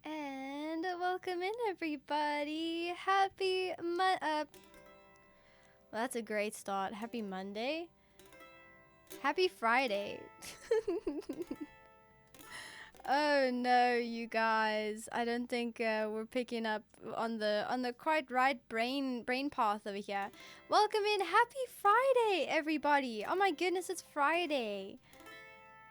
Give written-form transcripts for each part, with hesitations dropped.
And welcome in, everybody. Well, that's a great start. Happy Monday. Happy Friday. Oh no, you guys! I don't think we're picking up on the quite right brain path over here. Welcome in. Happy Friday, everybody! Oh my goodness, it's Friday.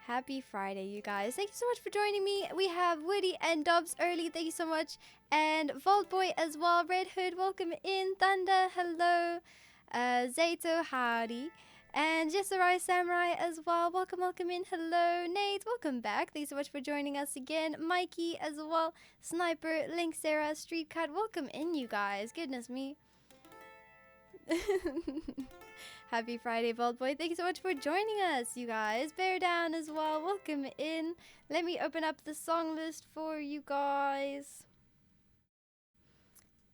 Happy Friday, you guys. Thank you so much for joining me. We have Woody and Dobbs early. Thank you so much. And Vault Boy as well. Red Hood, welcome in. Thunder, hello. Zato, howdy. And Jessarai Samurai as well. Welcome in. Hello. Nate, welcome back. Thanks so much for joining us again. Mikey as well. Sniper, Link, Sarah, Street Cat, welcome in, you guys. Goodness me. Happy Friday, Vault Boy. Thank you so much for joining us, you guys. Bear Down as well. Welcome in. Let me open up the song list for you guys.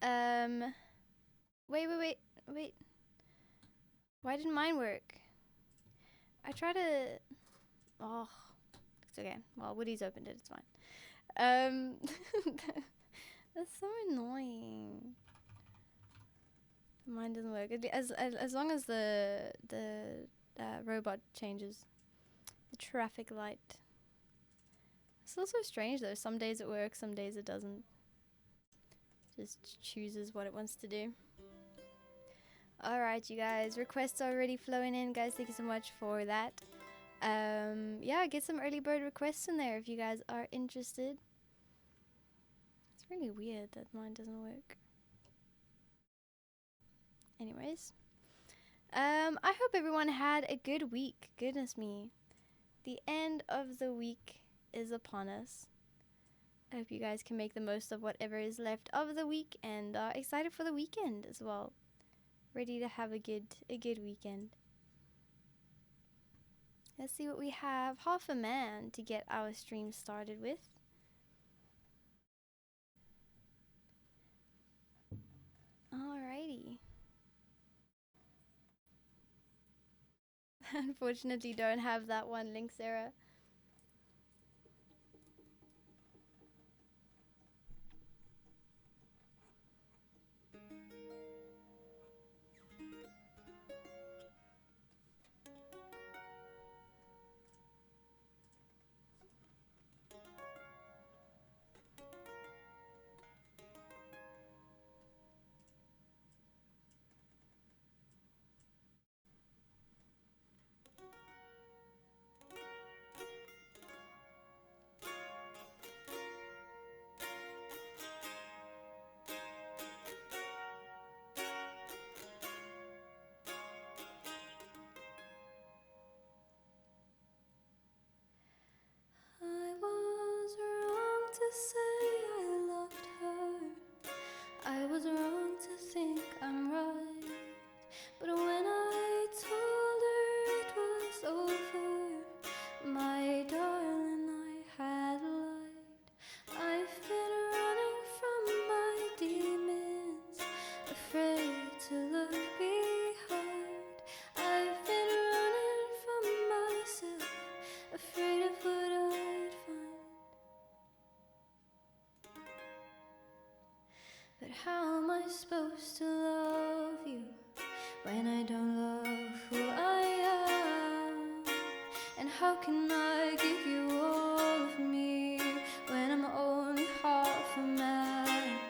Wait. Why didn't mine work? I try to... Oh, it's okay. Well, Woody's opened it. It's fine. That's so annoying. Mine doesn't work. As long as the robot changes the traffic light. It's also strange though. Some days it works, some days it doesn't. Just chooses what it wants to do. Alright, you guys. Requests are already flowing in, guys. Thank you so much for that. Yeah, get some early bird requests in there if you guys are interested. It's really weird that mine doesn't work. Anyways, I hope everyone had a good week. Goodness me. The end of the week is upon us. I hope you guys can make the most of whatever is left of the week and are excited for the weekend as well. Ready to have a good weekend. Let's see what we have. Half a Man to get our stream started with. Alrighty. Unfortunately, don't have that one link, Sarah. I was wrong to say I loved her. I was wrong to think I'm right. But when I told her it was over, my darling, I had lied. I've been running from my demons, afraid to look behind. I've been running from myself, afraid of what I'd find. But how am I supposed to love you when I don't love who I am? And how can I give you all of me when I'm only half a man?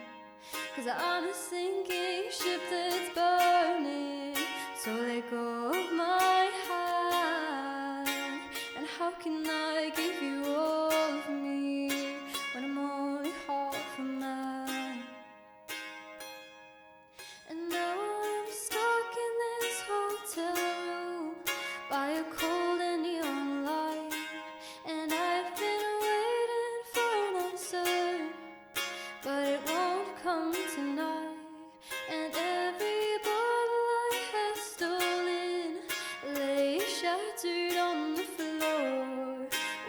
'Cause I'm a sinking ship that's burning, so let go of my hand. And how can I give you all of me when I'm only half a man? And now I'm stuck in this hotel room by a cold and neon light, and I've been waiting for an answer, but it won't come tonight. And every bottle I have stolen lay shattered on the floor.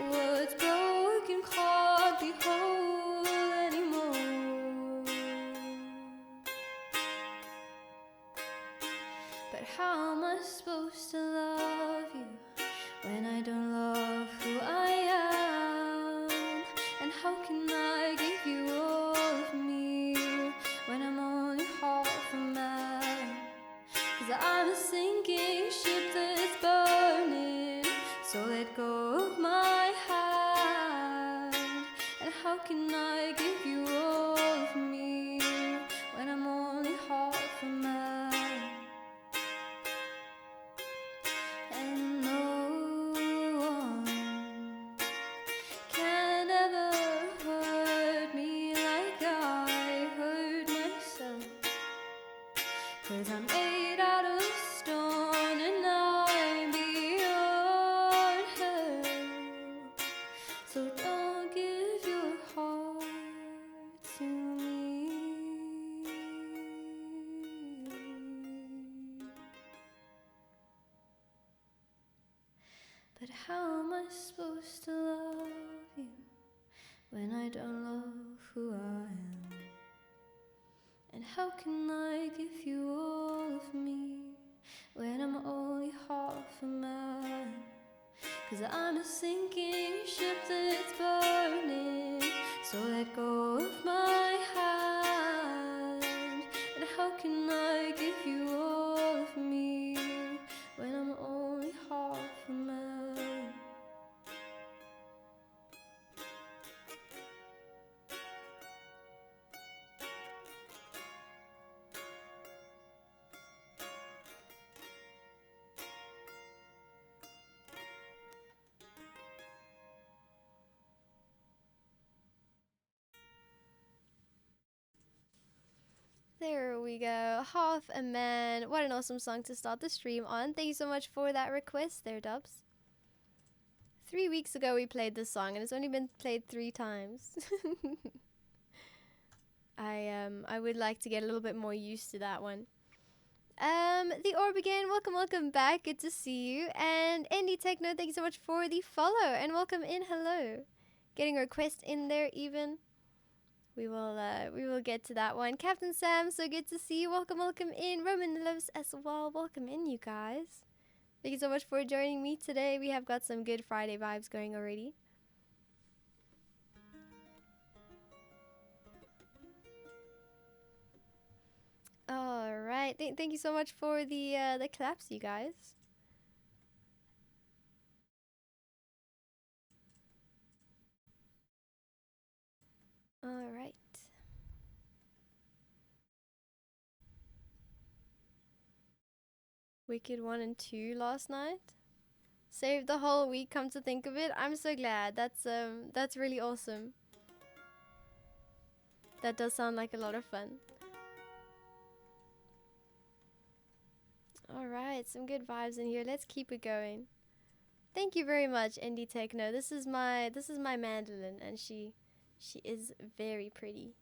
What's broken can't be whole anymore. But how am I supposed to love you when I don't love who I am? And how can I give you all of me when I'm only half a man? 'Cause I'm a sinking ship that's burning, so let go of my hand. And how can I give you all of me when I'm only half a man? And no one can ever hurt me like I hurt myself. 'Cause I'm made out of stone and I'm beyond help. So don't give your heart to me. But how am I supposed to love you when I don't love who I am? And how can I give you all of me when I'm only half a man? 'Cause I'm a sinking ship that's burning, so let go of my hand. And how can I give you all of me when I'm only half a man? There we go. Half a Man. What an awesome song to start the stream on. Thank you so much for that request there, Dubs. 3 weeks ago we played this song, and it's only been played 3 times. I would like to get a little bit more used to that one. The Orb again, welcome back, good to see you. And Indie Techno, thank you so much for the follow, and welcome in, hello. Getting a request in there even. We will get to that one. Captain Sam, so good to see you. Welcome in. Roman Loves as well. Welcome in, you guys. Thank you so much for joining me today. We have got some good Friday vibes going already. All right. Thank you so much for the claps, you guys. All right. Wicked 1 and 2 last night. Saved the whole week, come to think of it. I'm so glad. That's really awesome. That does sound like a lot of fun. All right, some good vibes in here. Let's keep it going. Thank you very much, Indie Techno. This is my mandolin, and she is very pretty.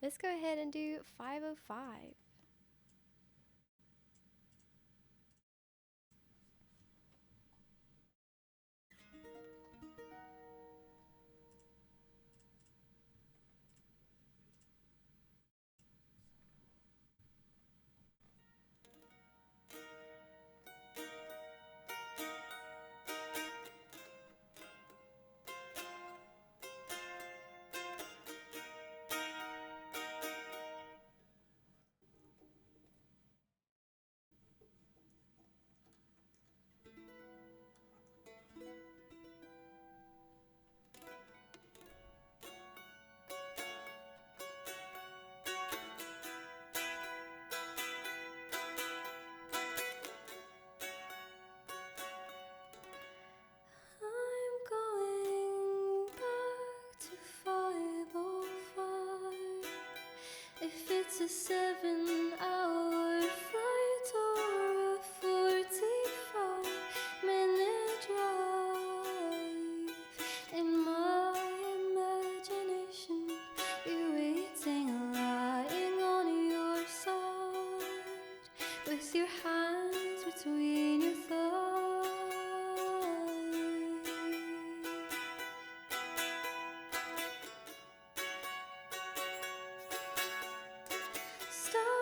Let's go ahead and do 505. If it's a 7-hour flight or a 45-minute drive, in my imagination, you're waiting, lying on your side, with your hands between your thighs. Stop.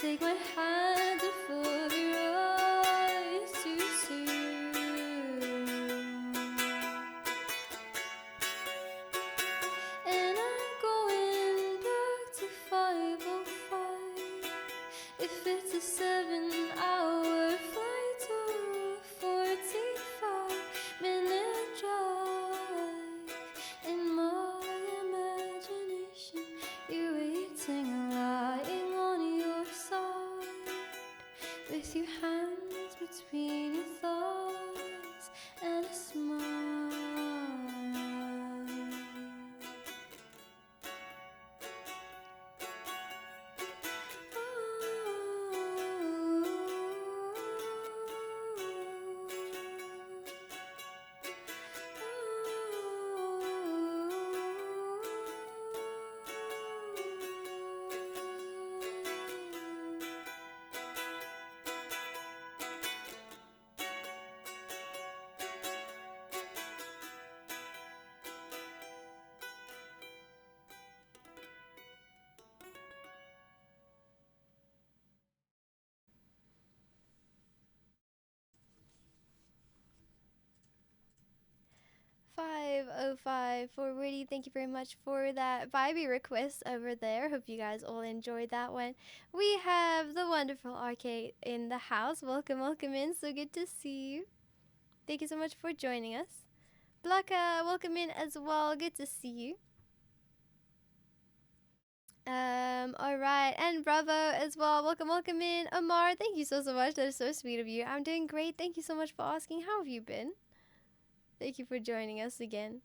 Take my hand to fill your eyes to see. And I'm going back to 5:05. If it's a 7-hour flight or a 45-minute drive, in my imagination you're waiting, lying on your side, with your hands between your thighs and a smile. $5.05 for Woody. Thank you very much for that vibey request over there. Hope you guys all enjoyed that one. We have the wonderful Arcade in the house. Welcome, welcome in. So good to see you. Thank you so much for joining us. Blaka, welcome in as well. Good to see you. Alright, and Bravo as well. Welcome, welcome in. Amar, thank you so much. That is so sweet of you. I'm doing great. Thank you so much for asking. How have you been? Thank you for joining us again.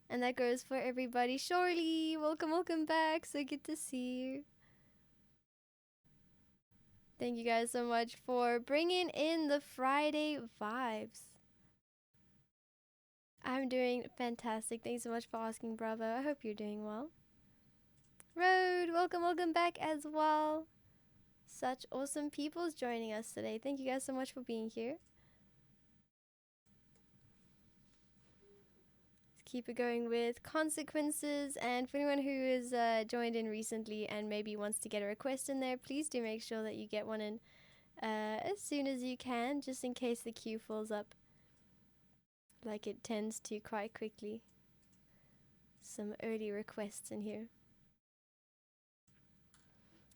And that goes for everybody. Shorely, welcome, welcome back. So good to see you. Thank you guys so much for bringing in the Friday vibes. I'm doing fantastic. Thanks so much for asking, Bravo. I hope you're doing well. Road, welcome, welcome back as well. Such awesome people's joining us today. Thank you guys so much for being here. Keep it going with Consequences, and for anyone who is joined in recently and maybe wants to get a request in there, please do make sure that you get one in as soon as you can, just in case the queue fills up like it tends to quite quickly. Some early requests in here.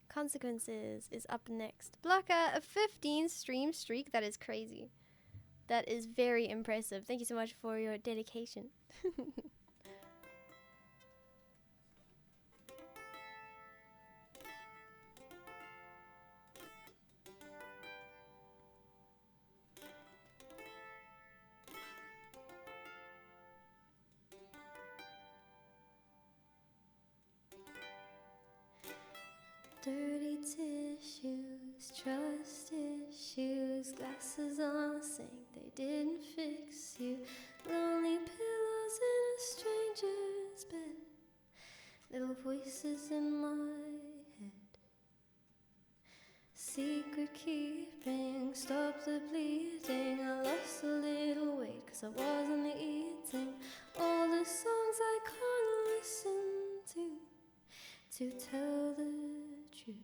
Consequences is up next. Blaka, a 15 stream streak. That is crazy. That is very impressive. Thank you so much for your dedication. Dirty tissues, trust issues, glasses on the sink, they didn't fix you. Lonely pillows in a stranger's bed, little voices in my head. Secret keeping, stop the bleeding. I lost a little weight 'cause I wasn't eating all the songs I can't listen to tell the truth.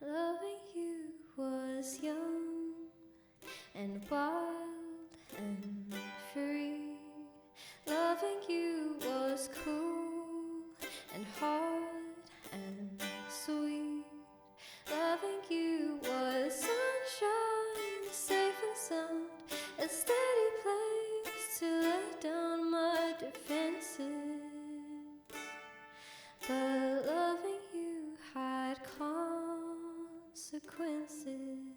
Loving you was young and wild and free. Loving you was cool and hard and sweet. Loving you was sunshine, safe and sound, a steady place to let down my defenses. But loving you had consequences.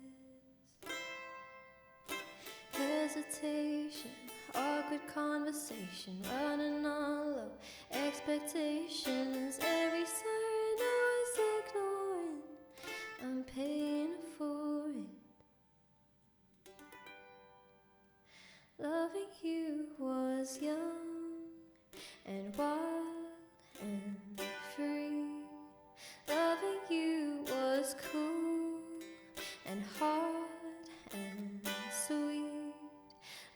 Hesitation, awkward conversation, running on low expectations. Every sign I was ignoring, I'm paying for it. Loving you was young and wild and free. Loving you was cool and hard and sweet.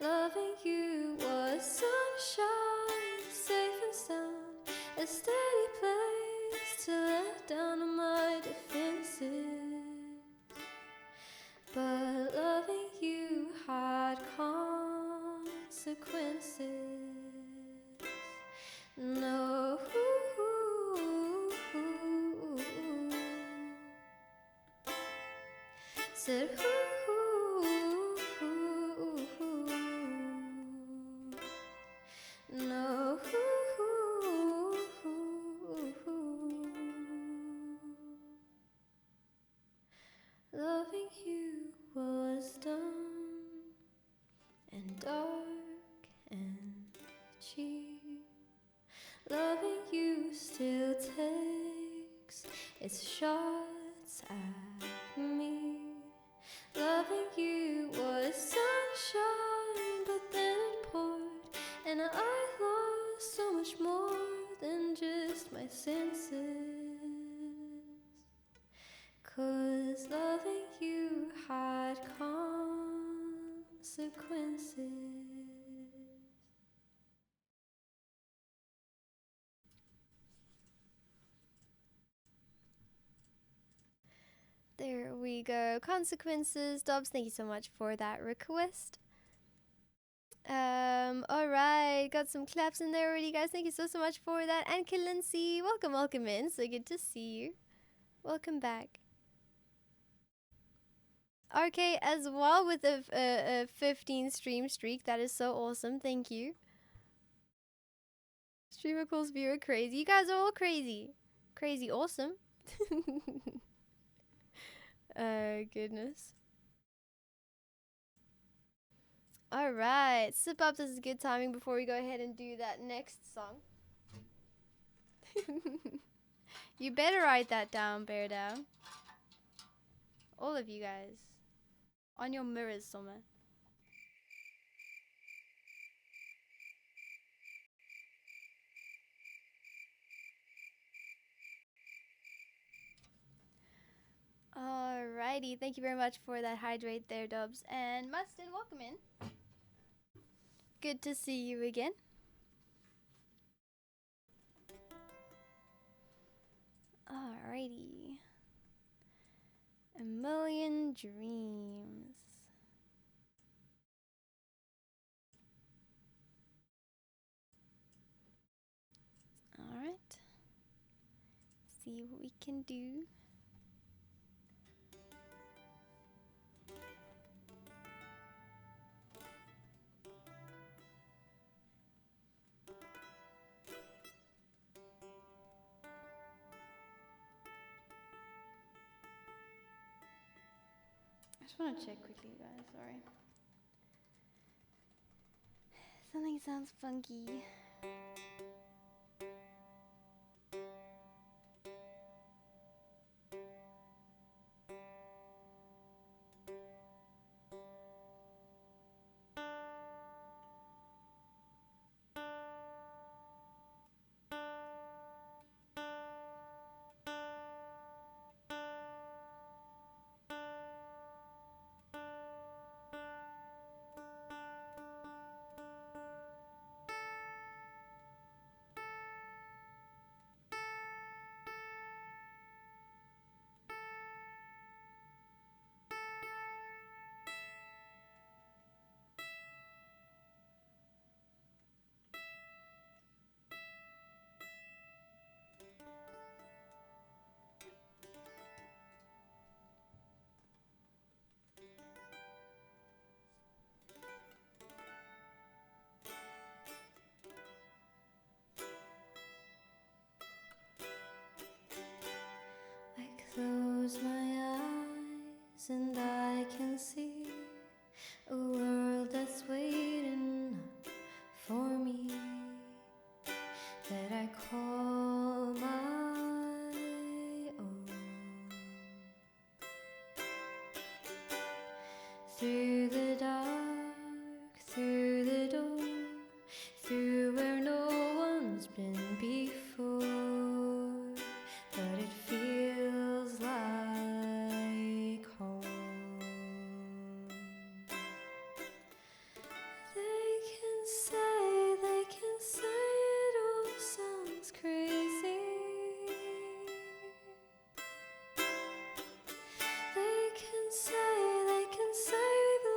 Loving you was sunshine, safe and sound, a steady place to Said no. Loving you was dumb and dark and cheap. Loving you still takes its shots at me. Loving you was sunshine, but then it poured, and I lost so much more than just my senses. 'Cause loving you had consequences. There we go. Consequences. Dobbs, thank you so much for that request. Alright, got some claps in there already, guys. Thank you so much for that. And Kalinci, welcome in. So good to see you. Welcome back. RK as well with a 15 stream streak. That is so awesome. Thank you. Streamer calls viewer crazy. You guys are all crazy. Crazy awesome. Goodness. Alright, sip up. This is good timing before we go ahead and do that next song. You better write that down, Bear Down. All of you guys. On your mirrors somewhere. Alrighty, thank you very much for that hydrate there, Dubs. And Mustin, welcome in. Good to see you again. Alrighty. A Million Dreams. Alright. See what we can do. I just want to check quickly, guys. Sorry. Something sounds funky. Close my eyes and I can see a world that's waiting for me, that I call my own. Through the dark, through the door, through where no one's been before, but it feels like home. They can say it all sounds crazy. They can say we've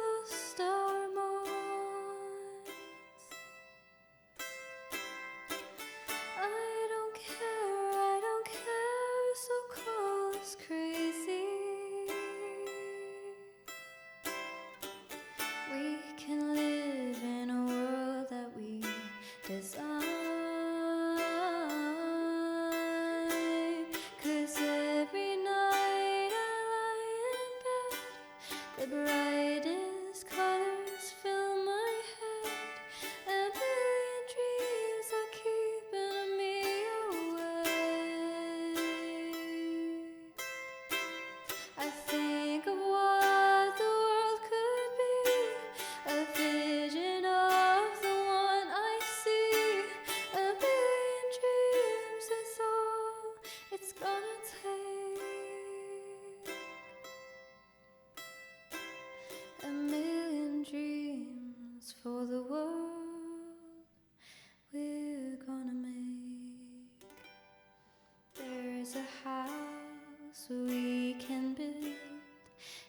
a house we can build.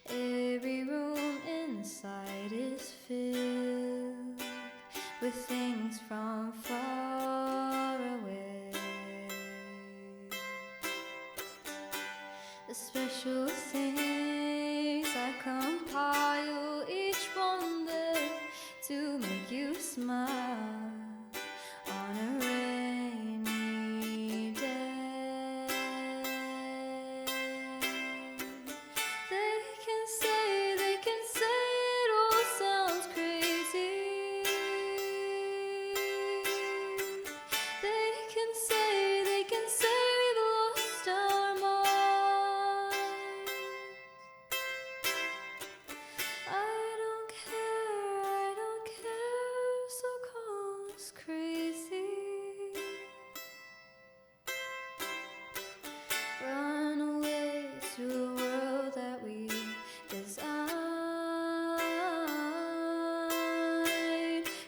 Every room inside is filled with things from far away. The special things I compile, each one there to make you smile on a rainy day. They can say it all sounds crazy. They can say we've lost our minds. I don't care, so call us crazy. Run away to a world that we designed.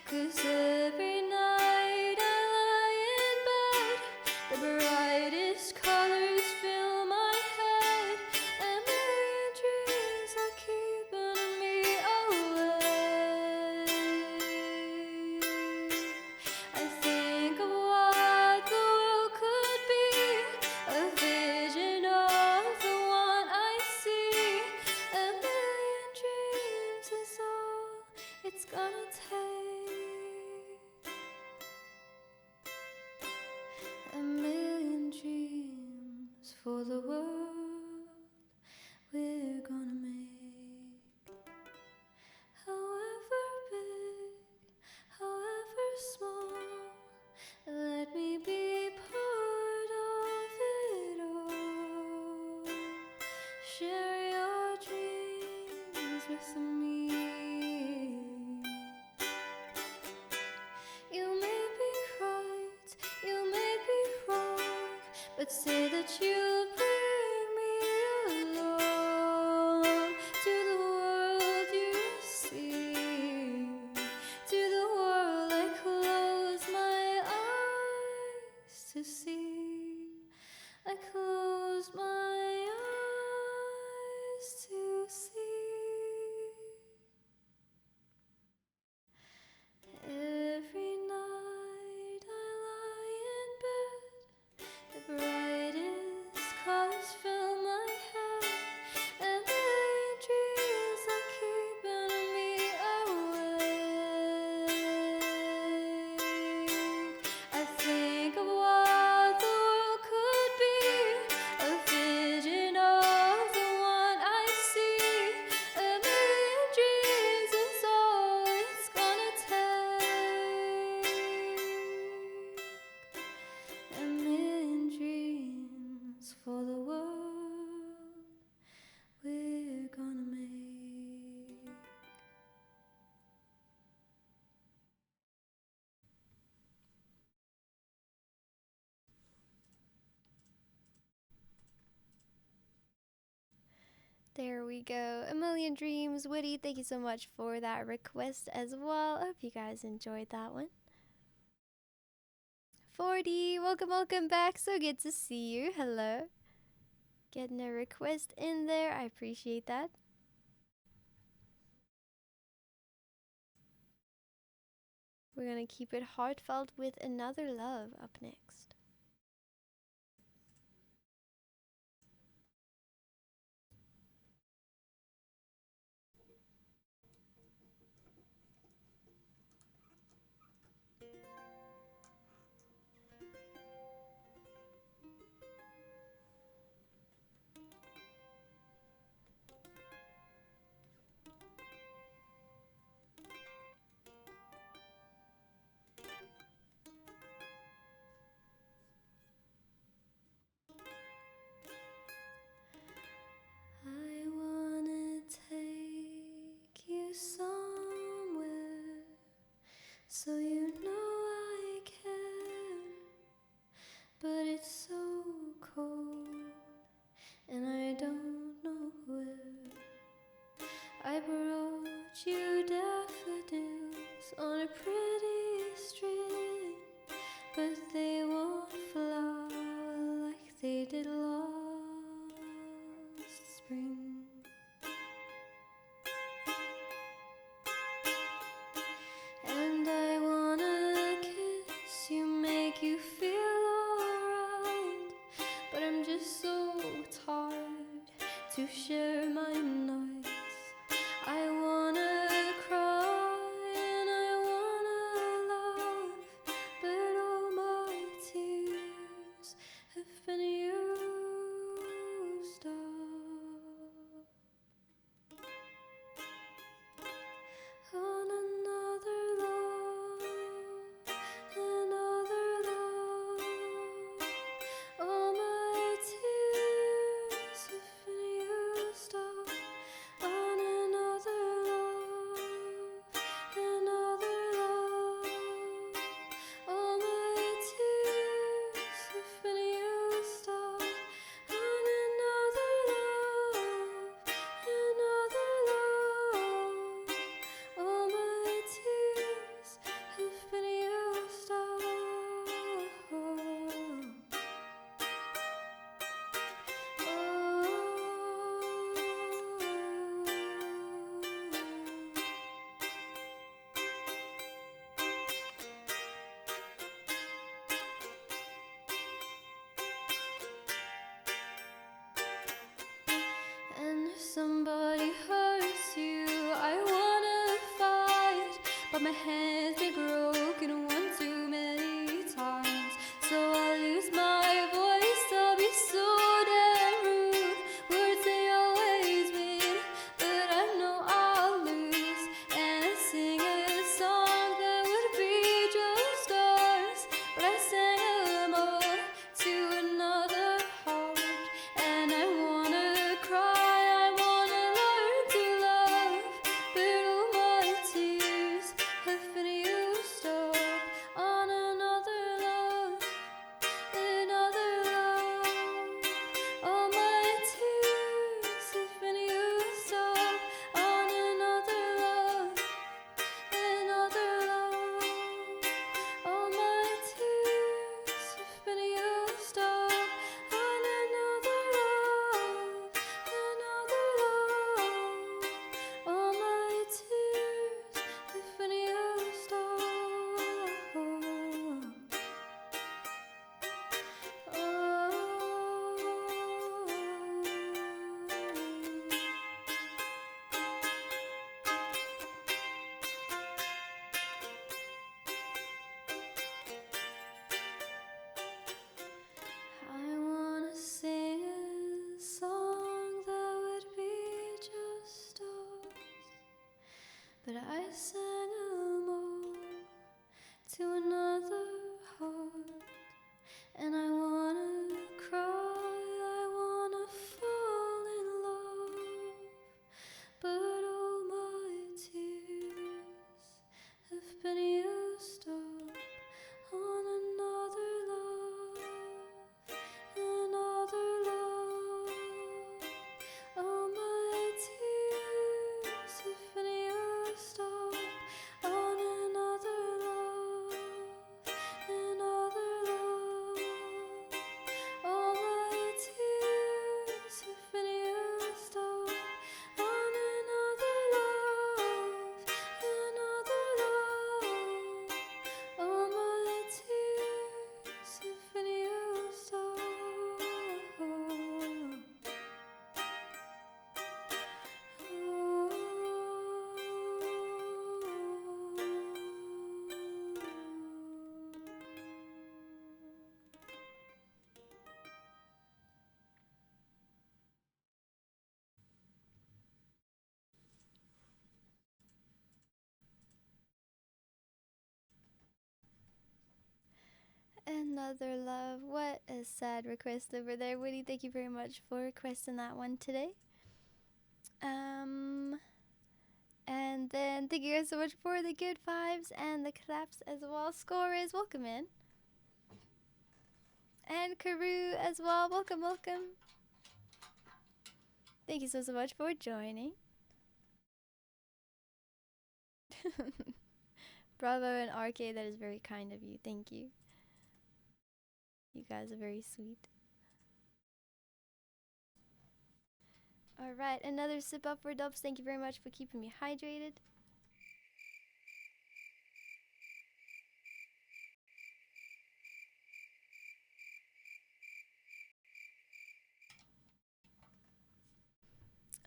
'Cause every night I lie in bed, the brightest colors fill my head, and million dreams are keeping me awake. I think of what the world could be, a vision of the one I see. A million dreams is all it's gonna take. A million dreams for the world we're gonna make. However big, however small, let me be part of it all. Share your dreams with me. You may be right, you may be wrong, but say that you'll bring me along to the world you see, to the world I close my eyes to see. I close my eyes to see. Every night I lie in bed, the brightest colors fill my head, and million dreams are keeping me awake. I think of what the world could be, a vision of the one I see. A million dreams is all it's gonna take. A million dreams for the world we're gonna make. There we go. A Million Dreams. Woody, thank you so much for that request as well. I hope you guys enjoyed that one. 40, welcome back. So good to see you. Hello. Getting a request in there. I appreciate that. We're gonna keep it heartfelt with Another Love up next. to share my nights. I wanna cry and I wanna laugh, but all my tears have been used up on another love, another love. All my tears have been used up on another love, another love. All my tears have been used up on another love, another love. All my tears have been used up. And if somebody hurts you, I wanna fight, but my hands been broken one too many times. So I'll lose my voice, I'll be so damn rude. Words they always win, but I know I'll lose. And I sing a song that would be just ours, but I sang them all to another heart. And I wanna cry, I wanna learn to love, but all my tears have been used up on another love, another love. All my tears have been used up on another love, another love. All my tears have been used up on another love, another love. All my tears have been used up. I wanna sing a song that would be just us, but I sang them all to another heart. And I wanna cry, I wanna fall in love, but all my tears have been used up on another love, another love. All my tears have been used up on another love, another love. All my tears have been used up on another love, another love. All my tears have been used up. Another love. What a sad request over there, Woody. Thank you very much for requesting that one today. And then thank you guys so much for the good vibes and the claps as well. Score is welcome in. And Karu as well. Welcome, welcome. Thank you so much for joining. Bravo and RK, that is very kind of you. Thank you. You guys are very sweet. Alright, another sip up for Dubs. Thank you very much for keeping me hydrated.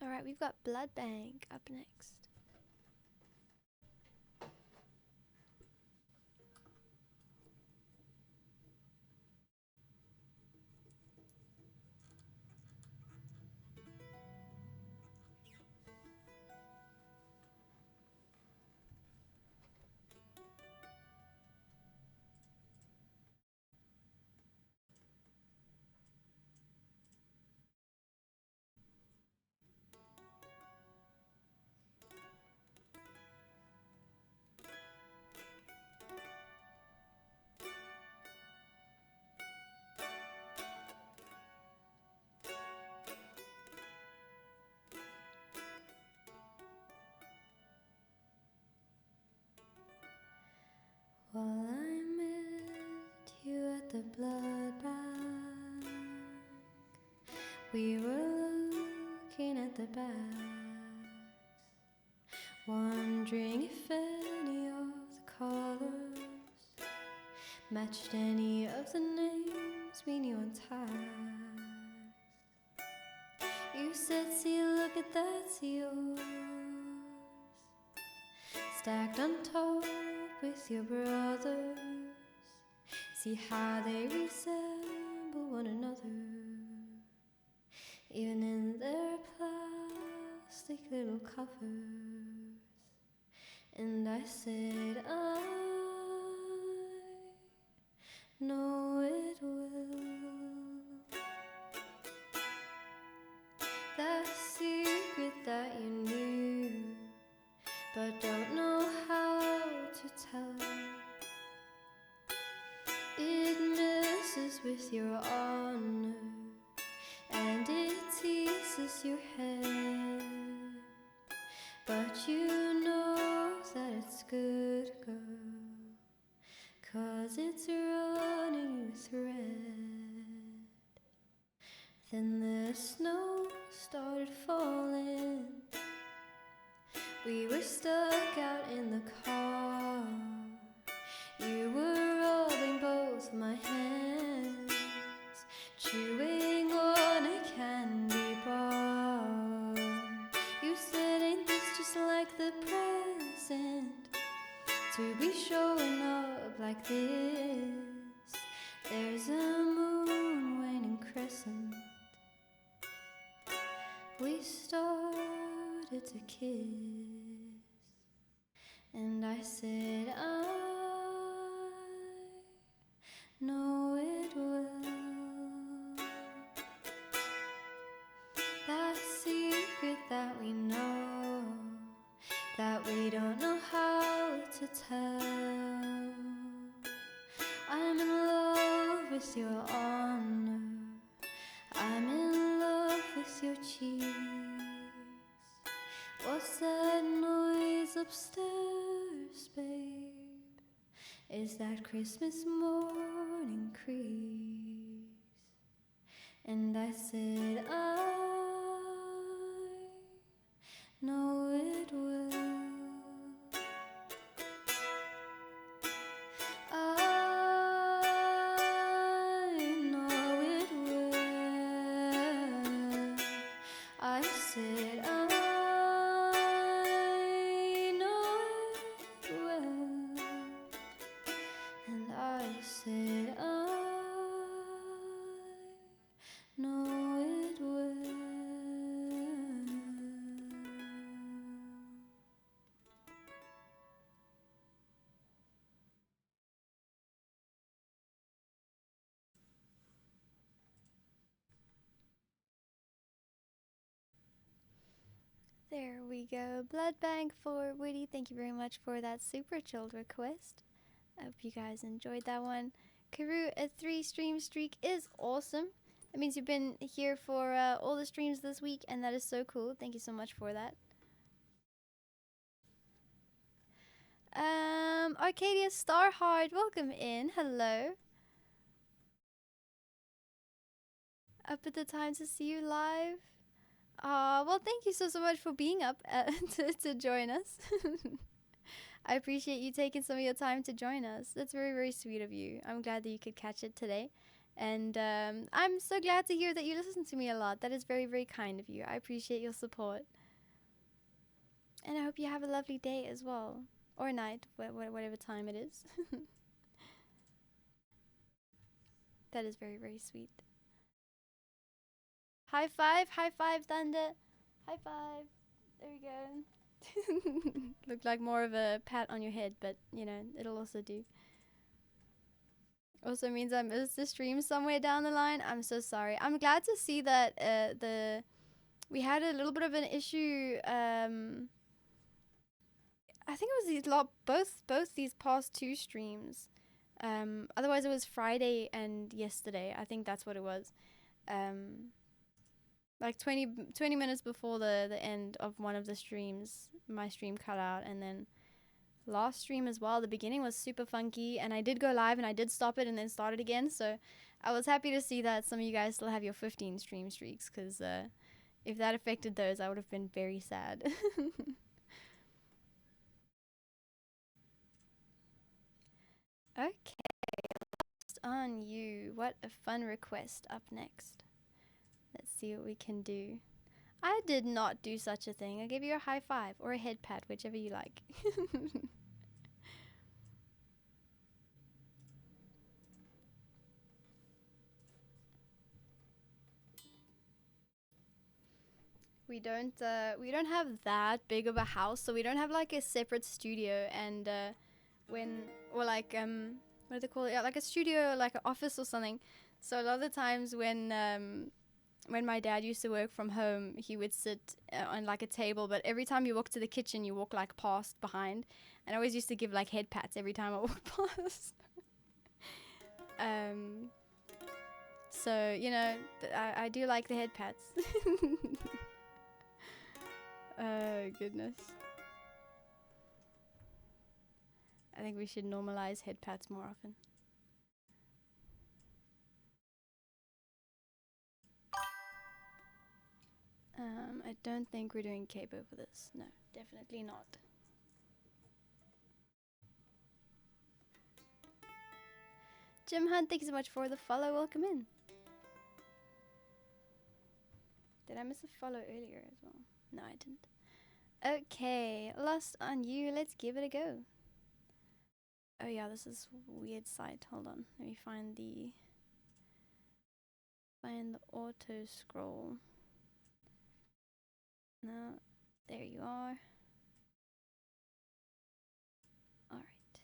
Alright, we've got Blood Bank up next. While I met you at the blood bank, we were looking at the bags, wondering if any of the colors matched any of the names we knew on tags. You said, see, look at that's yours, stacked on top with your brothers. See how they resemble one another, even in their plastic little covers. And I said, I know it will. That secret that you knew, but don't know how to tell. It messes with your honor, and it teases your head. But you know that it's good, girl, 'cause it's running with red. Then the snow started falling. We were stuck out in the car. You were rubbing both my hands, chewing on a candy bar. You said, ain't this just like the present, to be showing up like this? There's a moon waning crescent. We started to kiss, and I said, I know it will. That secret that we know, that we don't know how to tell. I'm in love with your honor, I'm in love with your cheeks. What's that noise upstairs, babe? Is that Christmas morning creaks? And I said, I know it will. I know it will. I said, I know it will. And I said, I know it will. There we go. Blood Bank for Woody. Thank you very much for that super chilled request. I hope you guys enjoyed that one. Karoo, a 3-stream streak is awesome. That means you've been here for all the streams this week, and that is so cool. Thank you so much for that. Arcadia Starhard, welcome in. Hello. Up at the time to see you live. Well, thank you so much for being up to join us. I appreciate you taking some of your time to join us. That's very, very sweet of you. I'm glad that you could catch it today. And I'm so glad to hear that you listen to me a lot. That is very, very kind of you. I appreciate your support. And I hope you have a lovely day as well. Or night, whatever time it is. That is very, very sweet. High five, Thunder. High five. There we go. Looked like more of a pat on your head, but you know, it'll also do. Also means I missed the stream somewhere down the line. I'm so sorry. I'm glad to see that we had a little bit of an issue. I think it was both these past two streams. Otherwise it was Friday and yesterday. I think that's what it was. Like 20 minutes before the end of one of the streams, my stream cut out, and then last stream as well, the beginning was super funky, and I did go live and I did stop it and then start it again. So I was happy to see that some of you guys still have your 15 stream streaks, because if that affected those, I would have been very sad. Okay, last on you. What a fun request up next. Let's see what we can do. I did not do such a thing. I gave you a high five or a head pat, whichever you like. We don't have that big of a house, so we don't have like a separate studio. And or like what do they call it? Yeah, like a studio, like an office or something. So a lot of the times when my dad used to work from home, he would sit on like a table, but every time you walk to the kitchen, you walk like past behind, and I always used to give like head pats every time I walked past. So you know, I do like the head pats. Oh goodness. I think we should normalize head pats more often. I don't think we're doing capo for this. No, definitely not. Jim Hunt, thank you so much for the follow. Welcome in. Did I miss a follow earlier as well? No, I didn't. Okay, Lost on You. Let's give it a go. Oh yeah, this is weird site. Hold on. Let me find the auto scroll. No, there you are. All right.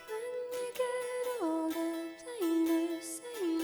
When you get older, plainer, saner.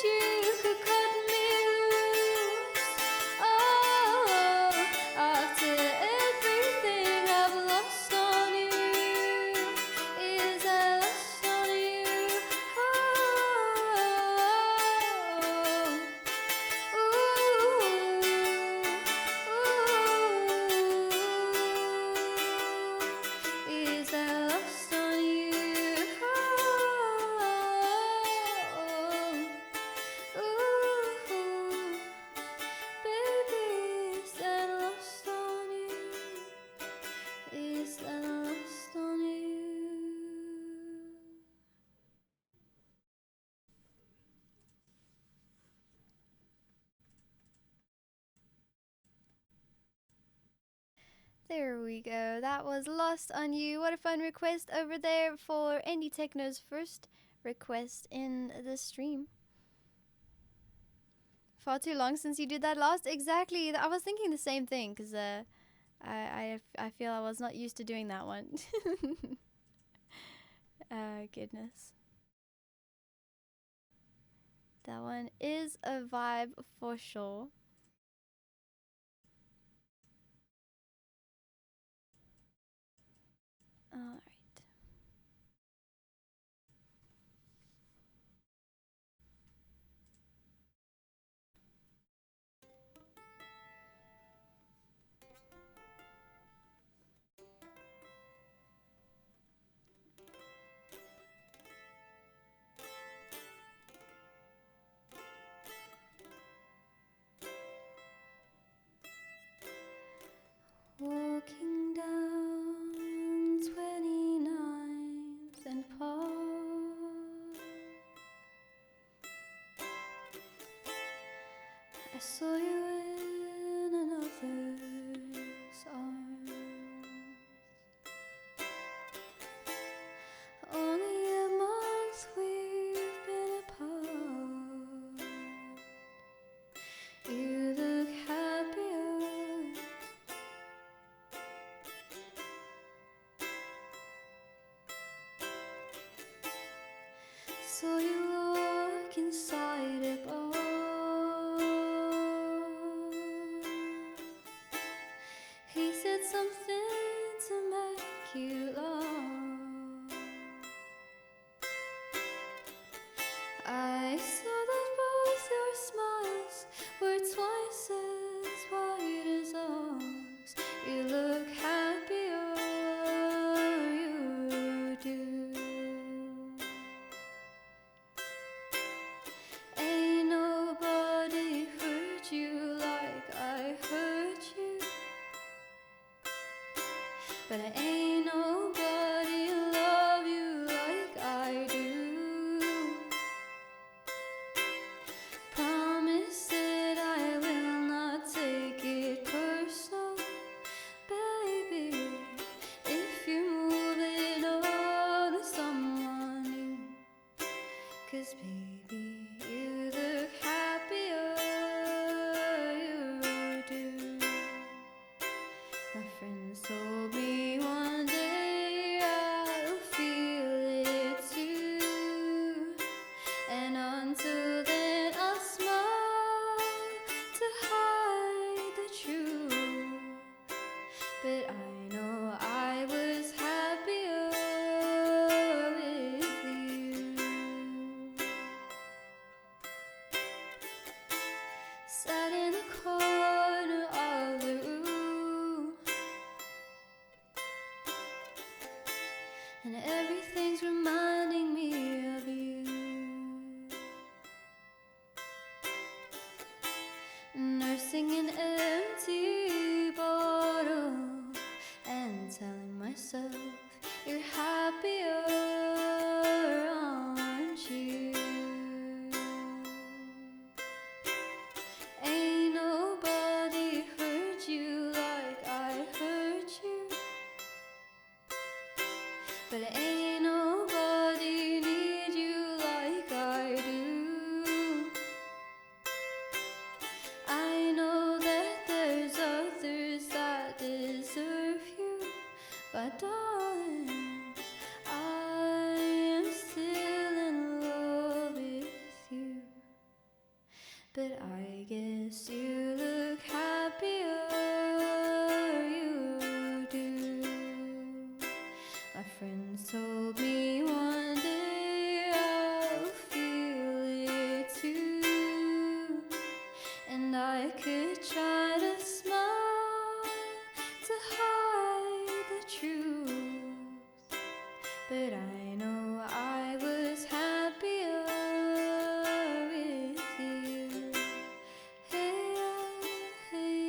you could cut me loose. Oh, after everything I've lost on you, is I lost on you? Is I lost on you? Baby, is that lost on you? Is that lost on you? There we go. That was Lost on You. What a fun request over there for Indie Techno's first request in the stream. Far too long since you did that last. Exactly. I was thinking the same thing because I feel I was not used to doing that one. Goodness. That one is a vibe for sure. All right. Walking down 29th and Park, I saw you in another's arms. Only a month we've been apart. You look happier. So you walk inside a bar. He said something to make you laugh. I saw that both your smiles were twice as wide as ours. You look happier, you do. Ain't nobody hurt you like I hurt you, but ain't nobody love you like I do. Promise that I will not take it personal, baby, if you move it on to someone new. 'Cause baby, you look happier, you do. My friends told me one day I'll feel it too, and until then I'll smile to hide the truth. But I know I was happier with you. but I guess you look happier, you do. My friends told me one day I'll feel it too, and I could try to smile to hide the truth, but I know I was happier with you. Hey, hey,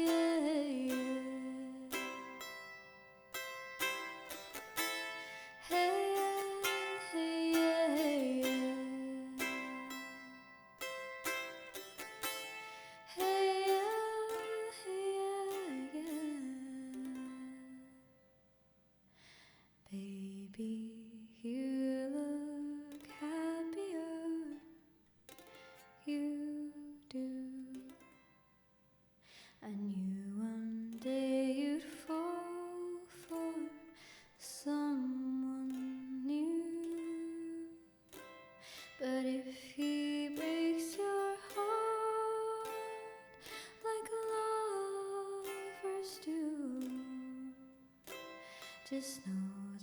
hey, hey, baby, you look happier, you do. I knew one day you'd fall for someone new, but if he breaks your heart like lovers do, just know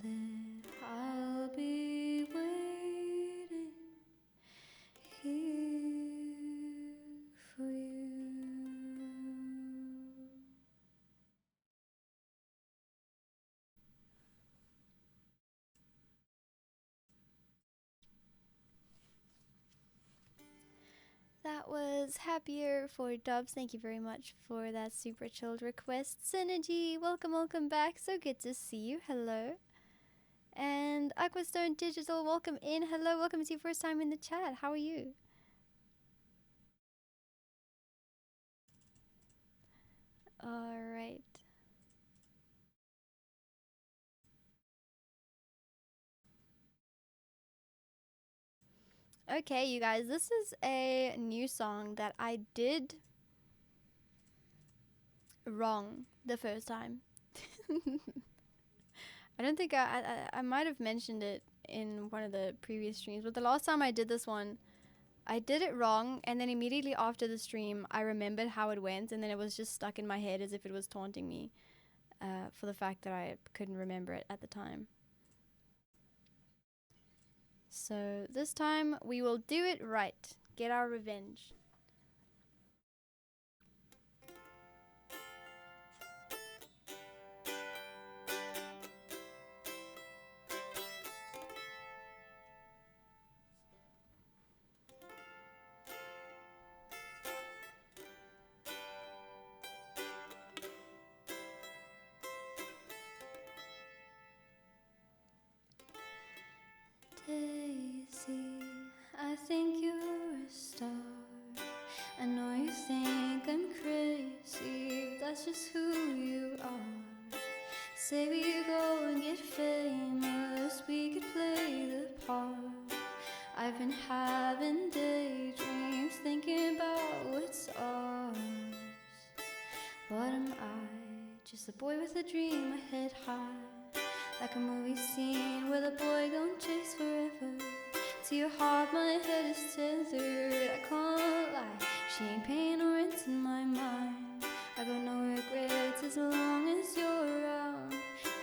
that I'll be waiting here for you. That was Happier for Dubs. Thank you very much for that super chilled request. Synergy, welcome back. So good to see you. Hello. And Aquastone Digital, welcome in. Hello, welcome. It's your first time in the chat. How are you? All right. Okay, you guys, this is a new song that I did wrong the first time. I don't think I might have mentioned it in one of the previous streams, but the last time I did this one, I did it wrong, and then immediately after the stream, I remembered how it went, and then it was just stuck in my head as if it was taunting me for the fact that I couldn't remember it at the time. So this time, we will do it right. Get our revenge. Daisy, I think you're a star. I know you think I'm crazy, but that's just who you are. Say we go and get famous, we could play the part. I've been having daydreams, thinking about what's ours. What am I? Just a boy with a dream, my head high, like a movie scene where the boy don't chase forever. To your heart my head is tethered, I can't lie, she ain't paying no rent in my mind. I got no regrets as long as you're around,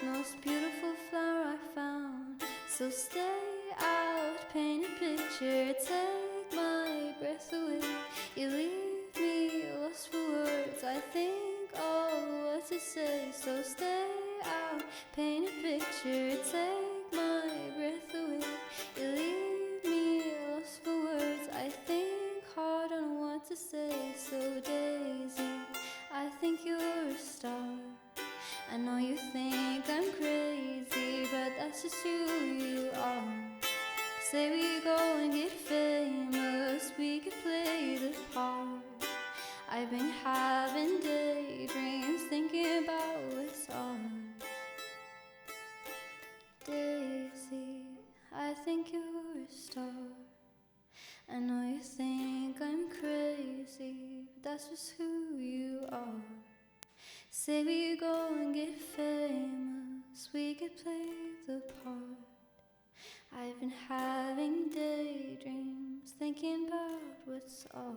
most beautiful flower I found. So stay out, paint a picture, take my breath away. You leave me lost for words, I think of what to say. So stay out, paint a picture, take my breath away. You leave me lost for words, I think hard on what to say. So Daisy, I think you're a star. I know you think I'm crazy, but that's just who you are. Say we go and get famous, we could play the part. I've been having daydreams, thinking about what's ours. Daisy, I think you're a star. I know you think I'm crazy, but that's just who you are. Say we go and get famous, we could play the part. I've been having daydreams, thinking about what's ours.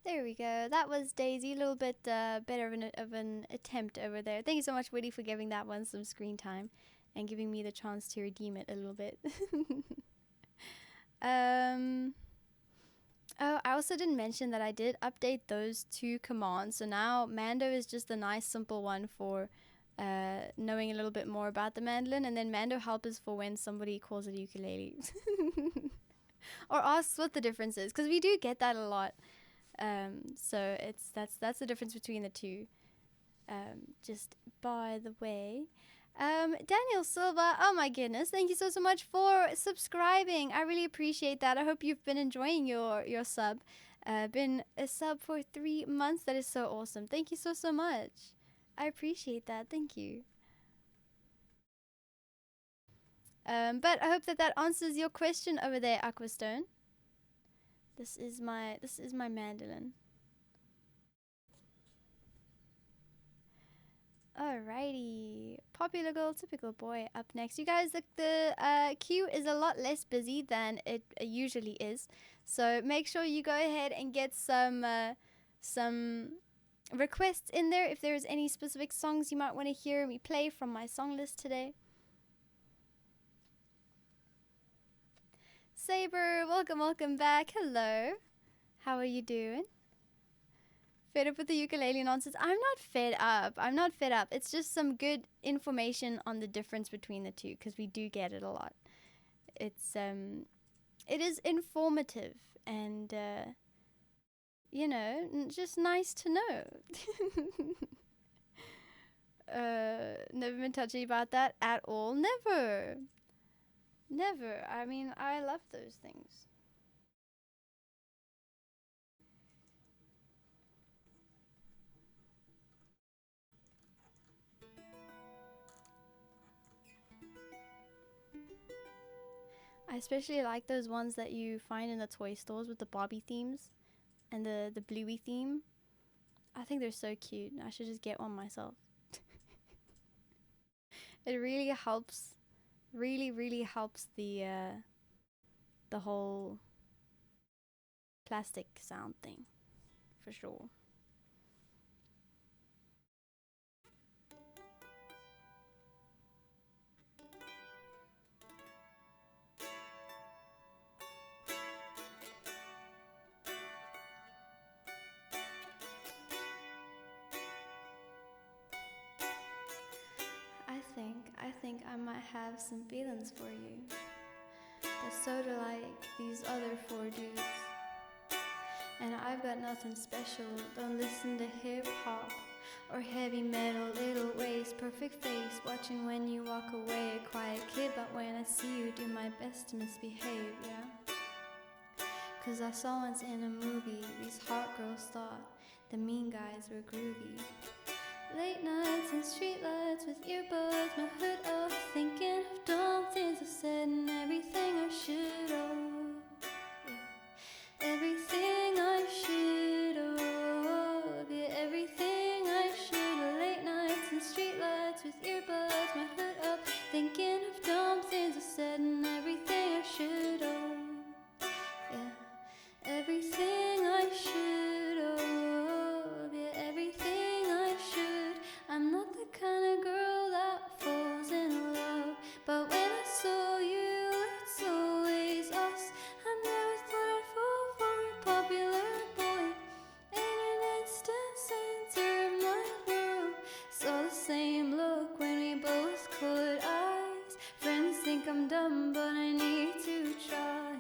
There we go. That was Daisy. A little bit better of an attempt over there. Thank you so much, Woody, for giving that one some screen time and giving me the chance to redeem it a little bit. Oh, I also didn't mention that I did update those two commands. So now Mando is just a nice simple one for knowing a little bit more about the mandolin, and then Mando help is for when somebody calls it a ukulele or asks what the difference is, because we do get that a lot. So that's the difference between the two. Just by the way, Daniel Silva, oh my goodness, thank you so much for subscribing. I really appreciate that. I hope you've been enjoying your sub. Been a sub for 3 months. That is so awesome. Thank you so much. I appreciate that. Thank you. But I hope that answers your question over there, Aquastone. This is my mandolin. Alrighty, popular girl, typical boy. Up next, you guys. The queue is a lot less busy than it usually is, so make sure you go ahead and get some requests in there if there's any specific songs you might want to hear me play from my song list today. Saber, welcome back. Hello, how are you doing? Fed up with the ukulele nonsense? I'm not fed up. It's just some good information on the difference between the two, because we do get it a lot. It is informative and just nice to know. Never been touchy about that at all. Never. I mean, I love those things. I especially like those ones that you find in the toy stores with the Barbie themes and the Bluey theme. I think they're so cute. I should just get one myself. It really helps. Really helps the whole plastic sound thing, for sure. I think I might have some feelings for you, but so do like these other 4 dudes. And I've got nothing special. Don't listen to hip hop or heavy metal. Little waist, perfect face, watching when you walk away. A quiet kid, but when I see you, do my best to misbehave, yeah. 'Cause I saw once in a movie, these hot girls thought the mean guys were groovy. Late nights and streetlights with earbuds, my hood up, thinking of dumb things I said and everything I should have. Yeah. Everything I should have. Yeah, everything I should have. Late nights and streetlights with earbuds, my hood up, thinking of dumb things I said and everything I should have. Yeah, everything I should have. Yeah, everything I should. I'm not the kind of girl that falls in love, but when I saw you, it's always us. I never thought I'd fall for a popular boy. In an instant center of my world, saw the same look when we both caught eyes. Friends think I'm dumb, but I need to try.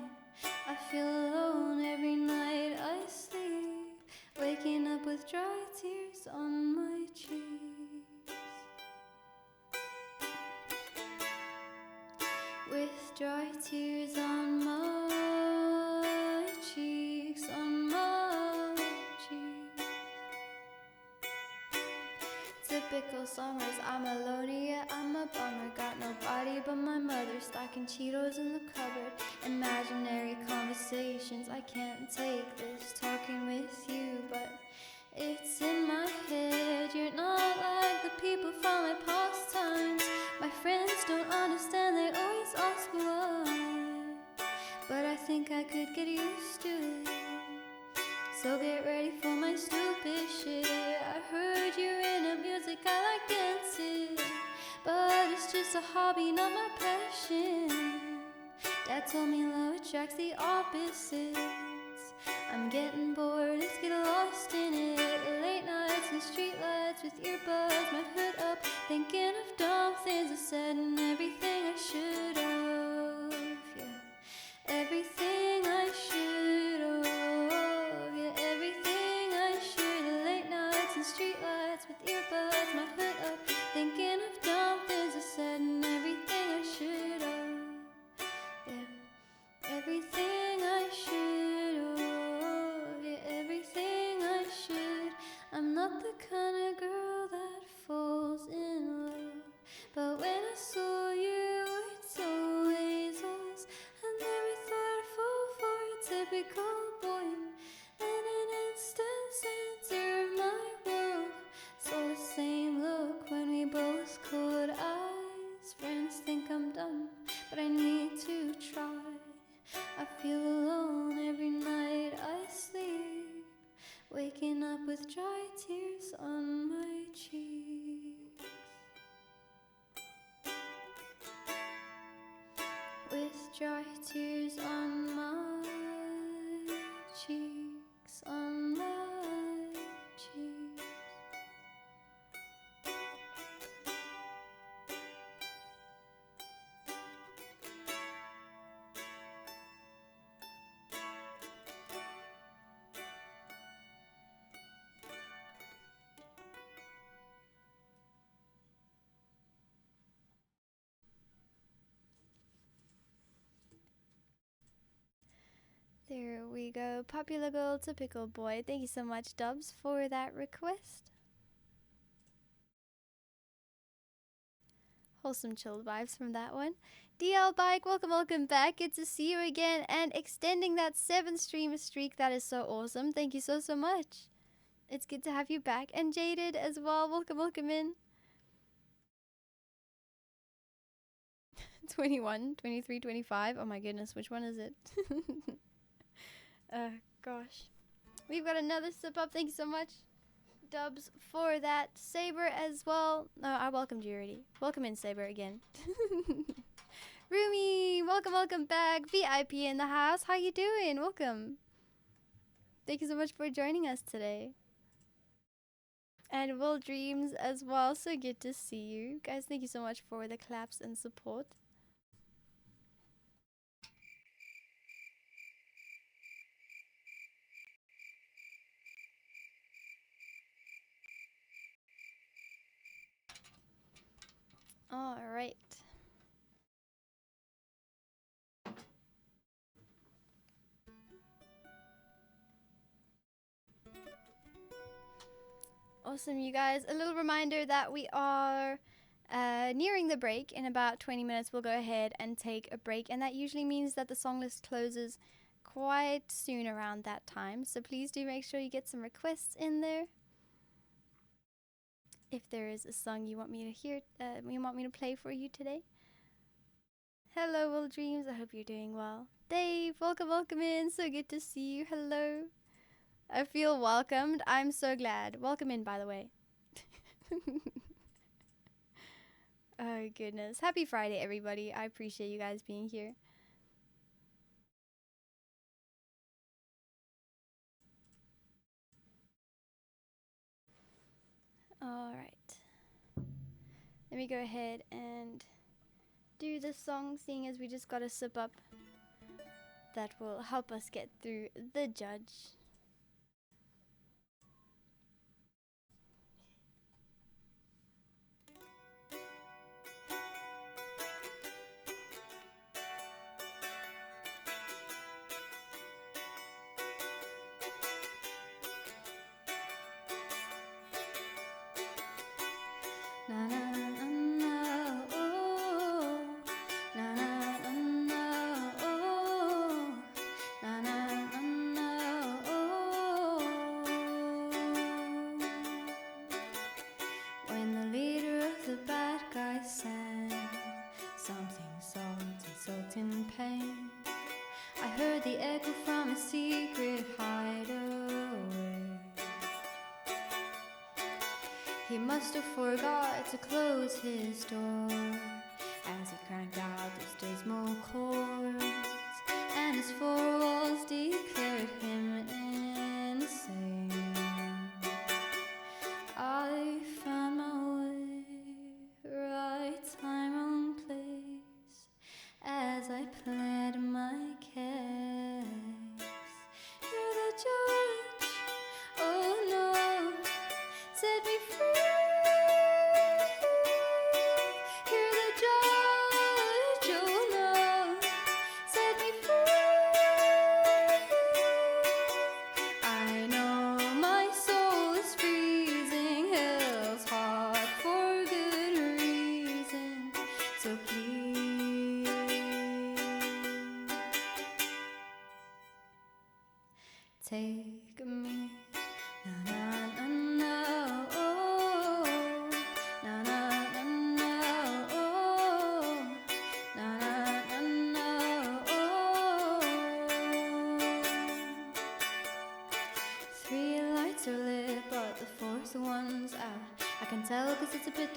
I feel alone every night I sleep, waking up with dry tears on my cheeks. With dry tears on my cheeks, on my cheeks. Typical summers, I'm alone, yeah, I'm a bummer. Got nobody but my mother, stocking Cheetos in the cupboard. Imaginary conversations, I can't take this talking with you, but it's in my head. You're not like the people from my past times. My friends don't understand, they always ask why, but I think I could get used to it. So get ready just a hobby, not my passion. Dad told me love attracts the opposites. I'm getting bored, let's get lost in it. Late nights and streetlights with earbuds, my hood up, thinking of dumb things I said and everything I should have. Yeah, everything I should have. Yeah, everything I should have. Late nights and streetlights with earbuds, my hood up, thinking of dumb things I said and everything I should have. Yeah, everything I should have. Yeah, everything I should. I'm not the kind of girl that falls in love, but when I saw you, it's always us. I never thought I'd fall for a typical boy. In an instant, center of my world. Saw the same look when we both caught eyes. Friends think I'm done, but I need to try. I feel alone every night I sleep, waking up with dry tears on my cheeks. With dry tears on my cheeks, on my cheeks. There we go. Popular girl, typical boy. Thank you so much, Dubs, for that request. Wholesome chilled vibes from that one. DL Bike, welcome back. Good to see you again and extending that 7-stream streak. That is so awesome. Thank you so much. It's good to have you back. And Jaded as well. Welcome in. 21, 23, 25. Oh my goodness, which one is it? Gosh. We've got another sip up. Thank you so much, Dubs, for that. Saber as well. No, I welcomed you already. Welcome in, Saber, again. Rumi, welcome back. VIP in the house. How you doing? Welcome. Thank you so much for joining us today. And Will Dreams as well. So good to see you. Guys, thank you so much for the claps and support. All right. Awesome, you guys. A little reminder that we are nearing the break. In about 20 minutes, we'll go ahead and take a break. And that usually means that the song list closes quite soon around that time. So please do make sure you get some requests in there. If there is a song you want me to hear, you want me to play for you today. Hello, Will Dreams. I hope you're doing well. Dave, welcome in. So good to see you. Hello. I feel welcomed. I'm so glad. Welcome in, by the way. Oh, goodness. Happy Friday, everybody. I appreciate you guys being here. All right. Let me go ahead and do the song, seeing as we just got a sip up that will help us get through the judge. Na na na na oh, na na na na oh, na na na na oh. When the leader of the bad guys sang something soft and soaked in pain, I heard the echo from a secret hideaway. He must have forgot to close his door.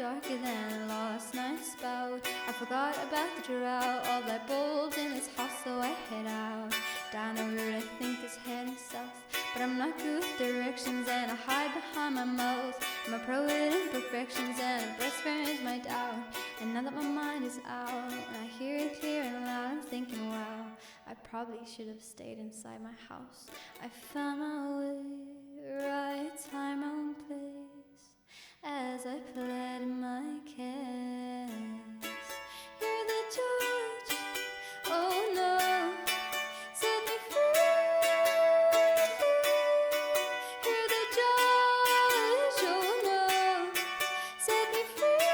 darker than last night's spout. I forgot about the drought, all that bulbs in this house, so I head out. Down a road I think is heading south, but I'm not good with directions and I hide behind my mouth. I'm a pro at imperfections and a best friend is my doubt. And now that my mind is out and I hear it clear and loud, I'm thinking, wow, I probably should have stayed inside my house. I found my way, right time, wrong place, as I pled my case. You're the judge, oh no, set me free. You're the judge, oh no, set me free.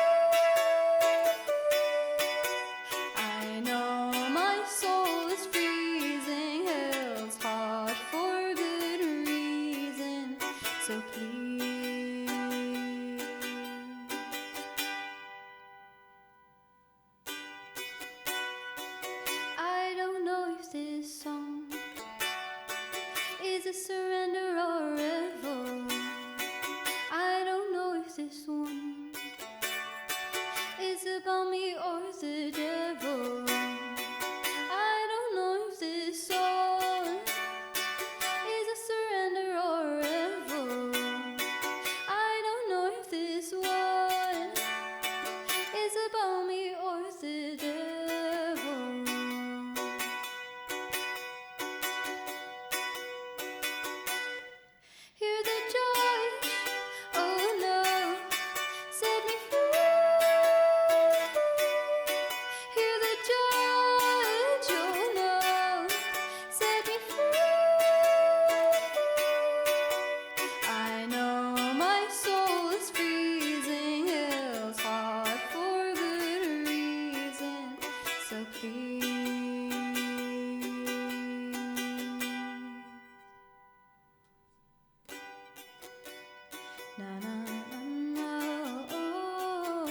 I know my soul is freezing, hell's hot for good reason, so please. I don't know if this song is a surrender or a revolt. I don't know if this one is about me or the devil. I don't know if this song is a surrender or a revolt. I don't know if this one is about me or the devil. You're the judge, oh no, set me free. You're the judge, oh no, set me free. I know my soul is freezing, hell's hot for good reason, so please. Na na na na oh,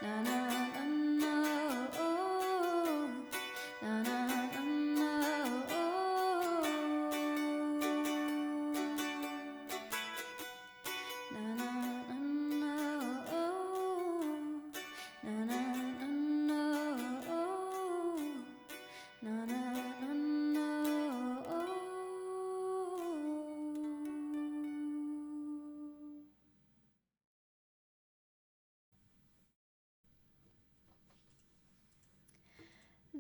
na na na na oh, na na na na oh, na na na na oh, na na na na oh, na na na na oh.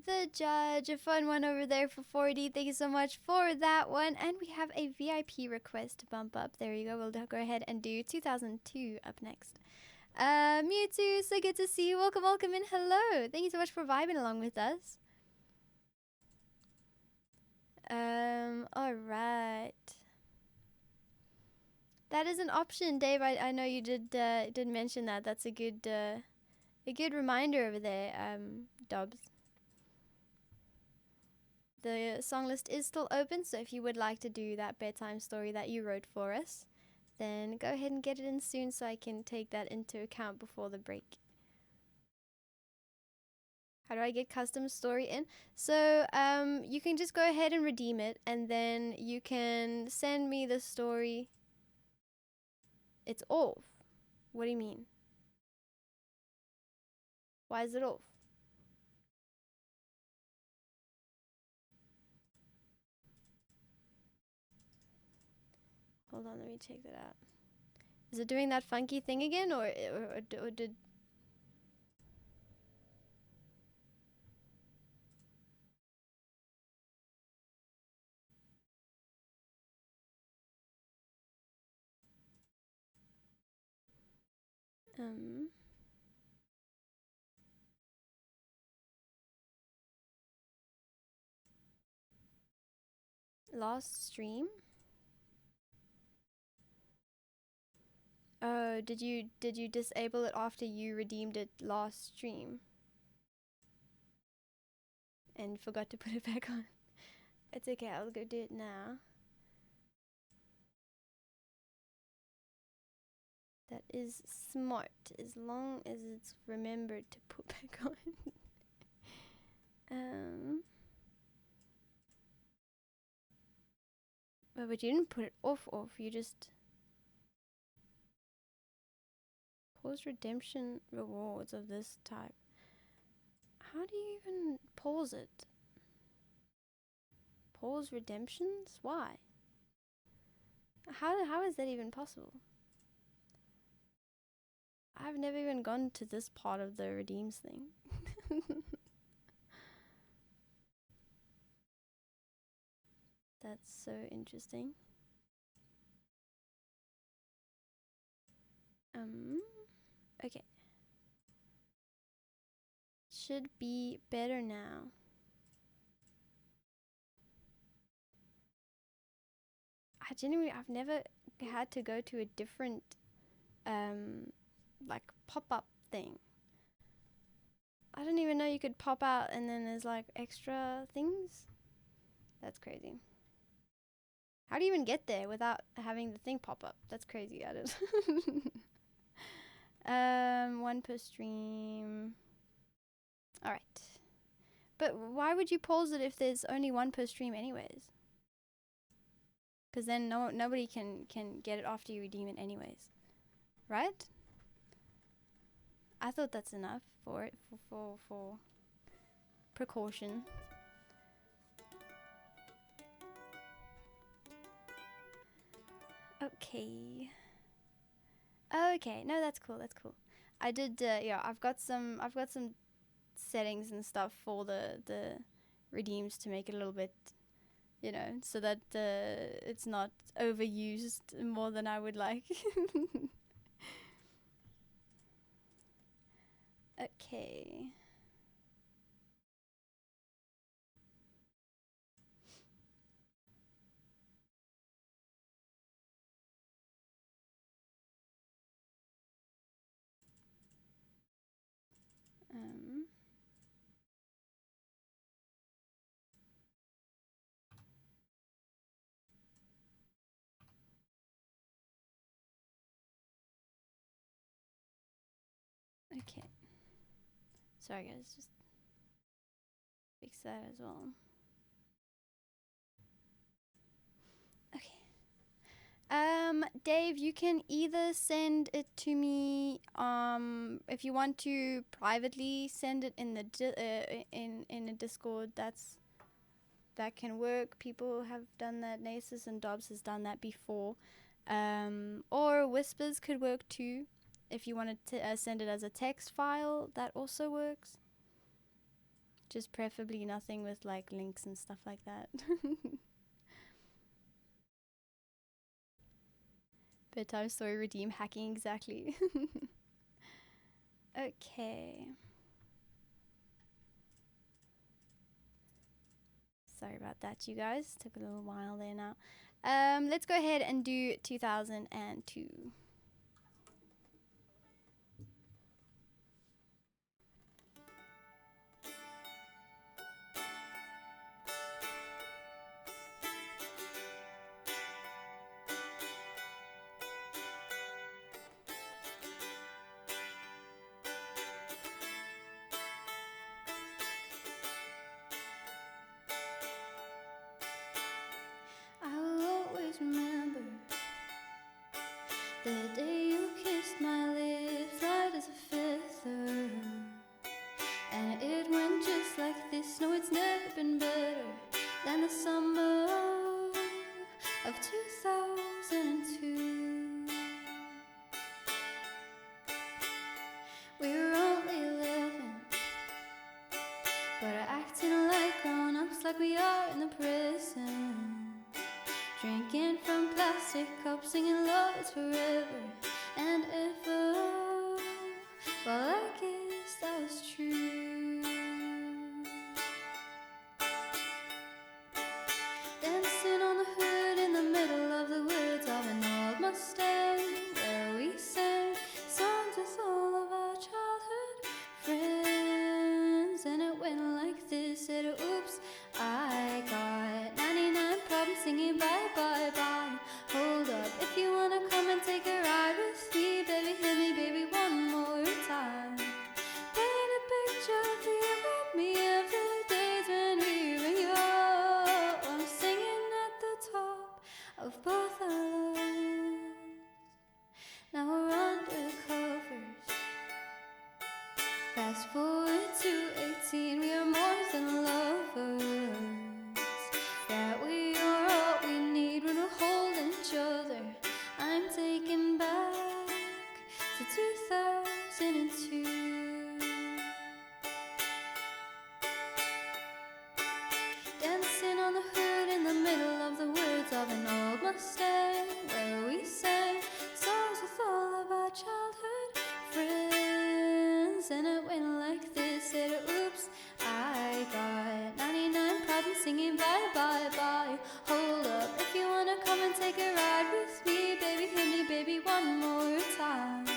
The Judge, a fun one over there for 40. Thank you so much for that one. And we have a VIP request to bump up. There you go. We'll go ahead and do 2002 up next. Mewtwo, so good to see you. Welcome, welcome, and hello. Thank you so much for vibing along with us. All right. That is an option, Dave. I know you did mention that. That's a good reminder over there, Dobbs. The song list is still open, so if you would like to do that bedtime story that you wrote for us, then go ahead and get it in soon so I can take that into account before the break. How do I get custom story in? So you can just go ahead and redeem it, and then you can send me the story. It's off. What do you mean? Why is it off? Hold on, let me check that out. Is it doing that funky thing again, or did... Last stream? Oh, did you disable it after you redeemed it last stream? And forgot to put it back on? It's okay, I'll go do it now. That is smart, as long as it's remembered to put back on. But you didn't put it off, you just... Pause redemption rewards of this type. How do you even pause it? Pause redemptions? Why? How is that even possible? I've never even gone to this part of the redeems thing. That's so interesting. Okay. Should be better now. I've never had to go to a different, like pop-up thing. I didn't even know you could pop out and then there's like extra things. That's crazy. How do you even get there without having the thing pop up? That's crazy. I don't. 1 per stream. All right. But why would you pause it if there's only 1 per stream anyways? Because then nobody can get it after you redeem it anyways. Right? I thought that's enough for it, for precaution. Okay. Okay, no, that's cool. That's cool. I did. Yeah, I've got some settings and stuff for the redeems to make it a little bit, you know, so that it's not overused more than I would like. Okay. Okay. Sorry guys, just fix that as well. Okay. Dave, you can either send it to me, if you want to privately send it in the in a Discord. That can work. People have done that. Nasus and Dobbs has done that before. Or Whispers could work too. If you wanted to send it as a text file, that also works. Just preferably nothing with like links and stuff like that. Bedtime story redeem hacking, exactly. Okay. Sorry about that, you guys. Took a little while there now. Let's go ahead and do 2002. Remember the day you kissed my lips light as a feather, and it went just like this. No, it's never been better than the summer of 2002. We were only 11, but are acting like grown-ups, like we are in the present. Drinking from plastic cups, singing love is forever and ever. Well, I guess that was true. Dancing on the hood in the middle of the woods of an old Mustang, where we sang songs with all of our childhood friends. And it went like this, said oops, I got 99 problems singing bye bye bye. Hold up, if you wanna come and take a ride with me, baby, hit Forward to 18, we are more than lovers. Yeah, we are all we need when we're holding each other. I'm taken back to 2002. Dancing on the hood in the middle of the woods of an old Mustang, where we sang songs with all of our childhood friends. And it went like this, said oops, I got 99 problems singing bye bye bye. Hold up, if you wanna come and take a ride with me, baby, hit me baby one more time.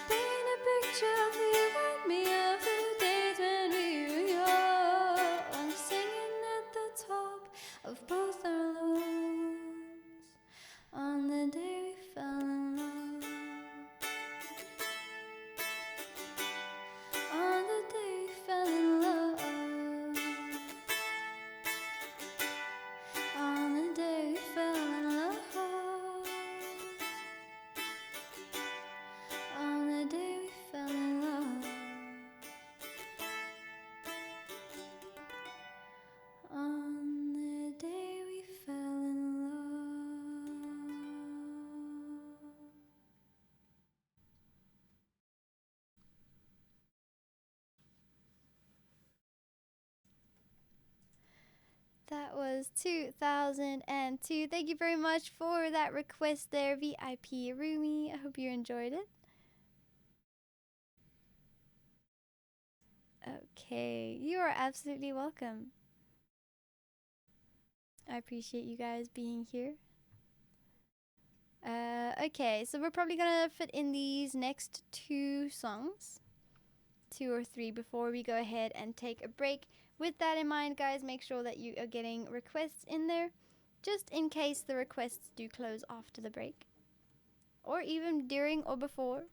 Paint a picture of you and me of the days when we were young, singing at the top of both our lungs on the day we fell in love. On the day we fell in love. On the day we fell in love. On the day we fell in love. On the day we fell in love. That was 2002. Thank you very much for that request there, VIP Rumi. I hope you enjoyed it. Okay, you are absolutely welcome. I appreciate you guys being here. Okay, so we're probably gonna fit in these next two songs, 2 or 3, before we go ahead and take a break. With that in mind, guys, make sure that you are getting requests in there, just in case the requests do close after the break, or even during or before.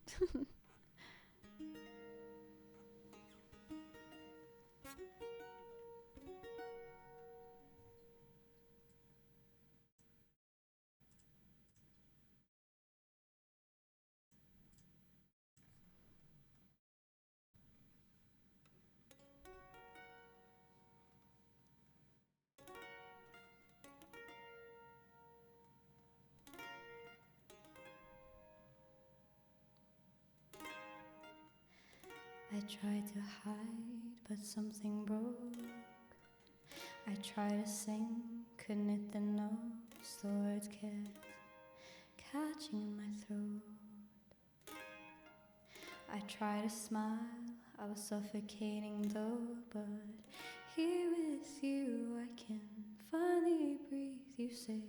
I tried to hide, but something broke. I tried to sing, couldn't hit the notes. The words kept catching in my throat. I tried to smile, I was suffocating though. But here with you I can finally breathe. You say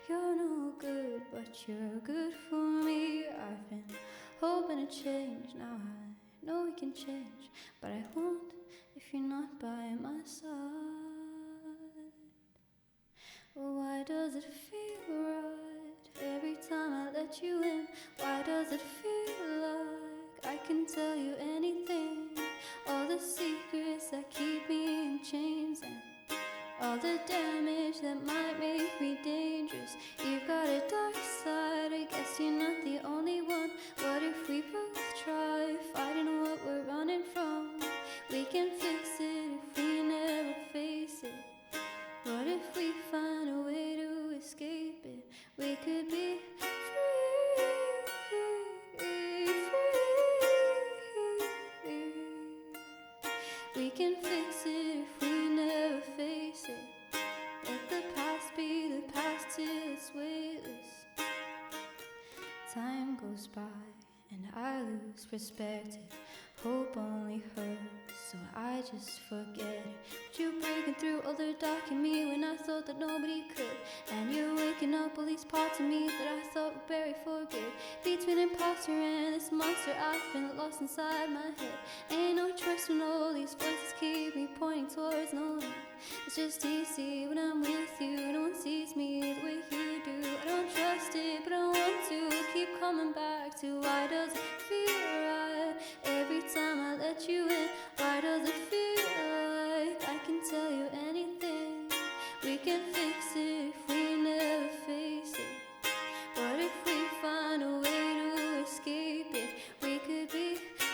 you're no good, but you're good for me. I've been hoping to change, now I know we can change, but I won't if you're not by my side. Why does it feel right every time I let you in? Why does it feel like I can tell you anything? All the secrets that keep me in chains, and all the damage that might make me dangerous. You've got a dark side, I guess you're not the only one. What if we both try fighting what we're running from? We can fix it if we never face it. What if we find a way to escape it? We could be free, free. We can fix it if we never face it. Let the past be the past till it's weightless. Time goes by and I lose perspective. Hope only hurts, so I just forget it. But you're breaking through all the dark in me when I thought that nobody could. And you're waking up all these parts of me that I thought were buried for good. Between imposter and this monster, I've been lost inside my head. Ain't no choice when all these voices keep me pointing towards no one. It's just easy when I'm with you. No one sees me the way you do. I don't trust it, but I want to keep coming back to why does it feel right every time I let you in? Why does it feel like I can tell you anything? We can fix it if we never face it. What if we find a way to escape it? We could be free.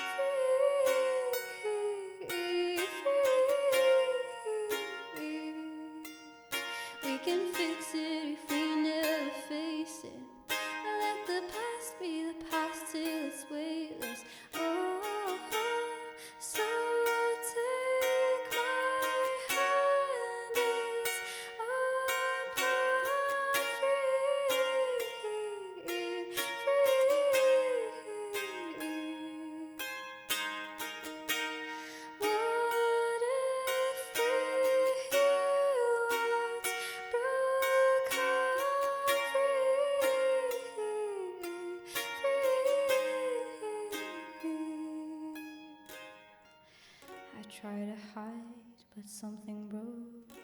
I tried to hide, but something broke.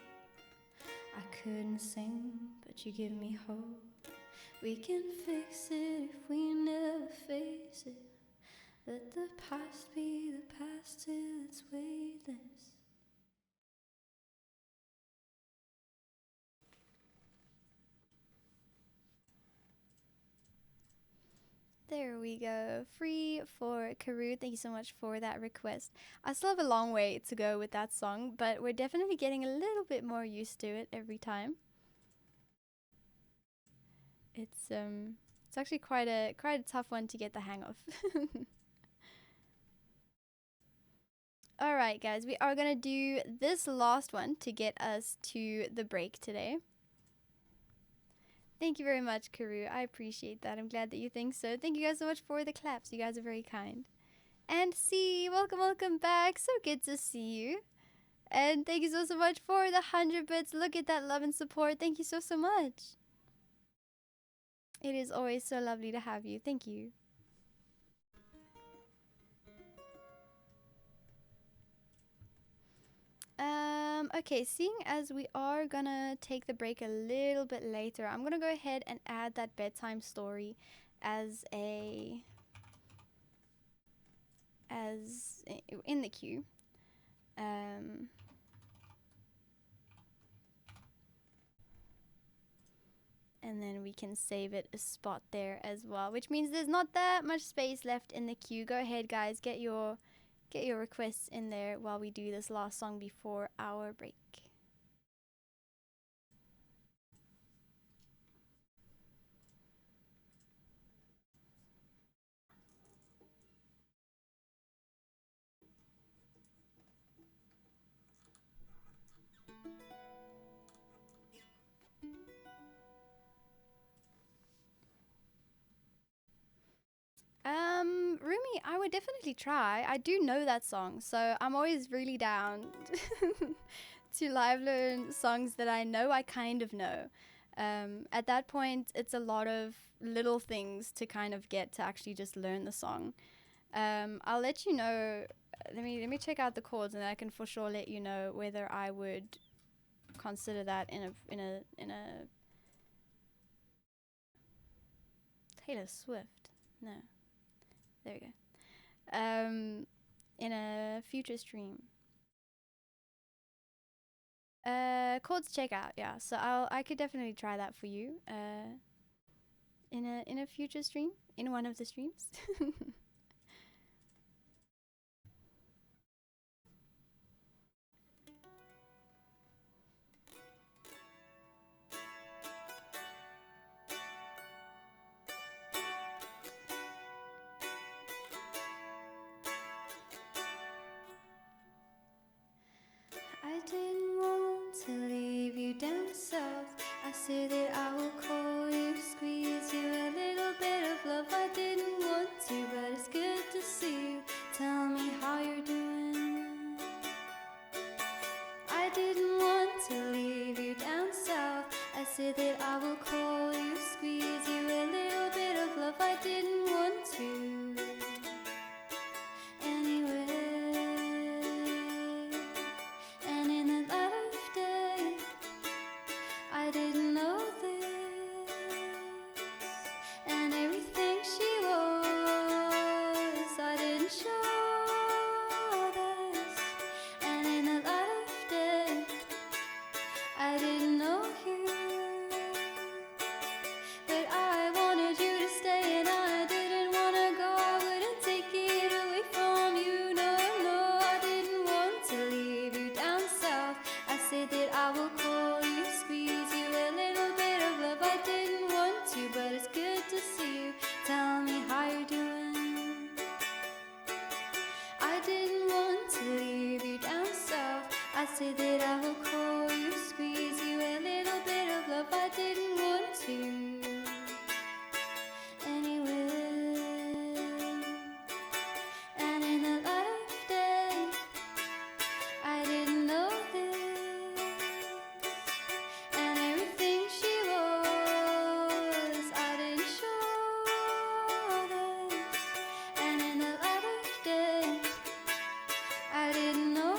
I couldn't sing, but you give me hope. We can fix it if we never face it. Let the past be the past till it's weightless. There we go. Free for Karoo. Thank you so much for that request. I still have a long way to go with that song, but we're definitely getting a little bit more used to it every time. It's actually quite a tough one to get the hang of. All right, guys, we are going to do this last one to get us to the break today. Thank you very much, Karoo. I appreciate that. I'm glad that you think so. Thank you guys so much for the claps. You guys are very kind. And C, welcome back. So good to see you. And thank you so much for the 100 bits. Look at that love and support. Thank you so much. It is always so lovely to have you. Thank you. Okay, seeing as we are gonna take the break a little bit later, I'm gonna go ahead and add that bedtime story as in the queue. And then we can save it a spot there as well, which means there's not that much space left in the queue. Go ahead, guys, get your requests in there while we do this last song before our break. Rumi, I would definitely try. I do know that song, so I'm always really down to live learn songs that I know I kind of know. At that point, it's a lot of little things to kind of get to actually just learn the song. I'll let you know. Let me check out the chords, and I can for sure let you know whether I would consider that in a Taylor Swift. No. There we go. In a future stream. Chords checkout, yeah. So I could definitely try that for you. In a future stream, in one of the streams. I didn't want to leave you down south. I said that I will call you, squeeze you, a little bit of love. I didn't want to, but it's good to see you. Tell me how you're doing. I didn't want to leave you down south. I said that I will call you, squeeze you, a little bit of love. I didn't want to. I didn't know this, and everything she was, I didn't show this, and in the light of day, I didn't know you, but I wanted you to stay, and I didn't want to go. I wouldn't take it away from you. No, no, I didn't want to leave you down south. I said that I will call you, squeeze you, a little bit of love. I didn't want to, but it's good to see you. Tell me how you're doing. I didn't want to leave you down south. I said that I will call you, squeeze you, a little bit of love. I didn't want to. Anyway, and in the light of day, I didn't know this, and everything she was, I didn't show this, and in the light of day, I didn't know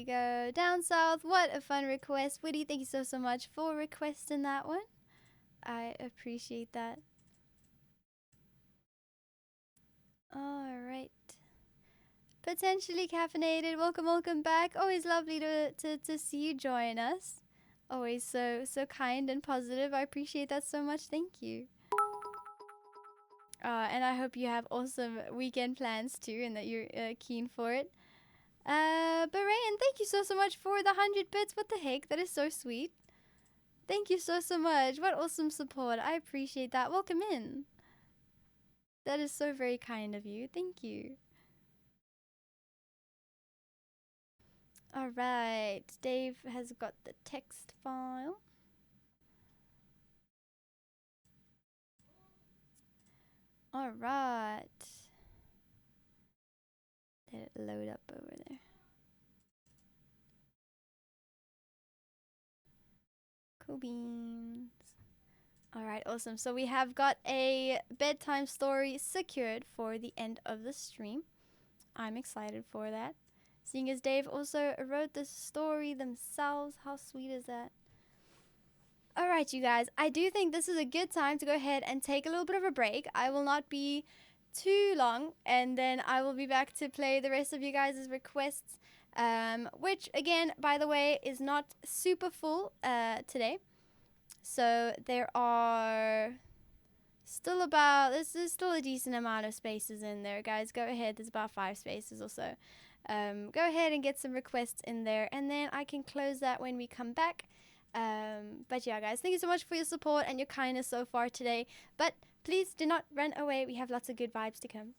we go. Down south. What a fun request. Witty, thank you so much for requesting that one. I appreciate that. All right. Potentially caffeinated. Welcome back. Always lovely to see you join us. Always so kind and positive. I appreciate that so much. Thank you. And I hope you have awesome weekend plans too, and that you're keen for it. Bahrain, thank you so much for the 100 bits. What the heck? That is so sweet. Thank you so much. What awesome support. I appreciate that. Welcome in. That is so very kind of you. Thank you. All right. Dave has got the text file. All right. Let it load up over there. Cool beans. All right, awesome. So we have got a bedtime story secured for the end of the stream. I'm excited for that. Seeing as Dave also wrote the story themselves. How sweet is that? All right, you guys. I do think this is a good time to go ahead and take a little bit of a break. I will not be too long, and then I will be back to play the rest of you guys' requests, which, again, by the way, is not super full today. So there are still there's still a decent amount of spaces in there, guys. Go ahead. There's about 5 spaces or so. Go ahead and get some requests in there, and then I can close that when we come back. But yeah, guys, thank you so much for your support and your kindness so far today. But please do not run away. We have lots of good vibes to come.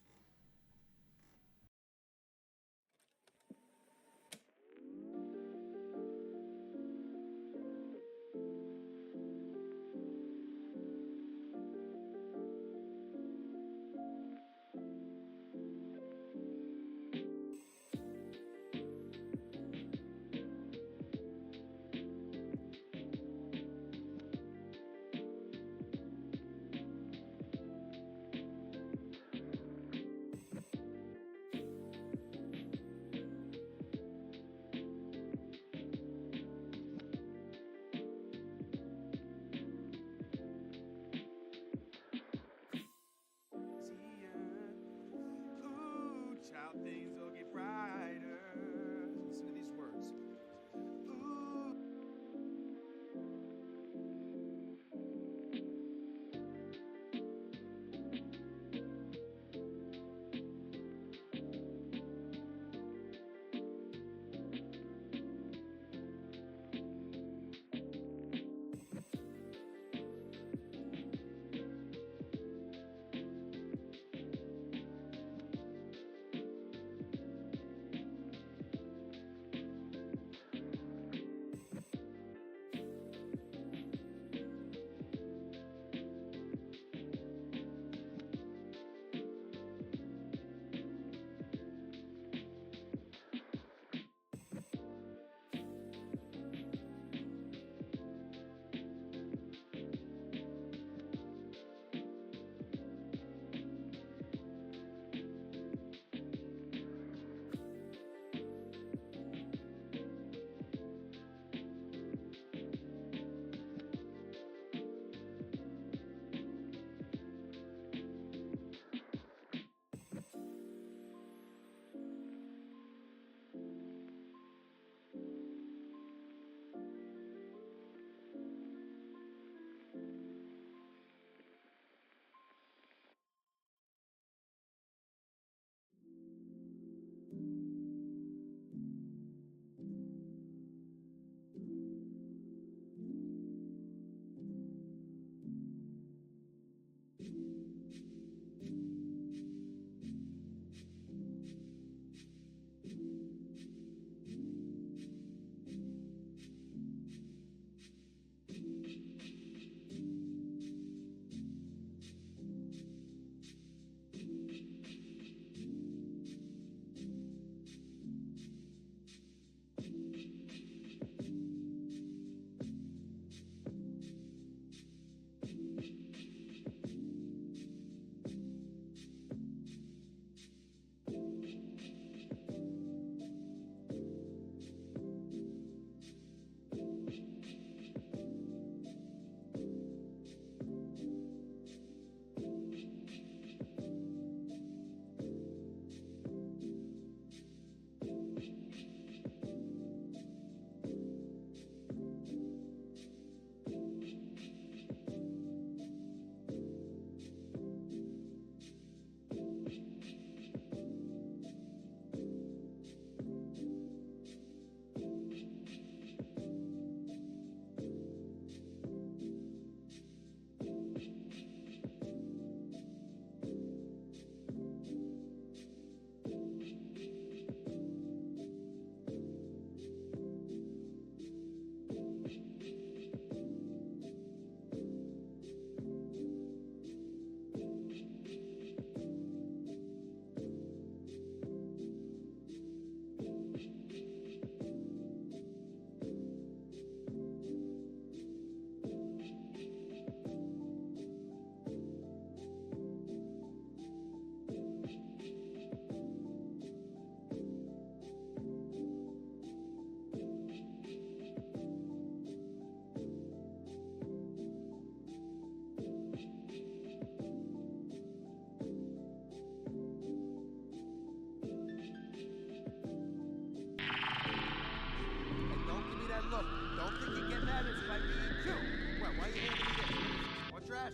look, don't think you get mad at us by being cute. Well, why are you handing me this? More trash?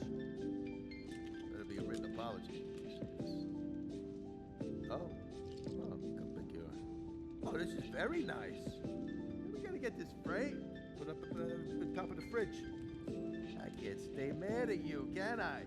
That'll be a written apology. Oh. Oh, come back here. Oh, this is very nice. We gotta get this framed. Put up at the top of the fridge. I can't stay mad at you, can I?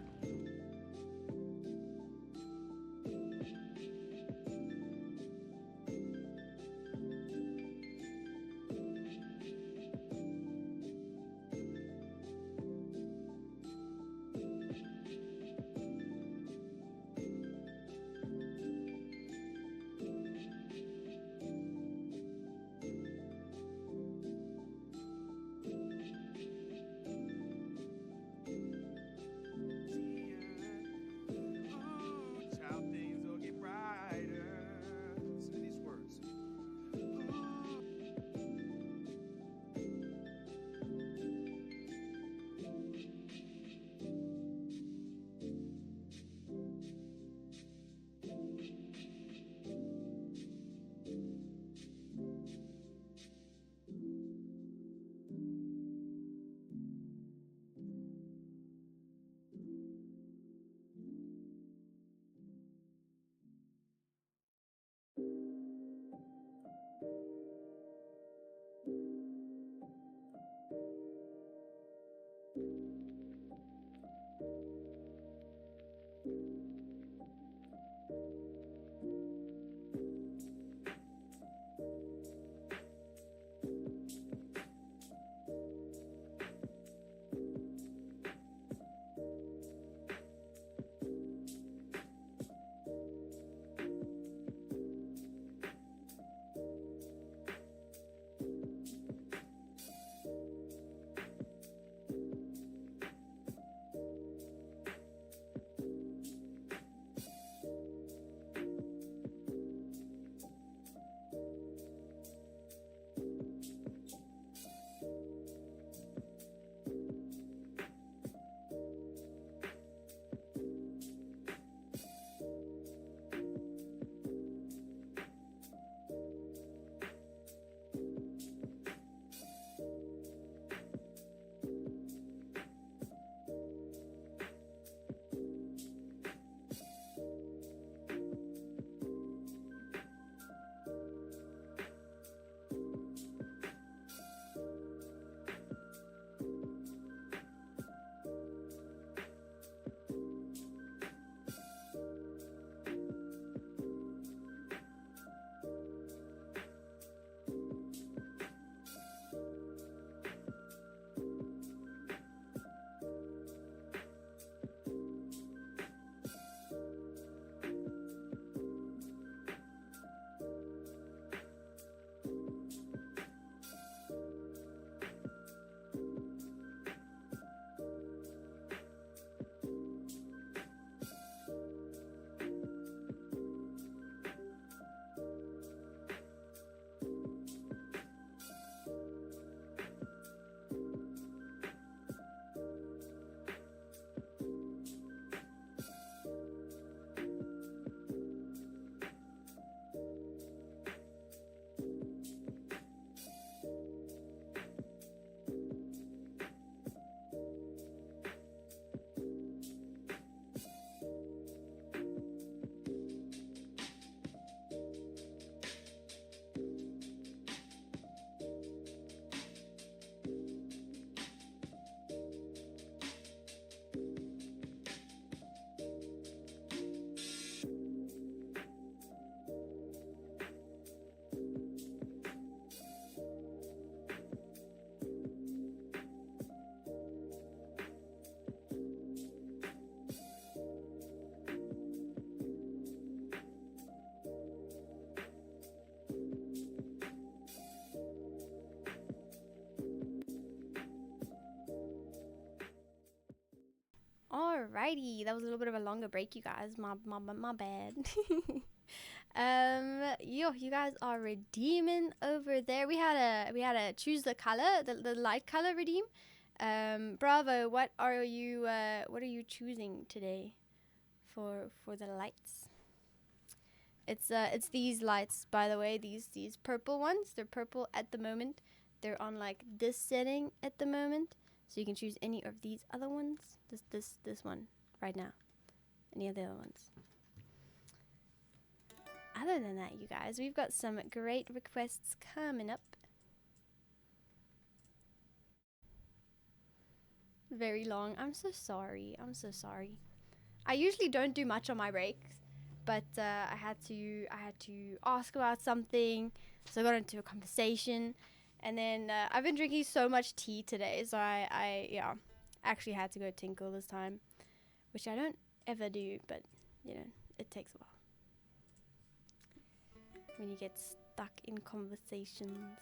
Alrighty, that was a little bit of a longer break, you guys. My bad. Yo, you guys are redeeming over there. We had a choose the color, the light color redeem. Bravo. What are you choosing today for the lights? It's these lights, by the way. These purple ones. They're purple at the moment. they're on like this setting at the moment. So you can choose any of these other ones. This one right now. Any of the other ones. Other than that, you guys, we've got some great requests coming up. Very long. I'm so sorry. I'm so sorry. I usually don't do much on my breaks, but I had to ask about something, so I got into a conversation, and then I've been drinking so much tea today, so I actually had to go tinkle this time, which I don't ever do, but you know, it takes a while when you get stuck in conversations.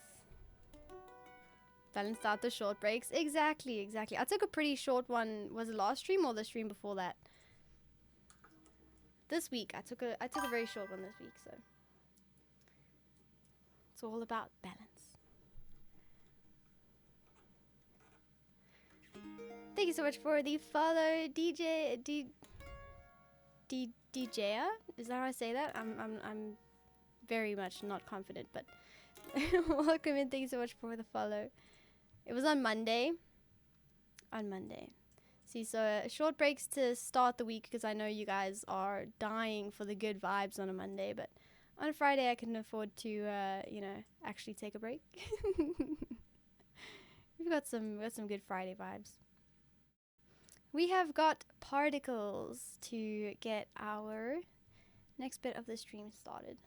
Balanced out the short breaks. Exactly. I took a pretty short one. Was it last stream or the stream before that? This week I took a very short one this week, so it's all about balance. Thank you so much for the follow, DJer. Is that how I say that? I'm very much not confident, but welcome in. Thank you so much for the follow. It was on Monday. See, so short breaks to start the week because I know you guys are dying for the good vibes on a Monday, but on a Friday I can afford to, actually take a break. We've got some good Friday vibes. We have got particles to get our next bit of the stream started.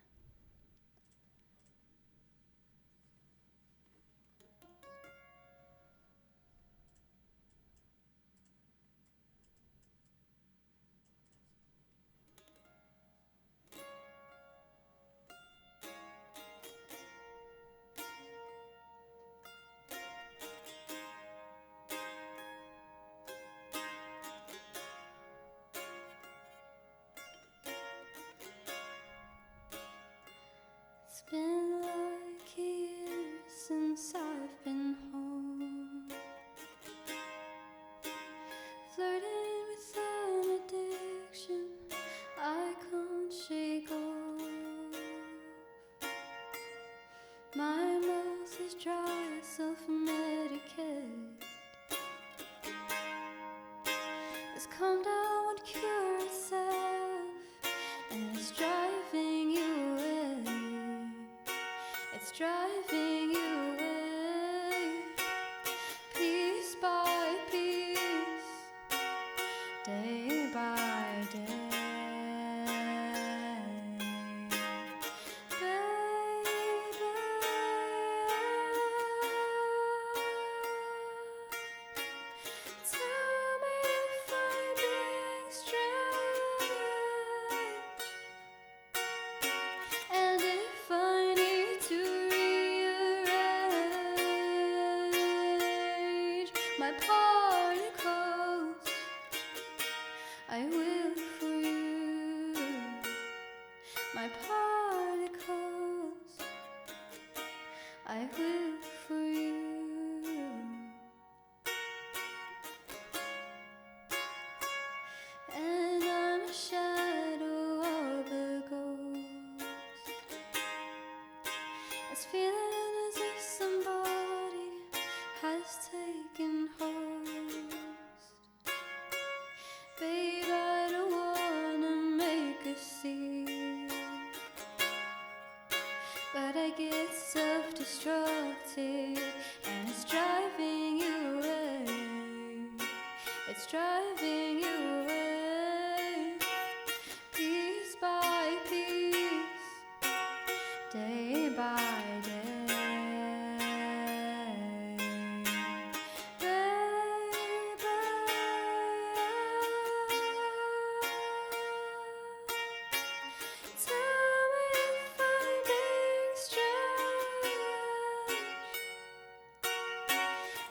It's been like a year since I've been home, flirting with an addiction I can't shake off. My mouth is dry, self-medicate. It's calm down, won't cure itself, and it's driving you away. It's driving you away, piece by piece, day by day. Tell me if I'm being strange, and if I need to rearrange my particles, I will for you. My particles, I will for you. And I'm a shadow of a ghost. It's feeling as if somebody has taken host. Babe, I don't wanna make a scene, but I get self-destructive, and it's driving you away. It's driving you away, piece by piece, day by day. Tell me if I'm being strange,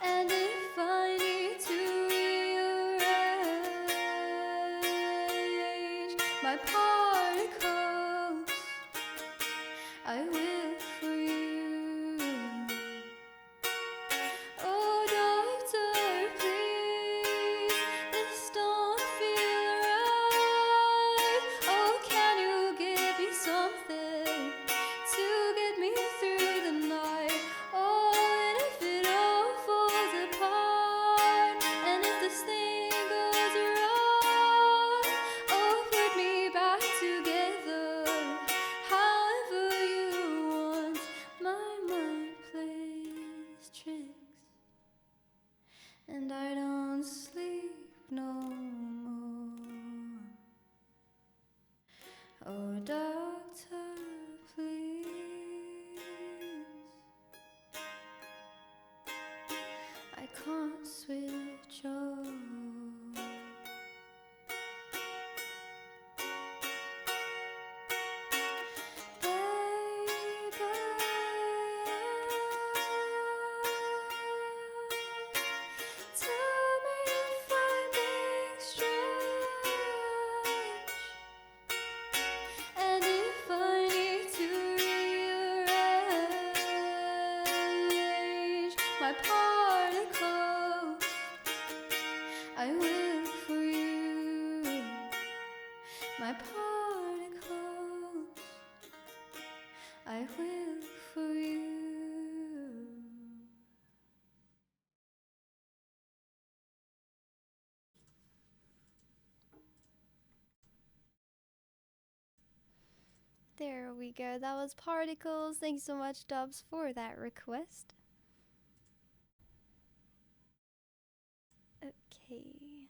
and if I need to rearrange my particles, I will for you. Oh, doctor, please, this don't feel right. Oh, can you give me something to get me through the night? Oh, and if my particles. I will for you, my particles. I will for you. There we go. That was Particles. Thanks so much, Dubs, for that request. Okay.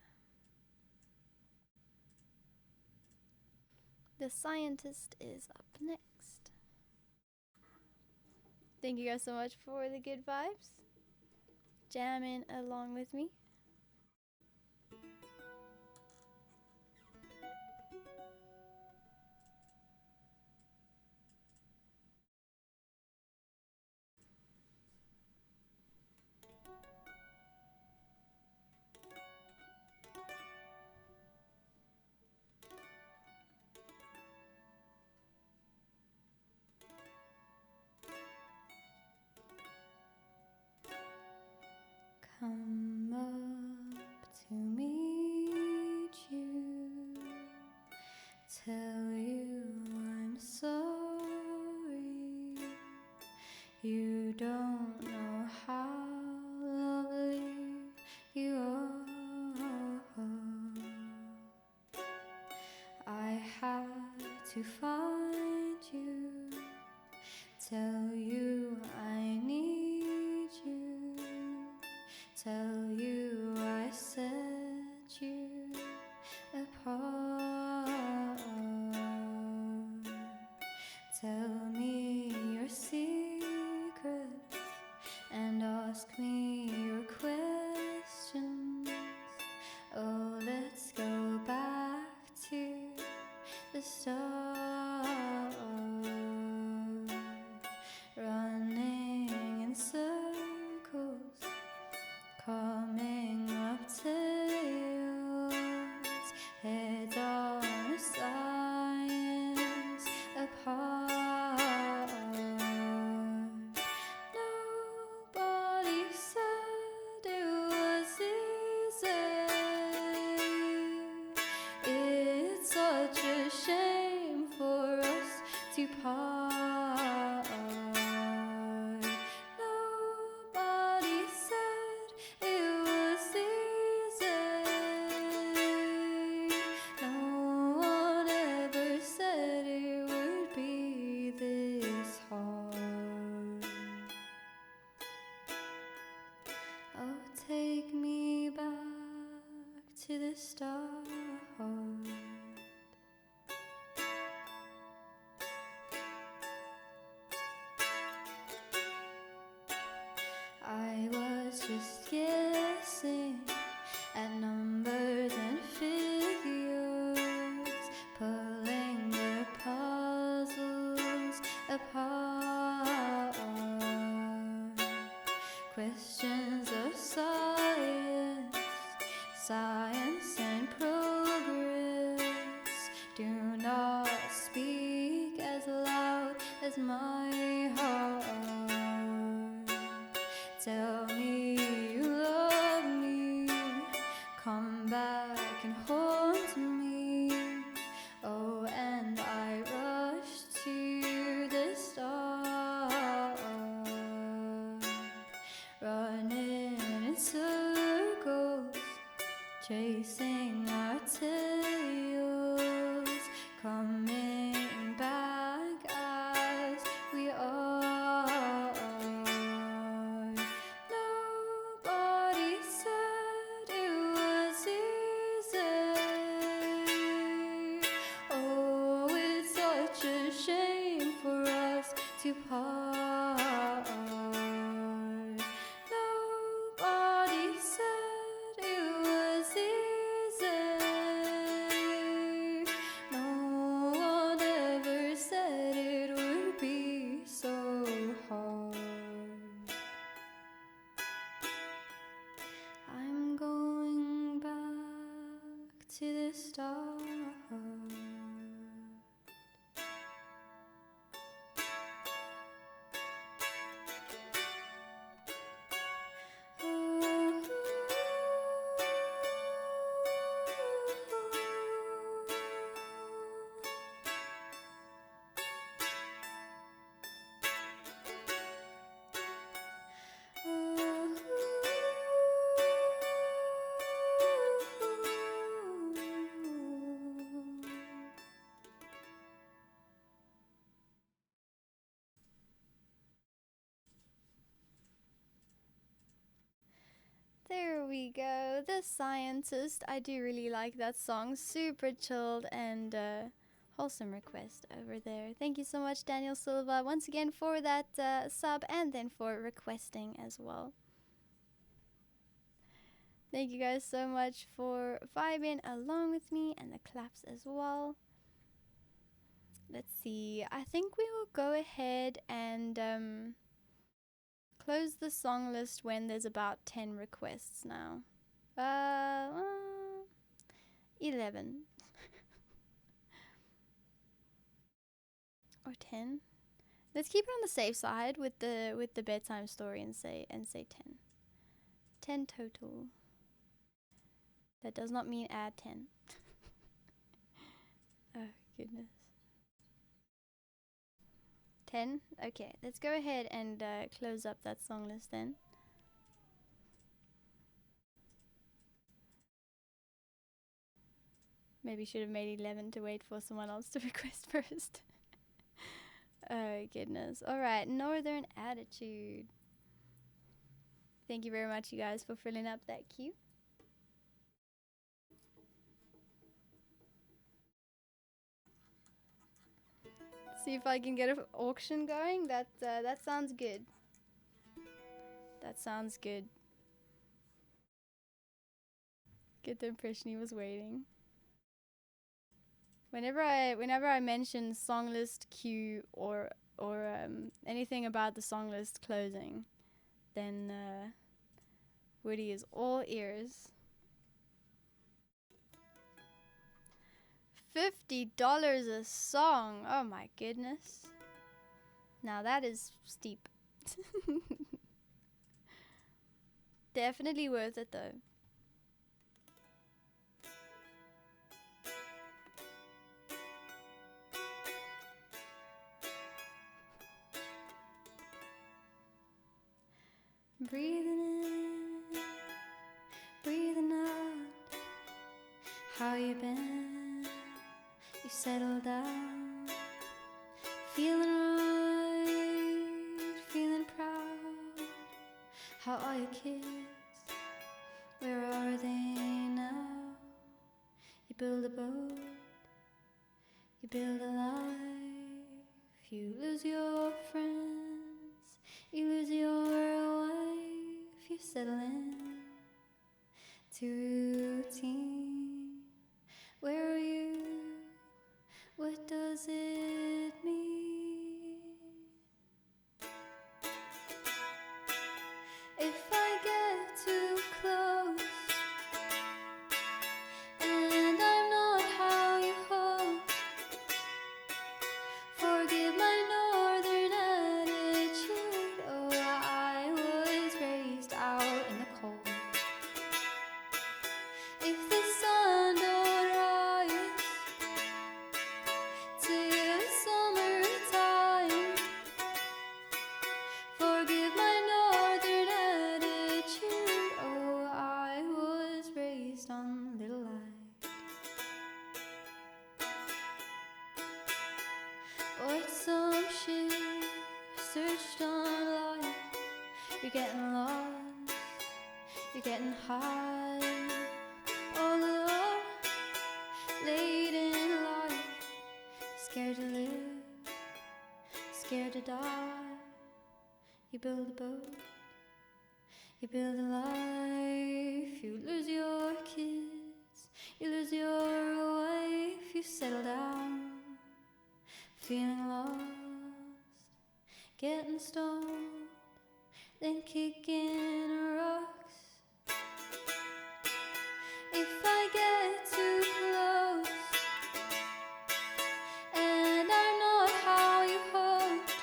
The Scientist is up next. Thank you guys so much for the good vibes. Jamming along with me. Come up to meet you, tell you I'm sorry. You don't know how lovely you are. I had to find you, tell you I need you, tell you I set you apart. Tell me your secrets and ask me your questions. Oh, let's go back to the start. Running in circles, coming up tails, heads on science apart. Nobody said it was easy. It's such a shame for us to part. Nobody said it was easy. No one ever said it would be this hard. Oh, take me back to the start. I was just guessing at numbers and figures, pulling their puzzles apart. Questions of science, science and progress do not speak as loud as my heart. Tell me you love me, come back and haunt me. Oh, and I rush to the start, running in circles, chasing our tails, coming back as we are. Nobody said it was easy. Oh, it's such a shame for us to part. Nobody said it was easy. There we go. The Scientist. I do really like that song. Super chilled and wholesome request over there. Thank you so much, Daniel Silva, once again for that sub and then for requesting as well. Thank you guys so much for vibing along with me and the claps as well. Let's see. I think we will go ahead and close the song list when there's about 10 requests now. 11 or 10. Let's keep it on the safe side with the bedtime story and say 10. 10 total. That does not mean add 10. Oh goodness. 10? Okay, let's go ahead and close up that song list then. Maybe should have made 11 to wait for someone else to request first. Oh goodness. Alright, Northern Attitude. Thank you very much, you guys, for filling up that queue. See if I can get an auction going. That sounds good. That sounds good. Get the impression he was waiting. Whenever I mention song list queue or anything about the song list closing, then Woody is all ears. $50 a song. Oh my goodness. Now that is steep. Definitely worth it though. Breathing in, breathing out. How you been? You settled down. Feeling right, feeling proud. How are your kids? Where are they now? You build a boat, you build a life. You lose your friends, you lose your wife. You settle in to routine. Where are you? What does it mean? If I get too close and I'm not how you hope, forgive my northern attitude. Oh, I was raised out in the cold. If the sun don't rise till summertime, forgive my northern attitude. Oh, I was raised on little light. Bought some shit, searched online. You're getting lost, you're getting high. All alone, late in life, scared to live, scared to die. You build a boat, you build a life. You lose your kids, you lose your wife. You settle down, feeling lost, getting stoned, then kicking rocks. If I get too close and I'm not how you hoped,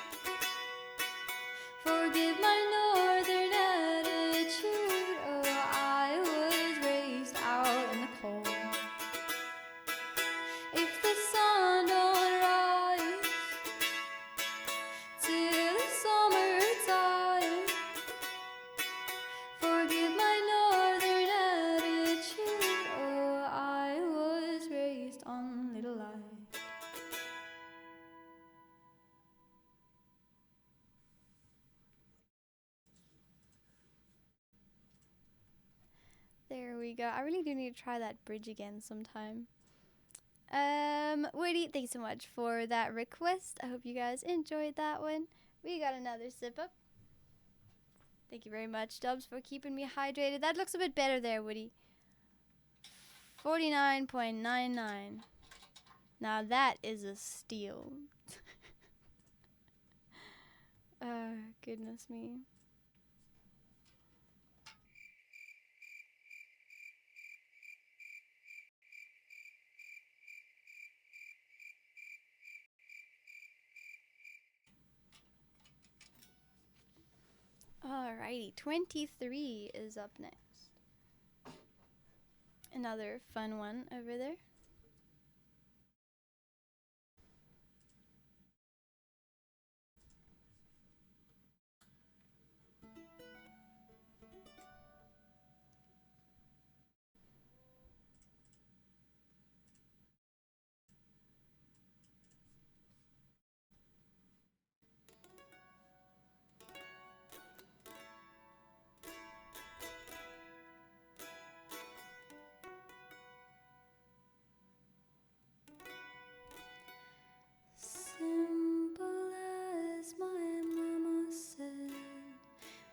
forgive my northern attitude. Oh, I was raised out in the cold. If the sun don't rise till the summertime, There we go. I really do need to try that bridge again sometime. Woody, thanks so much for that request. I hope you guys enjoyed that one. We got another sip up. Thank you very much, Dubs, for keeping me hydrated. That looks a bit better there, Woody. 49.99. Now that is a steal. Goodness me. Alrighty, 23 is up next. Another fun one over there. Simple as my mama said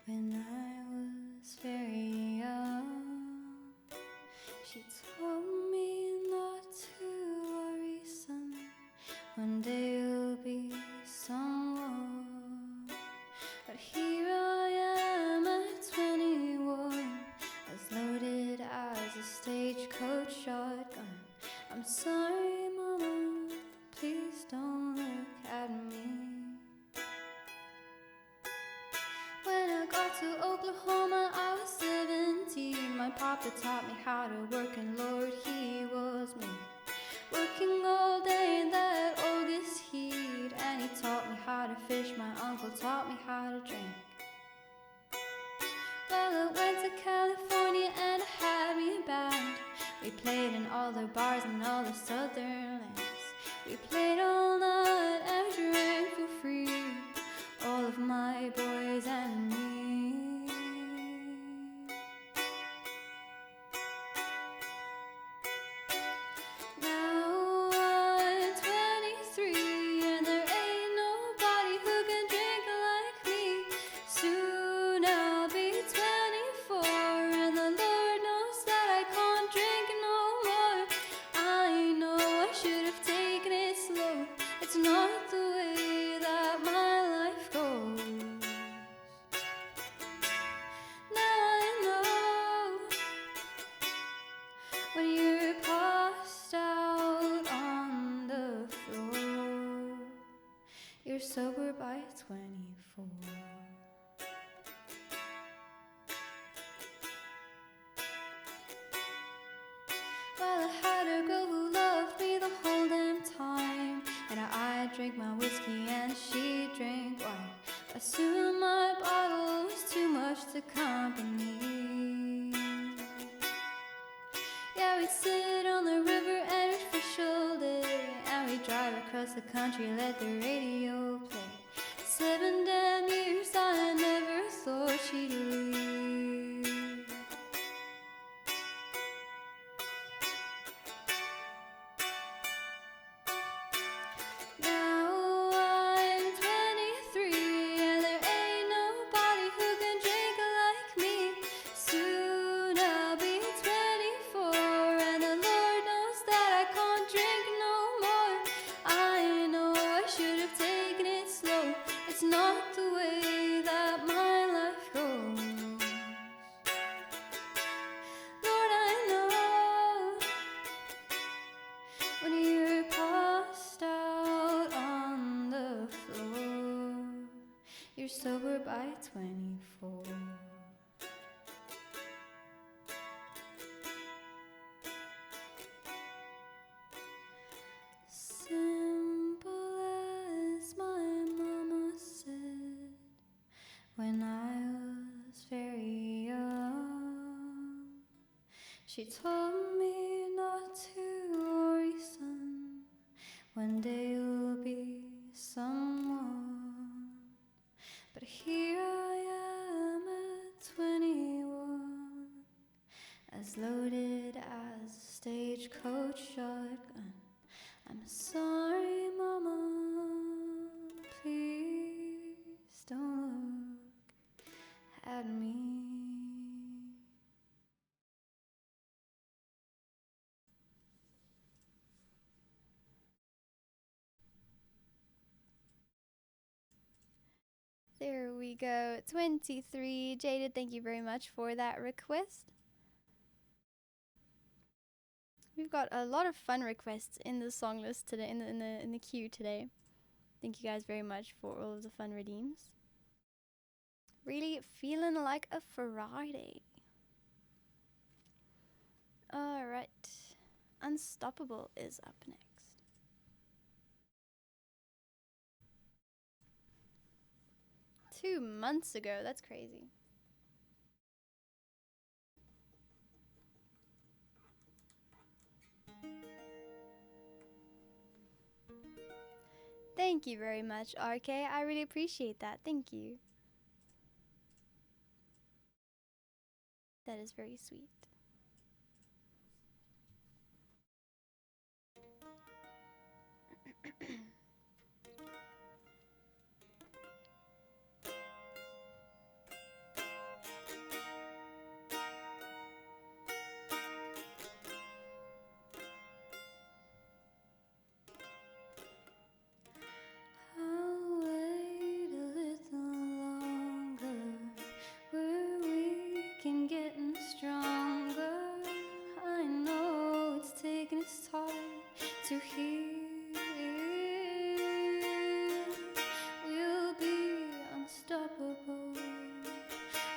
when I was very young. She told me not to worry, son. One day you'll be someone. But here I am at 21, as loaded as a stagecoach shotgun. I'm sorry, mama, please don't look at me. When I got to Oklahoma, I was 17. My papa taught me how to work, and Lord, he was me. Working all day in that August heat, and he taught me how to fish. My uncle taught me how to drink. Well, I went to California and I had me a band. We played in all the bars and all the southern lands. We played all night and drank for free, all of my boys and me. Now I'm 23 and there ain't nobody who can drink like me. Soon I'll be 24 and the Lord knows that I can't drink no more. I know I should have taken it slow. It's not the way that my life goes. Now I know when you're passed out on the floor, you're sober by 24. Well, I had a girl who loved me the whole damn time, and I drank my whiskey and she drank wine. But soon my bottle was too much to company. Yeah, we'd sit on the river and we'd fish all day, and we'd drive across the country, let the radio play. 7 damn years I never thought she'd leave. Now I'm 23 and there ain't nobody who can drink like me. Soon I'll be 24 and the Lord knows that I can't drink no more. I know I should have taken it slow. It's not the way that my life goes. Lord, I know when you're passed out on the floor, you're sober by 24. Simple as my mama said when I was very young. She told me not to worry, son. One day you'll be someone. But here I am at 21, as load shotgun. I'm sorry, Mama, please don't look at me. There we go. 23. Jaded, thank you very much for that request. We've got a lot of fun requests in the song list today, in the queue today. Thank you guys very much for all of the fun redeems. Really feeling like a Friday. Alright. Unstoppable is up next. Two months ago, that's crazy. Thank you very much, RK. I really appreciate that. Thank you. That is very sweet. I'll wait a little longer, where we can getting stronger. I know it's taking its toll to heal. We'll be unstoppable.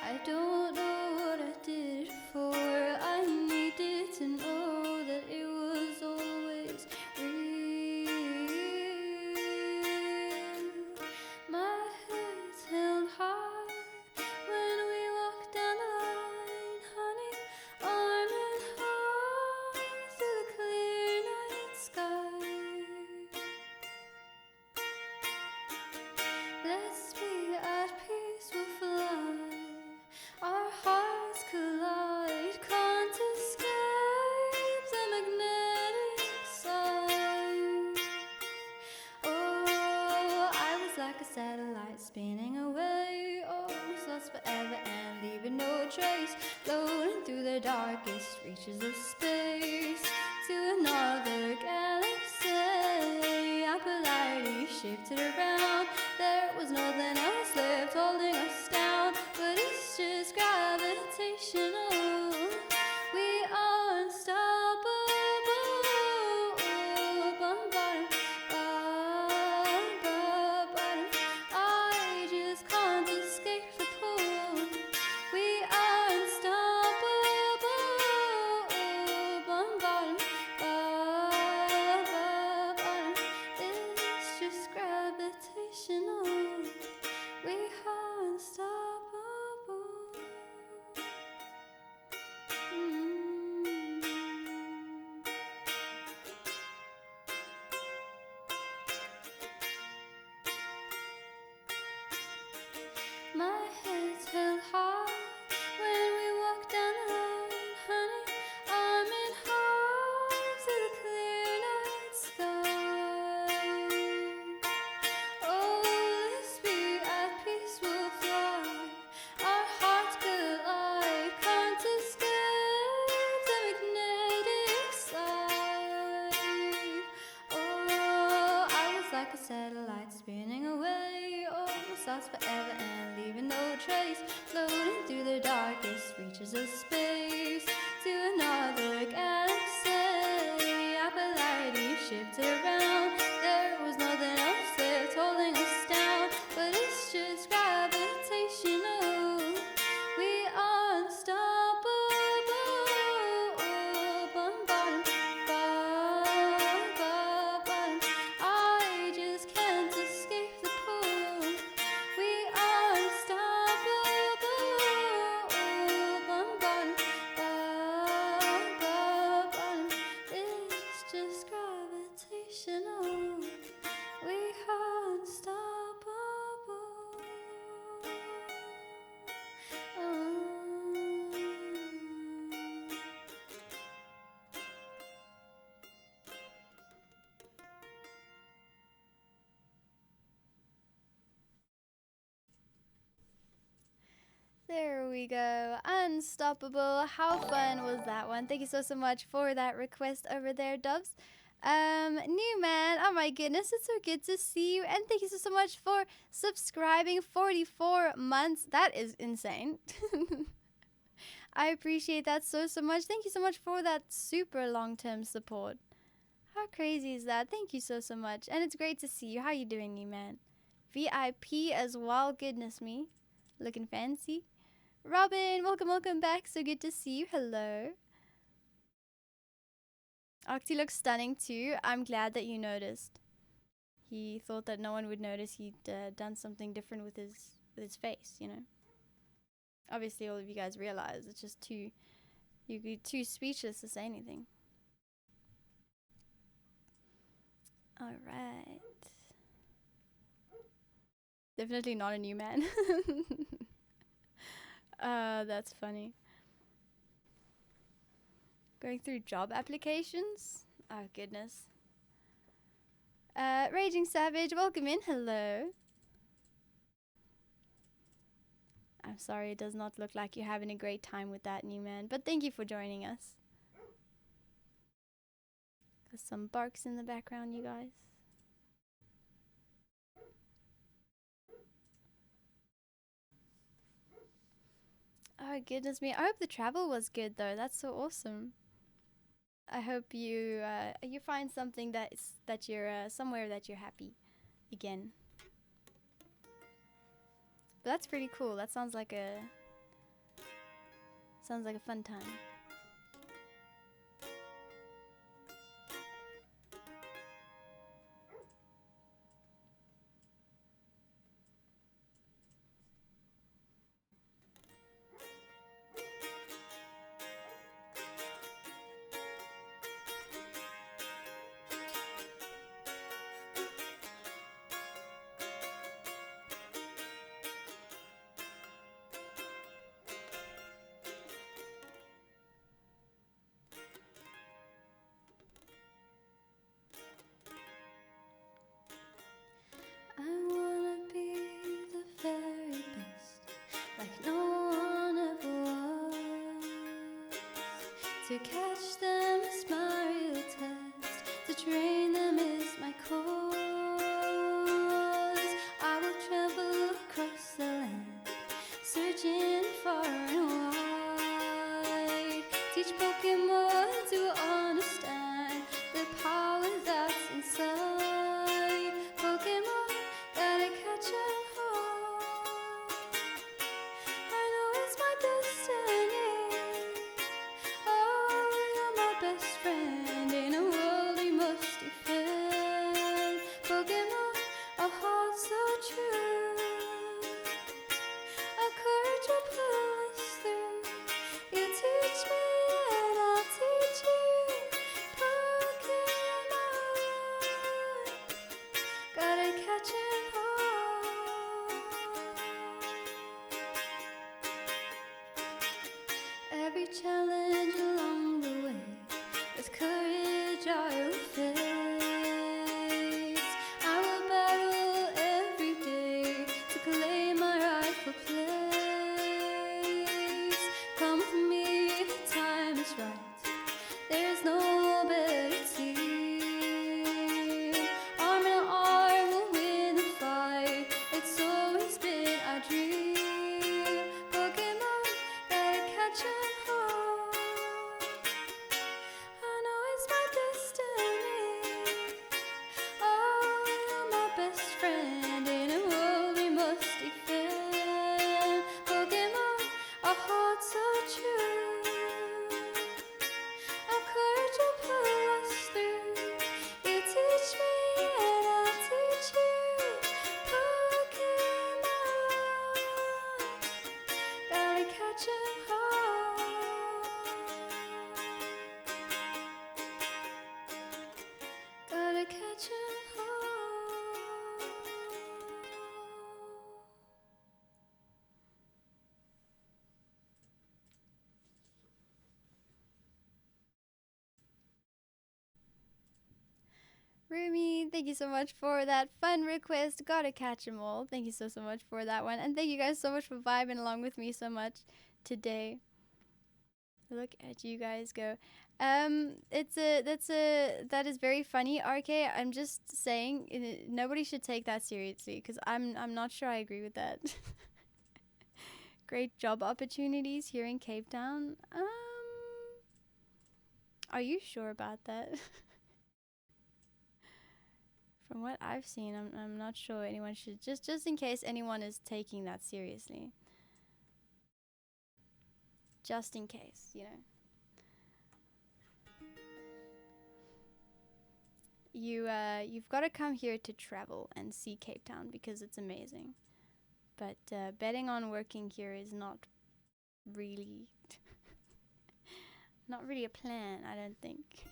I don't know what I did it for. I needed to know that it was always real. My head's held high when we walk down the line, honey, arm in arm through the clear night sky. Let's be at peace, we'll fly. Our hearts collide, can't escape the magnetic side. Oh, I was like a satellite spinning away, almost lost forever and leaving no trace, floating through the darkest reaches of space to another galaxy. Our polarity shifted around, there was nothing else left holding us down, but it's just gravitational. We are unstoppable. I just can't escape the pull. We are unstoppable. It's just gravitational. We are unstoppable. My head's held high when we walk down the line, honey, arm in arm through the clear night sky. Oh, let's be at peace, we'll fly. Our hearts collide, can't escape the magnetic side. Oh, I was like a satellite spinning away, almost lost forever and leaving no trace, floating through the darkest reaches of space to another galaxy. Our polarity shifted around, there was nothing else left holding us down, but it's just gravitational. We are unstoppable. I just can't escape the pull. We are unstoppable. we go. Unstoppable. How fun was that one? Thank you so much for that request over there, Doves. New man, oh my goodness, it's so good to see you, and thank you so much for subscribing. 44 months, that is insane. I appreciate that so much. Thank you so much for that super long-term support. How crazy is that? Thank you so much, and it's great to see you. How you doing, new man? VIP as well, goodness me, looking fancy. Robin, welcome back, so good to see you. Hello. Octi looks stunning too. I'm glad that you noticed. He thought that no one would notice he'd done something different with his face, you know. Obviously, all of you guys realize it's just you'd be too speechless to say anything. All right. Definitely not a new man. That's funny. Going through job applications? Oh, goodness. Raging Savage, welcome in. Hello. I'm sorry, it does not look like you're having a great time with that, new man, but thank you for joining us. Got some barks in the background, you guys. Oh, goodness me. I hope the travel was good, though. That's so awesome. I hope you find something that you're somewhere that you're happy again. But that's pretty cool. That sounds like a fun time. To catch them is my real test. To train them is my cause. I will travel across the land, searching far and wide. Teach Pokemon to understand the power that's inside. Pokemon, gotta catch 'em all. I know it's my destiny. Best friend in a world you must defend. Pokemon, a heart so true, a courage will pull us through. You teach me and I'll teach you. Pokemon, gotta catch 'em all. Every challenge along the way, with courage I will face. I will battle every day to claim my rightful place. Come with me, the time is right. There's no better team. Arm in arm we'll win the fight. It's always been our dream. Pokemon, gotta catch 'em all. I know it's my destiny. Oh, you're my best friend in a world we must defend. Pokemon, a heart so true, a courage will pull us through. You teach me and I'll teach you. Pokemon, gotta catch 'em all. Gotta catch 'em all. Rumi, thank you so much for that fun request. Gotta catch 'em all. Thank you so much for that one. And thank you guys so much for vibing along with me so much. today. Look at you guys go. That is very funny, RK. I'm just saying, nobody should take that seriously because I'm not sure I agree with that. Great job opportunities here in Cape Town. Are you sure about that? From what I've seen, I'm not sure anyone should, just in case anyone is taking that seriously. Just in case, you know. You've got to come here to travel and see Cape Town because it's amazing. But betting on working here is not really not really a plan, I don't think.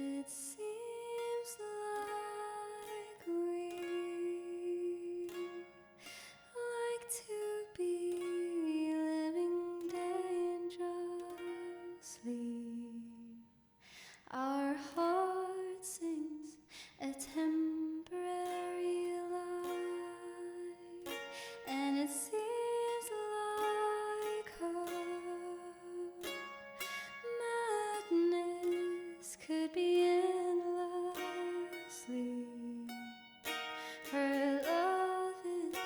It seems like we like to be living dangerously. Our heart sings a temporary lie, and it seems like her madness could be endlessly. Her love is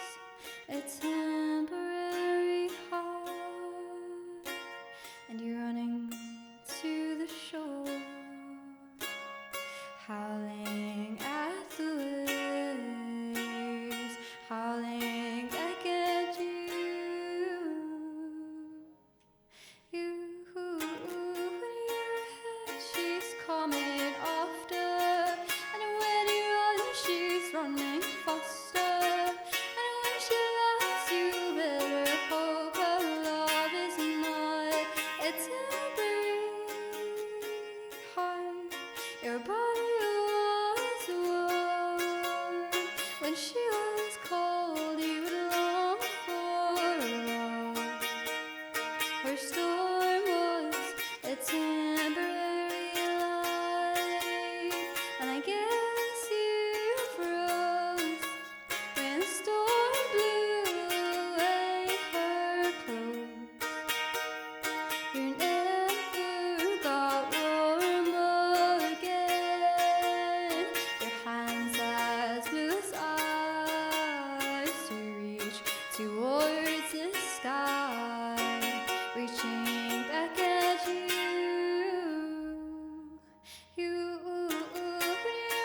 a temporary heart, and you're running to the shore, howling at the waves, howling back at you. When you're ahead, she's coming after, and when you run, she's running faster. And when she loves you, better hope her love is not a temporary high. Your body was warm when she was cold. You would long for love. Her storm was a temporary light, and I guess you froze when the storm blew away her clothes. You never got warm again. Your hands as blue as eyes to reach towards the sky, reaching back at you. When you're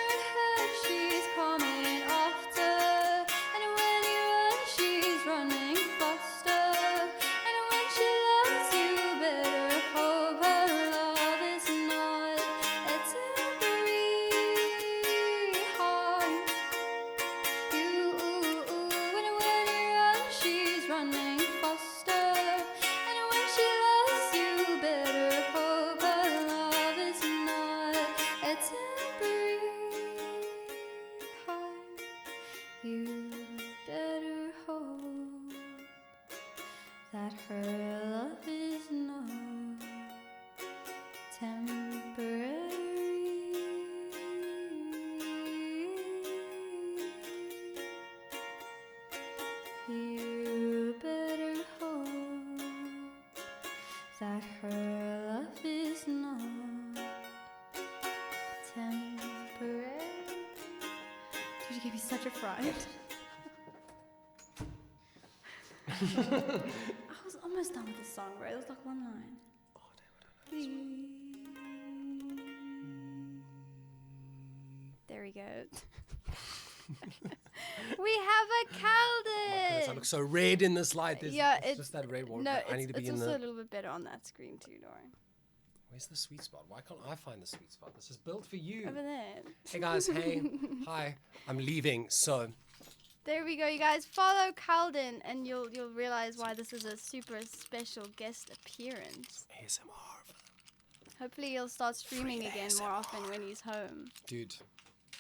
ahead, she's coming after, and when you run, she's running faster. And when she loves you, better hope her love is not a temporary high. When you run, she's running faster. And when she loves you, better hope her love is not a temporary high. You better hope that her love is not temporary. You better hope that her love is not temporary. Dude, you gave me such a fright. I was almost done with the song, right? It was like one line. There we go. We have a Calden. I look so red in this light. Yeah, it's just that red one. No, I need to be it's in also the. a little bit better on that screen too, don't worry. Where's the sweet spot? Why can't I find the sweet spot? This is built for you. Over there. Hey guys, hey, hi. I'm leaving, so There we go, you guys. Follow Calden, and you'll realize why this is a super special guest appearance. ASMR. Hopefully, he'll start streaming Free again more often when he's home. Dude,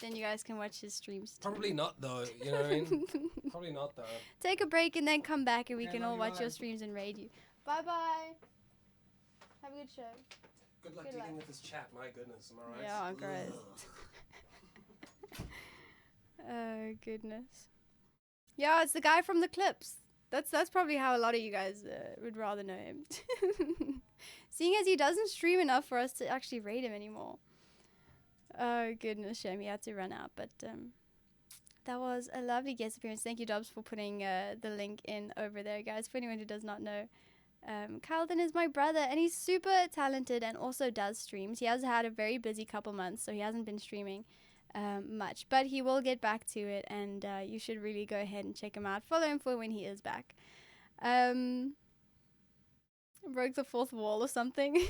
then you guys can watch his streams too. Probably not though. You know what I mean? Probably not though. Take a break and then come back and we Okay, can love all you, watch your bye. streams and raid you. Bye bye. Have a good show. Good luck Good dealing luck. with this chat. My goodness, am I right? Yeah, gross. Oh goodness. Yeah, it's the guy from the clips. That's probably how a lot of you guys would rather know him. Seeing as he doesn't stream enough for us to actually raid him anymore. Oh goodness, shame he had to run out, but that was a lovely guest appearance. Thank you, Dobbs, for putting the link in over there, guys. For anyone who does not know, Carlton is my brother, and he's super talented and also does streams. He has had a very busy couple months, so he hasn't been streaming much, but he will get back to it, and you should really go ahead and check him out. Follow him for when he is back. Broke the fourth wall or something.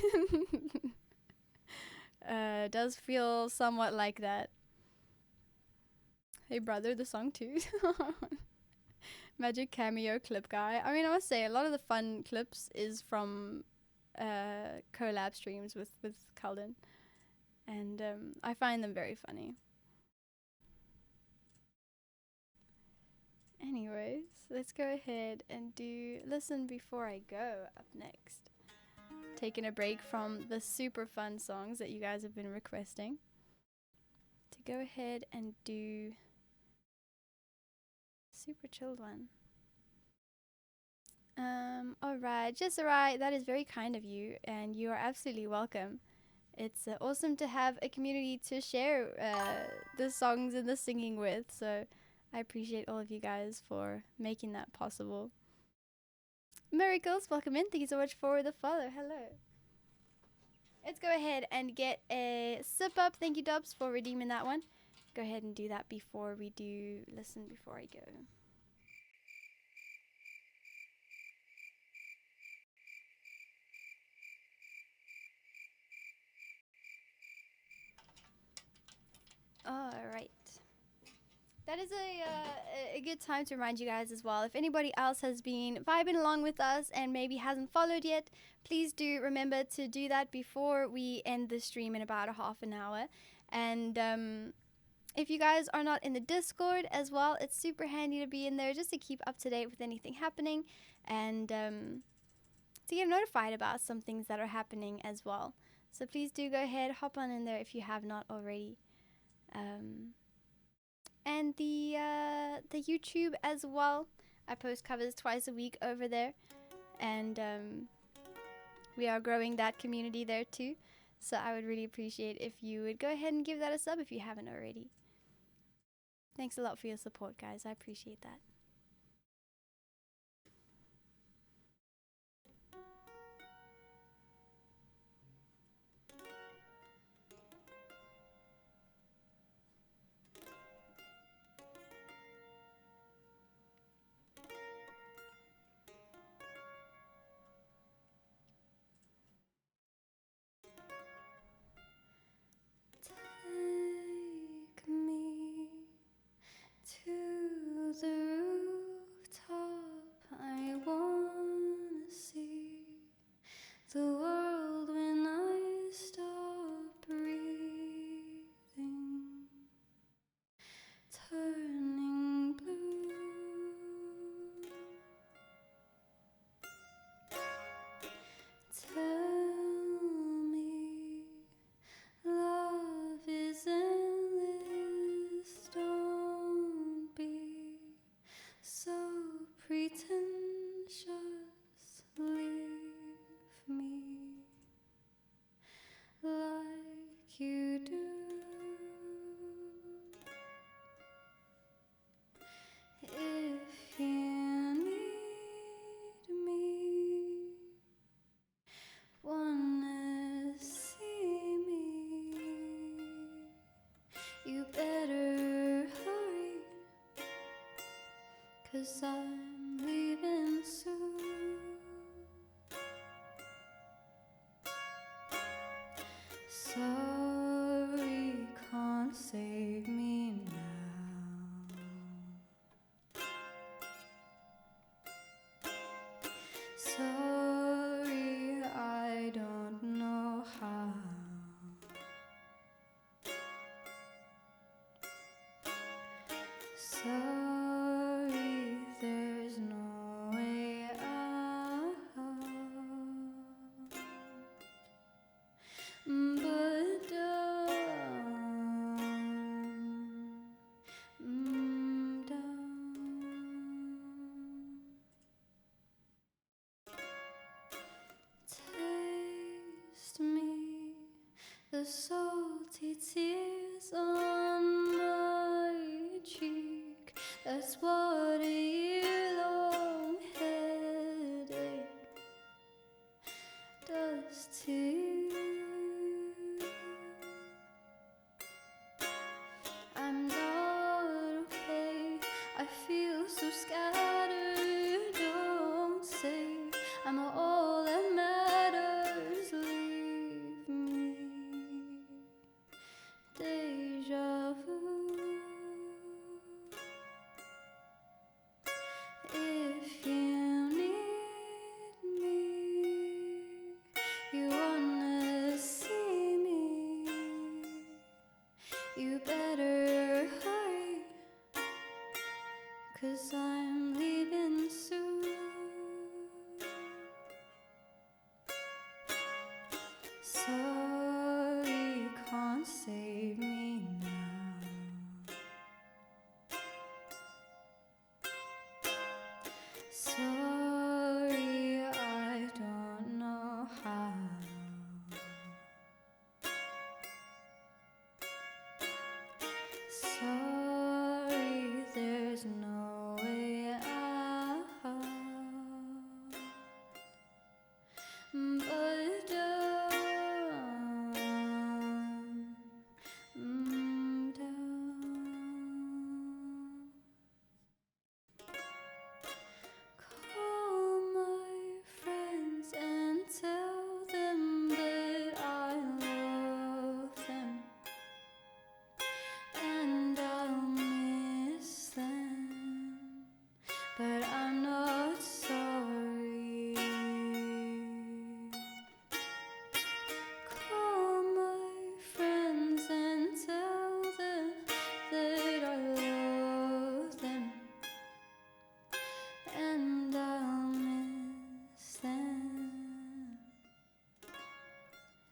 Does feel somewhat like that. Hey brother, the song too. Magic cameo clip guy. I mean, I must say, a lot of the fun clips is from collab streams with Cullen, and I find them very funny. Anyways, let's go ahead and do Listen Before I Go up next. Taking a break from the super fun songs that you guys have been requesting to go ahead and do super chilled one. Alright, just alright. That is very kind of you, and you are absolutely welcome. It's awesome to have a community to share the songs and the singing with, so I appreciate all of you guys for making that possible. Miracles, welcome in. Thank you so much for the follow. Hello. Let's go ahead and get a sip up. Thank you, Dubs, for redeeming that one. Go ahead and do that before we do Listen Before I Go. Alright. That is a good time to remind you guys as well. If anybody else has been vibing along with us and maybe hasn't followed yet, please do remember to do that before we end the stream in about a half an hour. And if you guys are not in the Discord as well, it's super handy to be in there just to keep up to date with anything happening and to get notified about some things that are happening as well. So please do go ahead, hop on in there if you have not already. And the YouTube as well. I post covers twice a week over there, and we are growing that community there too. So I would really appreciate if you would go ahead and give that a sub if you haven't already. Thanks a lot for your support, guys. I appreciate that. Take me to the rooftop. I wanna see the world when I stop breathing, turning blue. Tell me love is endless. Don't be so pretentious. Leave me like you do. If you need me, wanna see me, you better hurry, 'cause I'm leaving soon. Sorry, can't save me now. Sorry, I don't know how. the salty tears on my cheek. That's what a year-long headache does to you. I'm not okay, I feel so scattered. Don't say I'm all that matters. Leave me. Deja vu. If you need me, you wanna see me, you better hurry, 'cause I'm leaving soon. Sorry, can't save me now. Sorry, I don't know how. Sorry, there's no way out. But down, down. Call my friends and tell them that I love them and I'll miss them, but I'm not sorry. Call my friends and tell them that I love them and I'll miss them.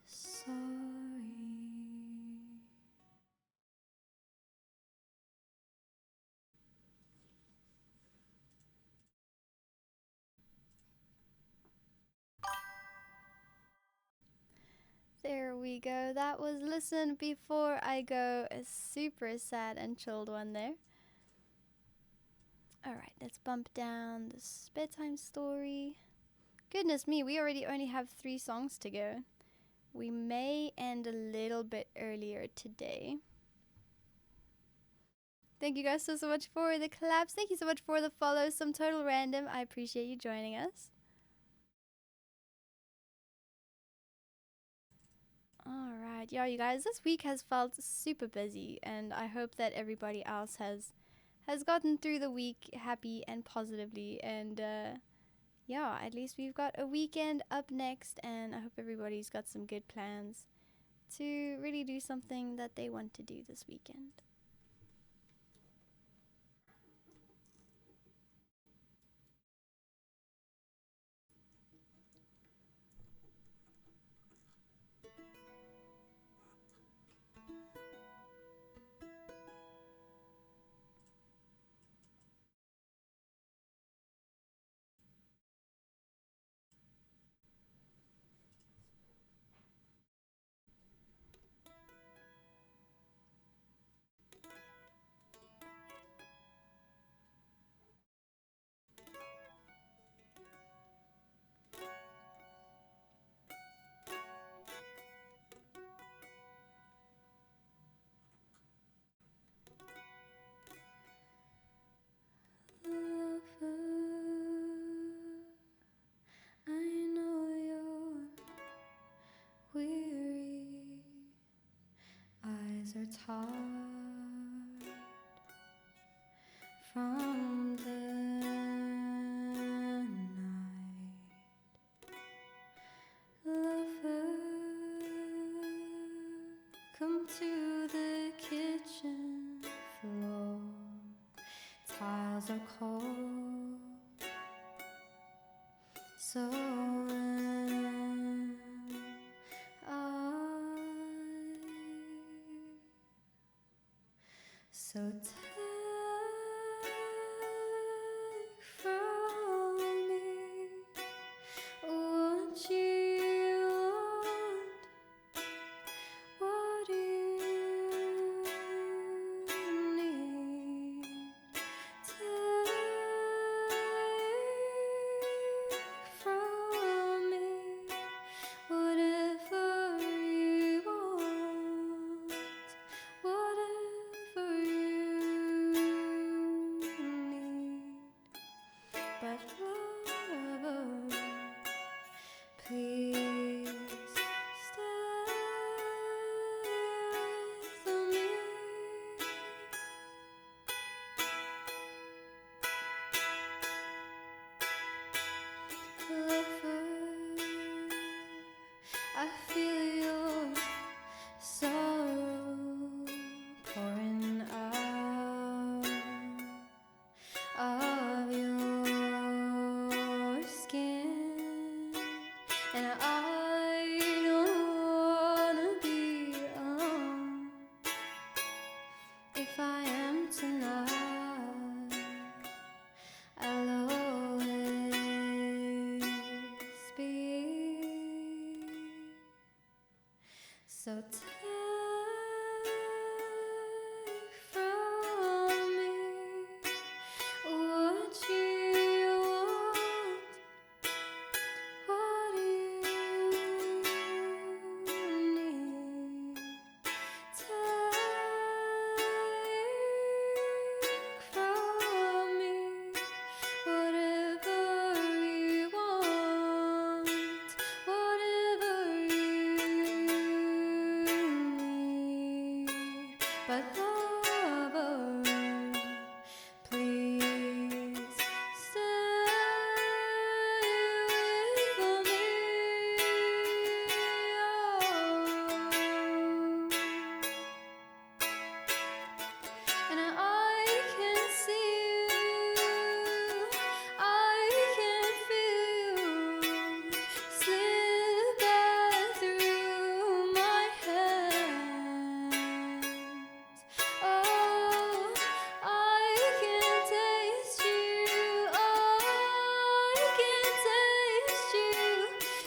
Sorry. There we go. That was Listen Before I Go, a super sad and chilled one there. Alright, let's bump down this bedtime story. Goodness me, we already only have 3 songs to go. We may end a little bit earlier today. Thank you guys so much for the collabs. Thank you so much for the follows. Some total random. I appreciate you joining us. Alright, yeah, you guys, this week has felt super busy, and I hope that everybody else has gotten through the week happy and positively, and yeah, at least we've got a weekend up next, and I hope everybody's got some good plans to really do something that they want to do this weekend. Are tired from the night. Lover, come to the kitchen floor. Tiles are cold, so so take from me what you want, if I am tonight, I'll always be. So take from me what you want, what you need. Take from me whatever you want, whatever you need. But lover, please stay with me. And I can see you, I can feel slipping through my hands. Oh, I can taste you, oh, I can taste you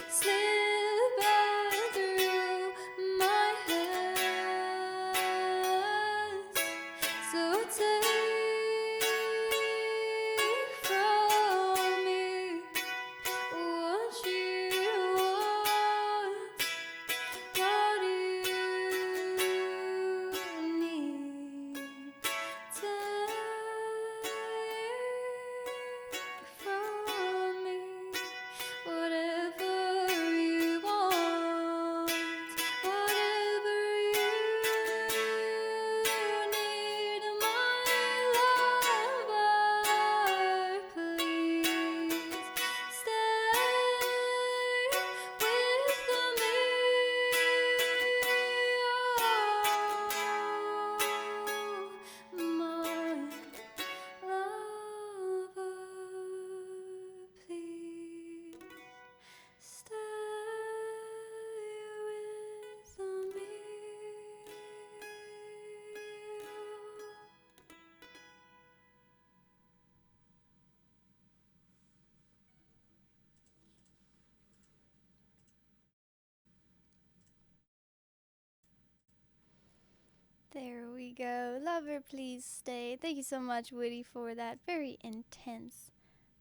slipping through my hands. So take from me what you want, what you need. Take from me whatever you want, whatever you need. My lover, please stay with me. Oh, my lover, please stay with me. There we go. Lover, please stay. Thank you so much, Woody, for that very intense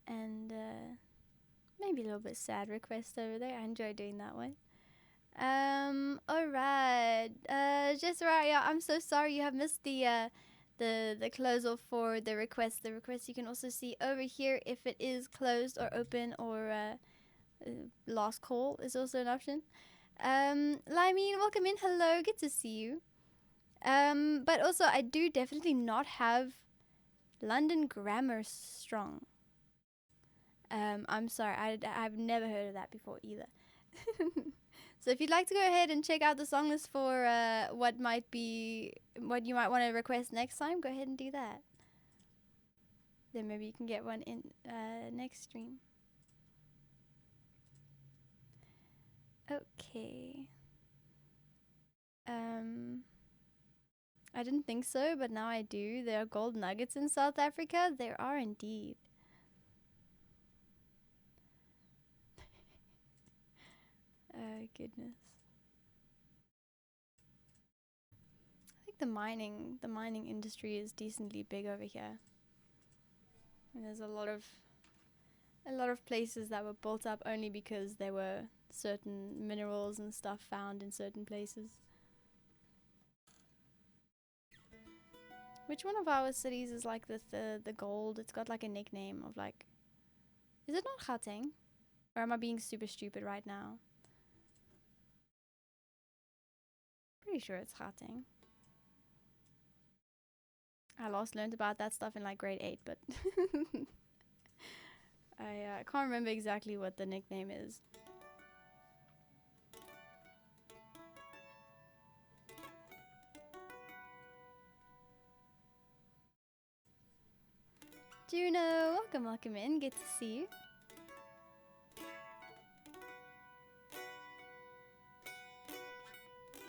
and maybe a little bit sad request over there. I enjoy doing that one. Alright. Just right, yeah, I'm so sorry you have missed the close off for the request. The request you can also see over here if it is closed or open or last call is also an option. Limeen, welcome in. Hello, good to see you. But also I do definitely not have London Grammar Strong. I'm sorry, I've never heard of that before either. So if you'd like to go ahead and check out the song list for what you might want to request next time, go ahead and do that. Then maybe you can get one in next stream. Okay. I didn't think so, but now I do. There are gold nuggets in South Africa. There are indeed. Oh goodness. I think the mining industry is decently big over here. And there's a lot of places that were built up only because there were certain minerals and stuff found in certain places. Which one of our cities is like the gold? It's got like a nickname of like, is it not Gauteng? Or am I being super stupid right now? Pretty sure it's Gauteng. I last learned about that stuff in like grade 8, but I can't remember exactly what the nickname is. Juno, welcome in. Good to see you.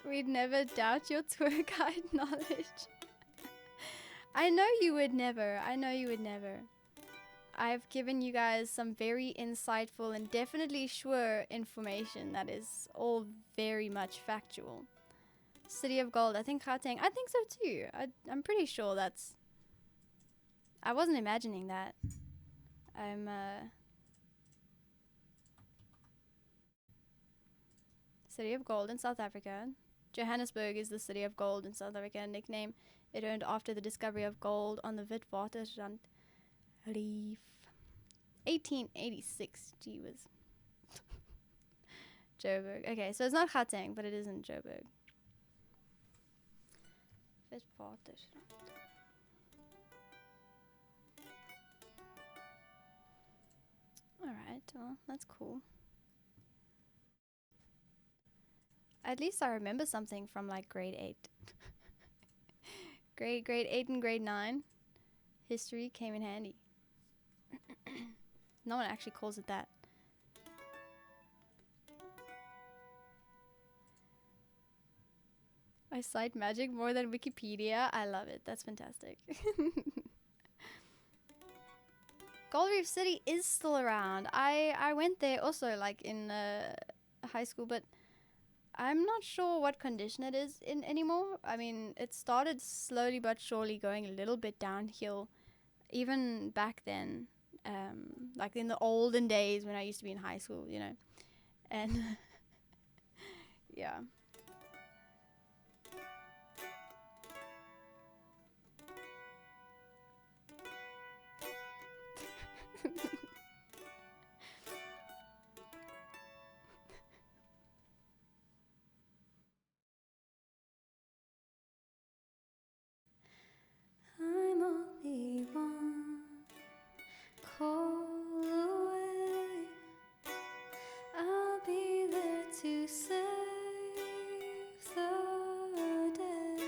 We'd never doubt your tour guide knowledge. I know you would never. I know you would never. I've given you guys some very insightful and definitely sure information that is all very much factual. City of Gold. I think Gauteng. I think so too. I'm pretty sure that's... I wasn't imagining that. City of Gold in South Africa. Johannesburg is the City of Gold in South Africa, a nickname it earned after the discovery of gold on the Witwatersrand Reef. 1886. Gee whiz. Joburg. Okay, so it's not Gauteng, but it is in Joburg. Witwatersrand. Alright, well, that's cool. At least I remember something from like grade 8. grade 8 and grade 9. History came in handy. No one actually calls it that. I cite magic more than Wikipedia. I love it. That's fantastic. Gold Reef City is still around. I went there also like in high school, but I'm not sure what condition it is in anymore. I mean, it started slowly but surely going a little bit downhill even back then. Like in the olden days when I used to be in high school, you know. And yeah. I'm only one call away. I'll be there to save the day.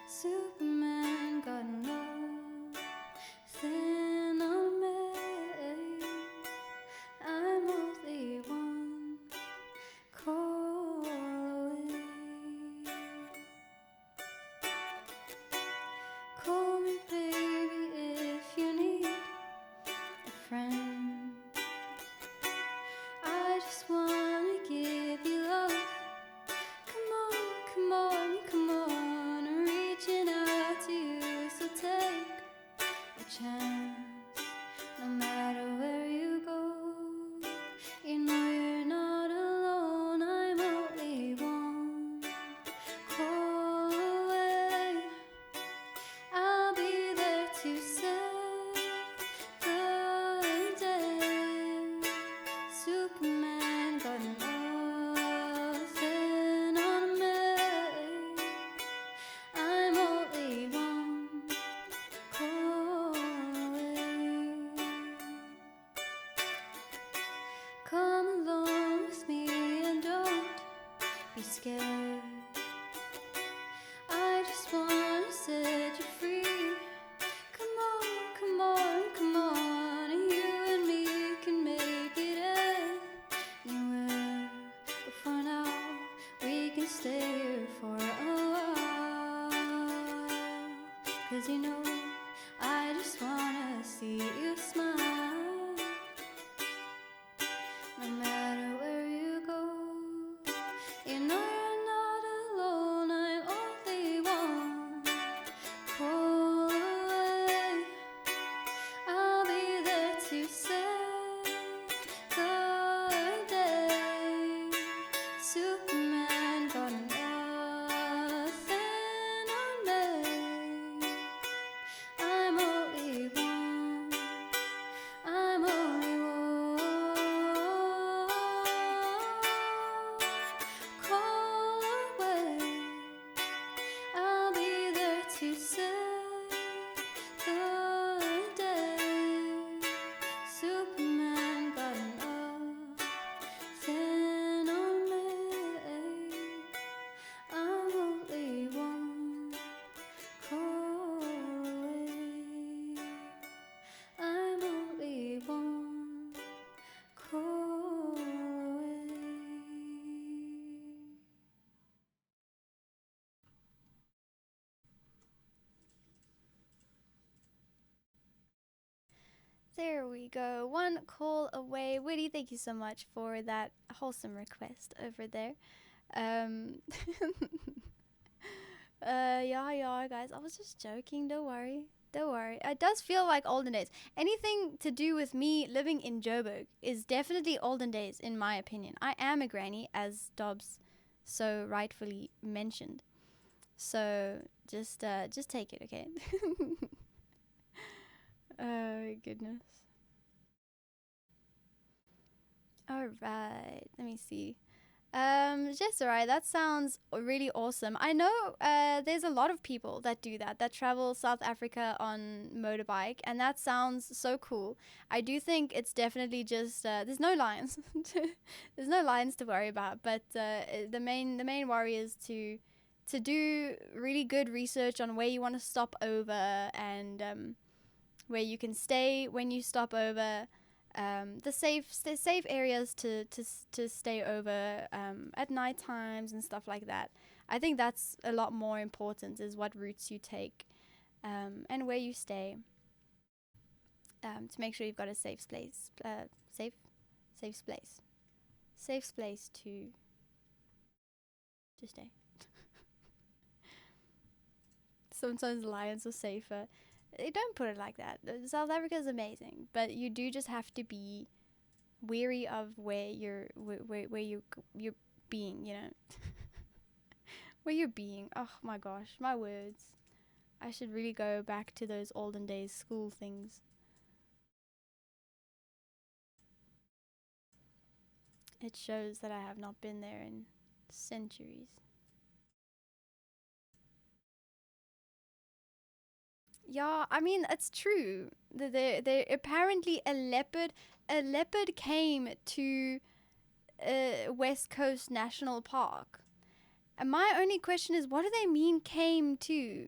Superman got nothing on me. I'm only one call away. Call me baby if you need a friend. I just wanna give you love. Come on, come on, come on. I'm reaching out to you, so take a chance. No matter where you go, you know you're not alone. I'm only one call away. I'll be there to save the day. Superman got nothing on me. I'm only one call away. Come along with me and don't be scared. I just wanna set you free. Come on, come on, come on. You and me can make it anywhere. But for now, we can stay here for a while. 'Cause you know, I just wanna see you smile. No matter where you go, you know you're not alone. I'm only one call away. I'll be there to save the day. Superman got nothing on me. I'm only one There we go. One call away. Woody, thank you so much for that wholesome request over there. Um, yeah, guys. I was just joking. Don't worry. Don't worry. It does feel like olden days. Anything to do with me living in Joburg is definitely olden days, in my opinion. I am a granny, as Dobbs so rightfully mentioned. So just take it, okay? Oh goodness. All right. Let me see. Jesserai, that sounds really awesome. I know there's a lot of people that do that, that travel South Africa on motorbike, and that sounds so cool. I do think it's definitely just there's no lions, there's no lions to worry about, but the main worry is to do really good research on where you want to stop over and where you can stay when you stop over. The safe areas to stay over at night times and stuff like that. I think that's a lot more important, is what routes you take and where you stay, to make sure you've got a safe place to stay. Sometimes lions are safer. Don't put it like that. South Africa is amazing, but you do just have to be weary of where you're being, you know. Where you're being. Oh my gosh, my words. I should really go back to those olden days school things. It shows that I have not been there in centuries. Yeah, I mean, it's true. They apparently a leopard came to West Coast National Park. And my only question is, what do they mean came to?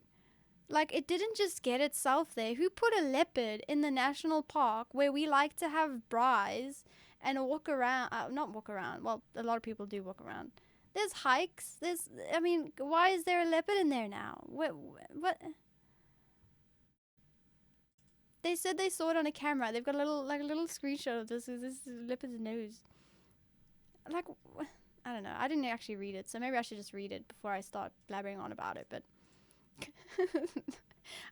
Like, it didn't just get itself there. Who put a leopard in the national park where we like to have braais and walk around? Not walk around. Well, a lot of people do walk around. There's hikes. I mean, why is there a leopard in there now? What? They said they saw it on a camera. They've got a little screenshot of this leopard's nose. Like, I don't know. I didn't actually read it, so maybe I should just read it before I start blabbering on about it. But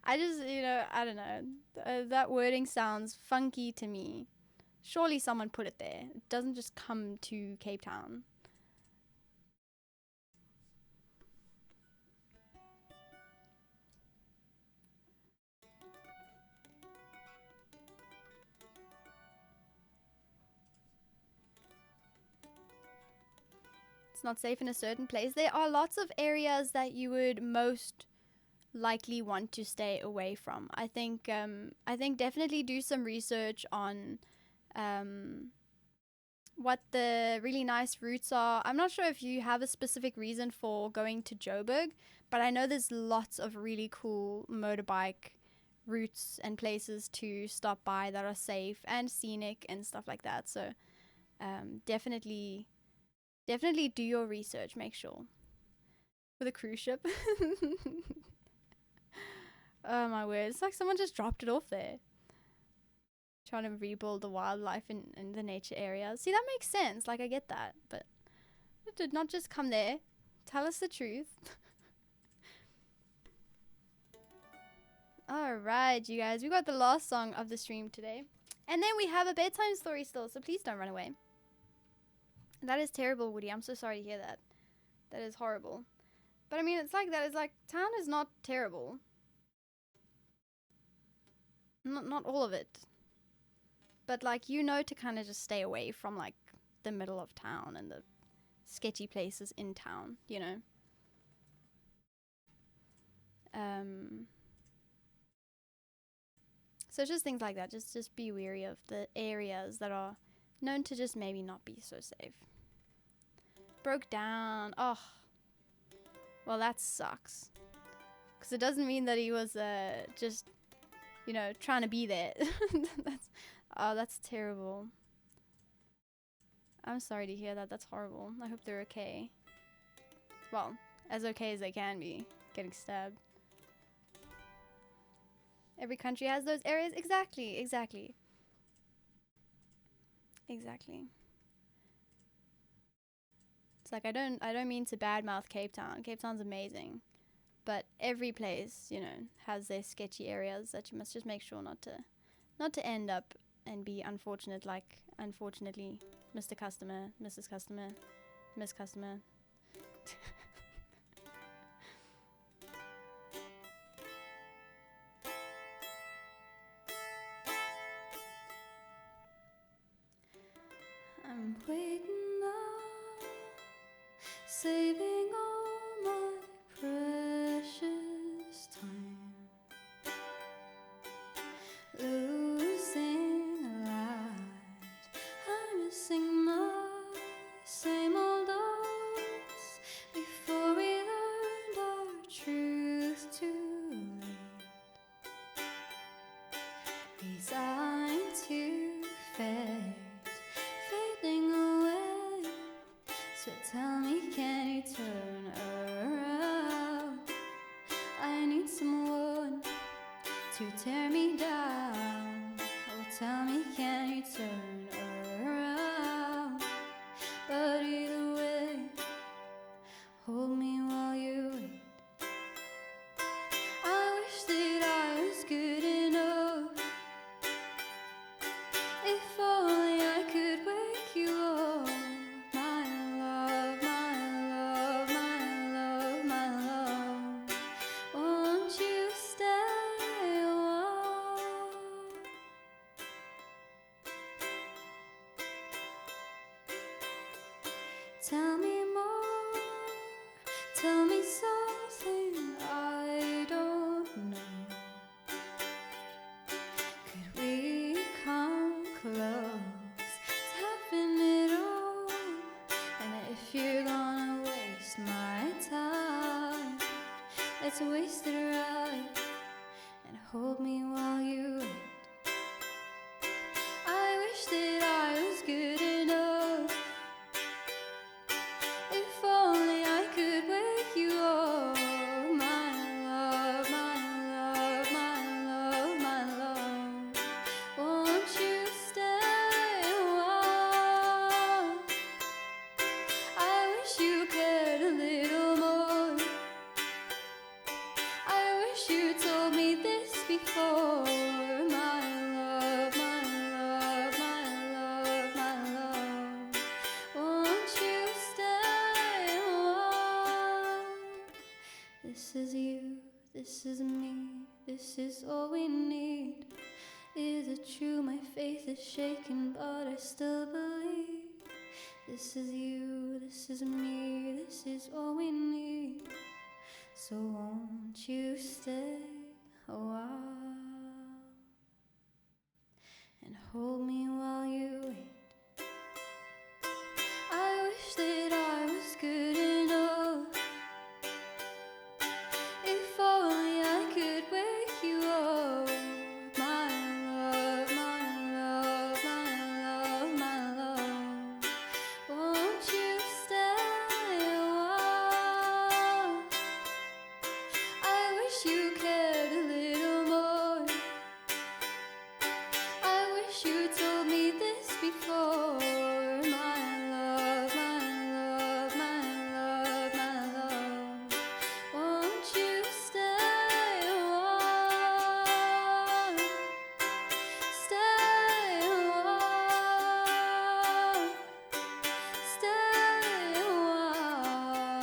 I just, I don't know. That wording sounds funky to me. Surely someone put it there. It doesn't just come to Cape Town. It's not safe in a certain place. There are lots of areas that you would most likely want to stay away from. I think definitely do some research on what the really nice routes are. I'm not sure if you have a specific reason for going to Joburg, but I know there's lots of really cool motorbike routes and places to stop by that are safe and scenic and stuff like that. So definitely do your research. Make sure. With a cruise ship. Oh my word. It's like someone just dropped it off there. Trying to rebuild the wildlife in the nature areas. See, that makes sense. Like, I get that. But it did not just come there. Tell us the truth. Alright, you guys. We got the last song of the stream today. And then we have a bedtime story still, so please don't run away. That is terrible, Woody. I'm so sorry to hear that. That is horrible. But I mean, it's like that. It's like, town is not terrible. Not all of it. But like, to kind of just stay away from like the middle of town and the sketchy places in town, So it's just things like that. Just be wary of the areas that are known to just maybe not be so safe. Broke down. Oh. Well, that sucks. Because it doesn't mean that he was just, trying to be there. That's terrible. I'm sorry to hear that. That's horrible. I hope they're okay. Well, as okay as they can be. Getting stabbed. Every country has those areas. Exactly. Exactly. It's like I don't mean to badmouth Cape Town. Cape Town's amazing. But every place, you know, has their sketchy areas that you must just make sure not to end up and be unfortunate, like unfortunately Mr. Customer, Mrs. Customer, Miss Customer. I'm waiting up, saving all my precious time, losing a light. I'm missing my same old us before we learned our truth too late. Resigned to fade, fading away. So tell me, can you turn around? I need someone to tear me down. Oh, tell me, can you turn around? But either way, hold me while you wait. I wish that I was good enough. If only I could wake you up, my love, my love, my love, my love. Won't you stay a while? Tell me more, tell me something I don't know. Could we come close to having it all? And if you're gonna waste my time, let's waste it right and hold me while you wait. I wish that I was good enough. If only I could wake you up, my love, my love, my love, my love. Won't you stay a while? I wish you cared a little more. I wish you told me this before, my love, my love, my love, my love. Won't you stay a while? This is you, this is me, this is all we need. Is it true my faith is shaken, but I still believe? This is you, this is me, this is all we need. So won't you stay a while and hold me while you wait? I wish that I was good enough. If only I could wake you up, my love, my love, my love, my love. Won't you stay a while? I wish you cared a little more. I wish you told me this before, my love, my love, my love, my love. Won't you stay a while? Stay a while. Stay a while,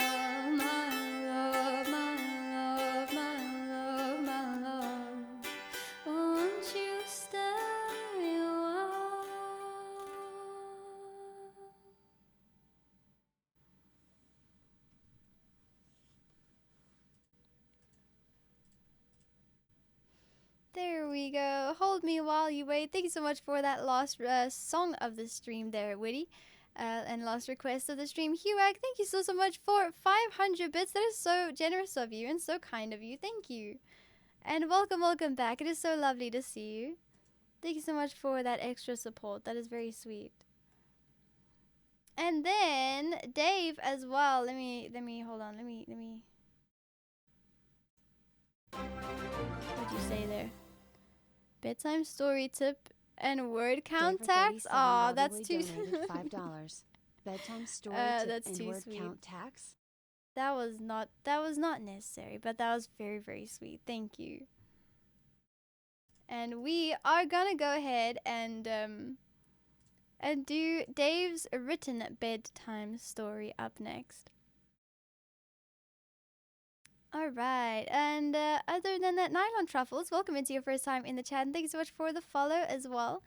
my love, my love, my love, my love. Won't you stay a while? There we go. Hold me while you wait. Thank you so much for that last song of the stream there, Witty. And last request of the stream, Huag. Thank you so much for 500 bits. That is so generous of you and so kind of you. Thank you. And welcome back. It is so lovely to see you. Thank you so much for that extra support. That is very sweet. And then Dave as well. Let me hold on. Let me What'd you say there? Bedtime story tip And word count Day for tax? 37 Aw, that's lovingly too... donated $5. Bedtime story tip that's and too word sweet. count tax. That was not necessary, but that was very, very sweet. Thank you. And we are gonna go ahead and do Dave's written bedtime story up next. All right, and other than that, Nylon Truffles, welcome into your first time in the chat, and thank you so much for the follow as well.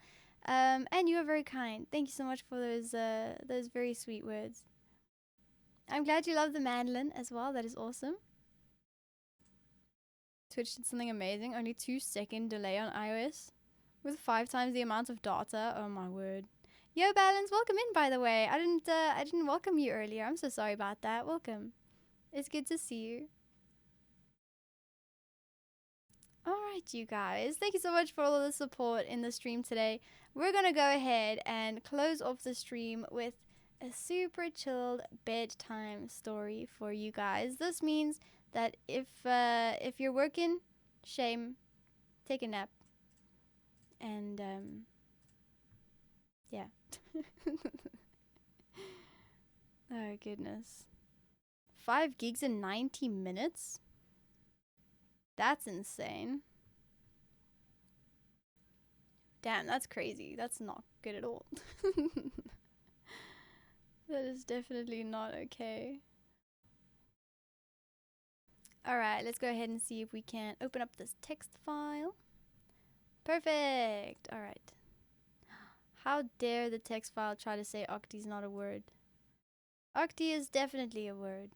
And you are very kind. Thank you so much for those very sweet words. I'm glad you love the mandolin as well. That is awesome. Twitch did something amazing. Only 2-second delay on iOS with 5 times the amount of data. Oh my word. Yo, Balance, welcome in, by the way. I didn't welcome you earlier. I'm so sorry about that. Welcome. It's good to see you. Alright, you guys. Thank you so much for all of the support in the stream today. We're going to go ahead and close off the stream with a super chilled bedtime story for you guys. This means that if you're working, shame, take a nap. And, yeah. Oh, goodness. 5 gigs in 90 minutes? That's insane. Damn, that's crazy. That's not good at all. That is definitely not okay. Alright, let's go ahead and see if we can open up this text file. Perfect. Alright. How dare the text file try to say Octi's not a word? Octi is definitely a word.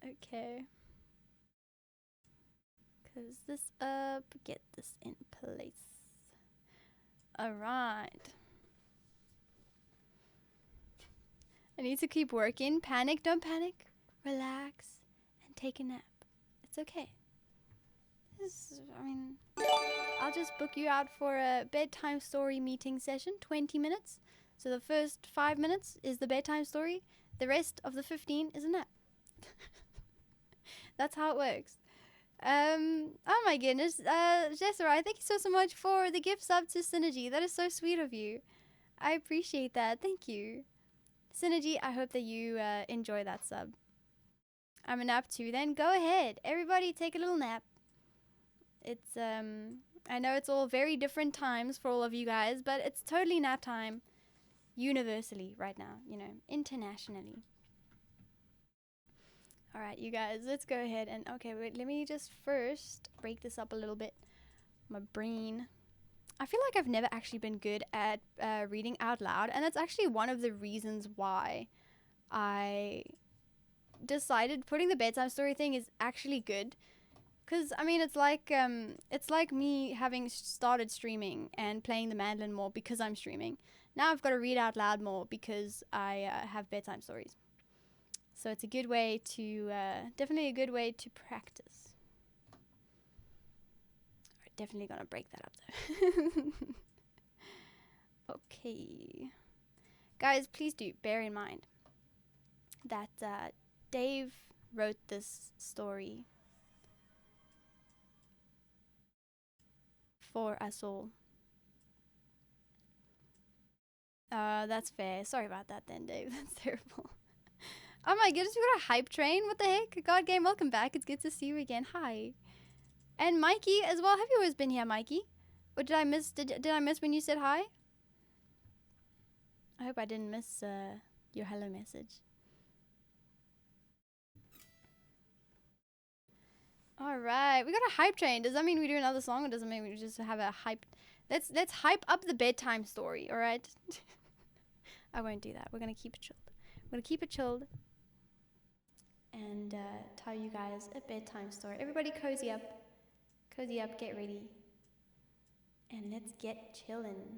Okay. Close this up, get this in place. Alright. I need to keep working. Panic, don't panic. Relax and take a nap. It's okay. I'll just book you out for a bedtime story meeting session, 20 minutes. So the first 5 minutes is the bedtime story. The rest of the 15 is a nap. That's how it works. Oh my goodness. Jesserai, thank you so much for the gift sub to Synergy. That is so sweet of you. I appreciate that. Thank you. Synergy, I hope that you enjoy that sub. I'm a nap too. Then go ahead. Everybody take a little nap. It's, I know it's all very different times for all of you guys, but it's totally nap time. Universally right now, you know, internationally. Alright, you guys, let's go ahead and, okay, wait, let me just first break this up a little bit. My brain. I feel like I've never actually been good at reading out loud, and that's actually one of the reasons why I decided putting the bedtime story thing is actually good. Because, I mean, it's like me having started streaming and playing the mandolin more because I'm streaming. Now I've got to read out loud more because I have bedtime stories. So it's a good way to, definitely a good way to practice. I'm definitely going to break that up though. Okay. Guys, please do bear in mind that Dave wrote this story for us all. That's fair. Sorry about that then, Dave. That's terrible. Oh my goodness, we got a hype train. What the heck? God Game, welcome back. It's good to see you again. Hi. And Mikey as well. Have you always been here, Mikey? Or did I miss did I miss when you said hi? I hope I didn't miss your hello message. Alright, we got a hype train. Does that mean we do another song, or does it mean we just have a hype? Let's hype up the bedtime story, alright? I won't do that. We're gonna keep it chilled. We're gonna keep it chilled and tell you guys a bedtime story. Everybody cozy up, get ready, and let's get chillin'.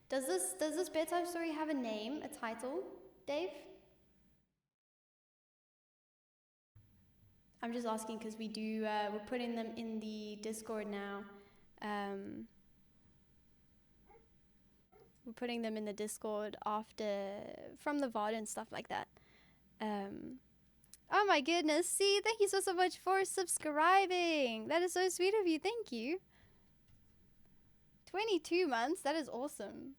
Does this bedtime story have a name, a title, Dave? I'm just asking because we do, we're putting them in the Discord now. We're putting them in the Discord after, from the VOD and stuff like that. Oh my goodness. See, thank you so much for subscribing. That is so sweet of you. Thank you. 22 months. That is awesome.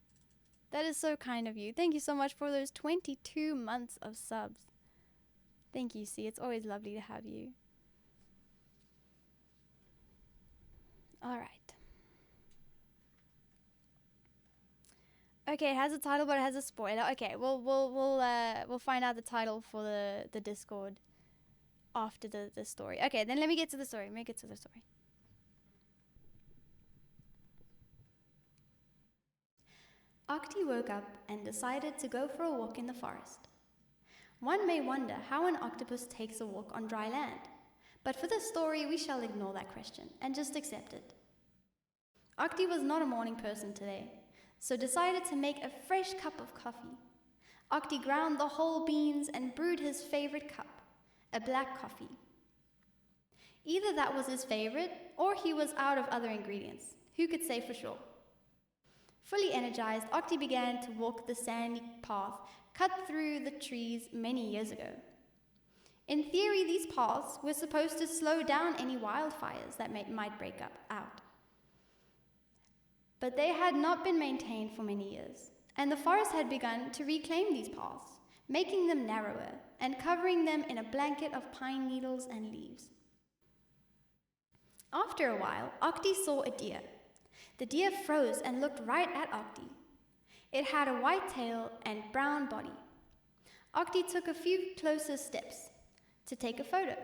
That is so kind of you. Thank you so much for those 22 months of subs. Thank you, C. It's always lovely to have you. All right. Okay, it has a title, but it has a spoiler. Okay, we'll find out the title for the Discord after the story. Okay, then let me get to the story. Octi woke up and decided to go for a walk in the forest. One may wonder how an octopus takes a walk on dry land, but for this story we shall ignore that question and just accept it. Octi was not a morning person today, so decided to make a fresh cup of coffee. Octi ground the whole beans and brewed his favorite cup, a black coffee. Either that was his favorite, or he was out of other ingredients. Who could say for sure? Fully energized, Octi began to walk the sandy path cut through the trees many years ago. In theory, these paths were supposed to slow down any wildfires that might break out. But they had not been maintained for many years, and the forest had begun to reclaim these paths, making them narrower and covering them in a blanket of pine needles and leaves. After a while, Octi saw a deer. The deer froze and looked right at Octi. It had a white tail and brown body. Octi took a few closer steps to take a photo.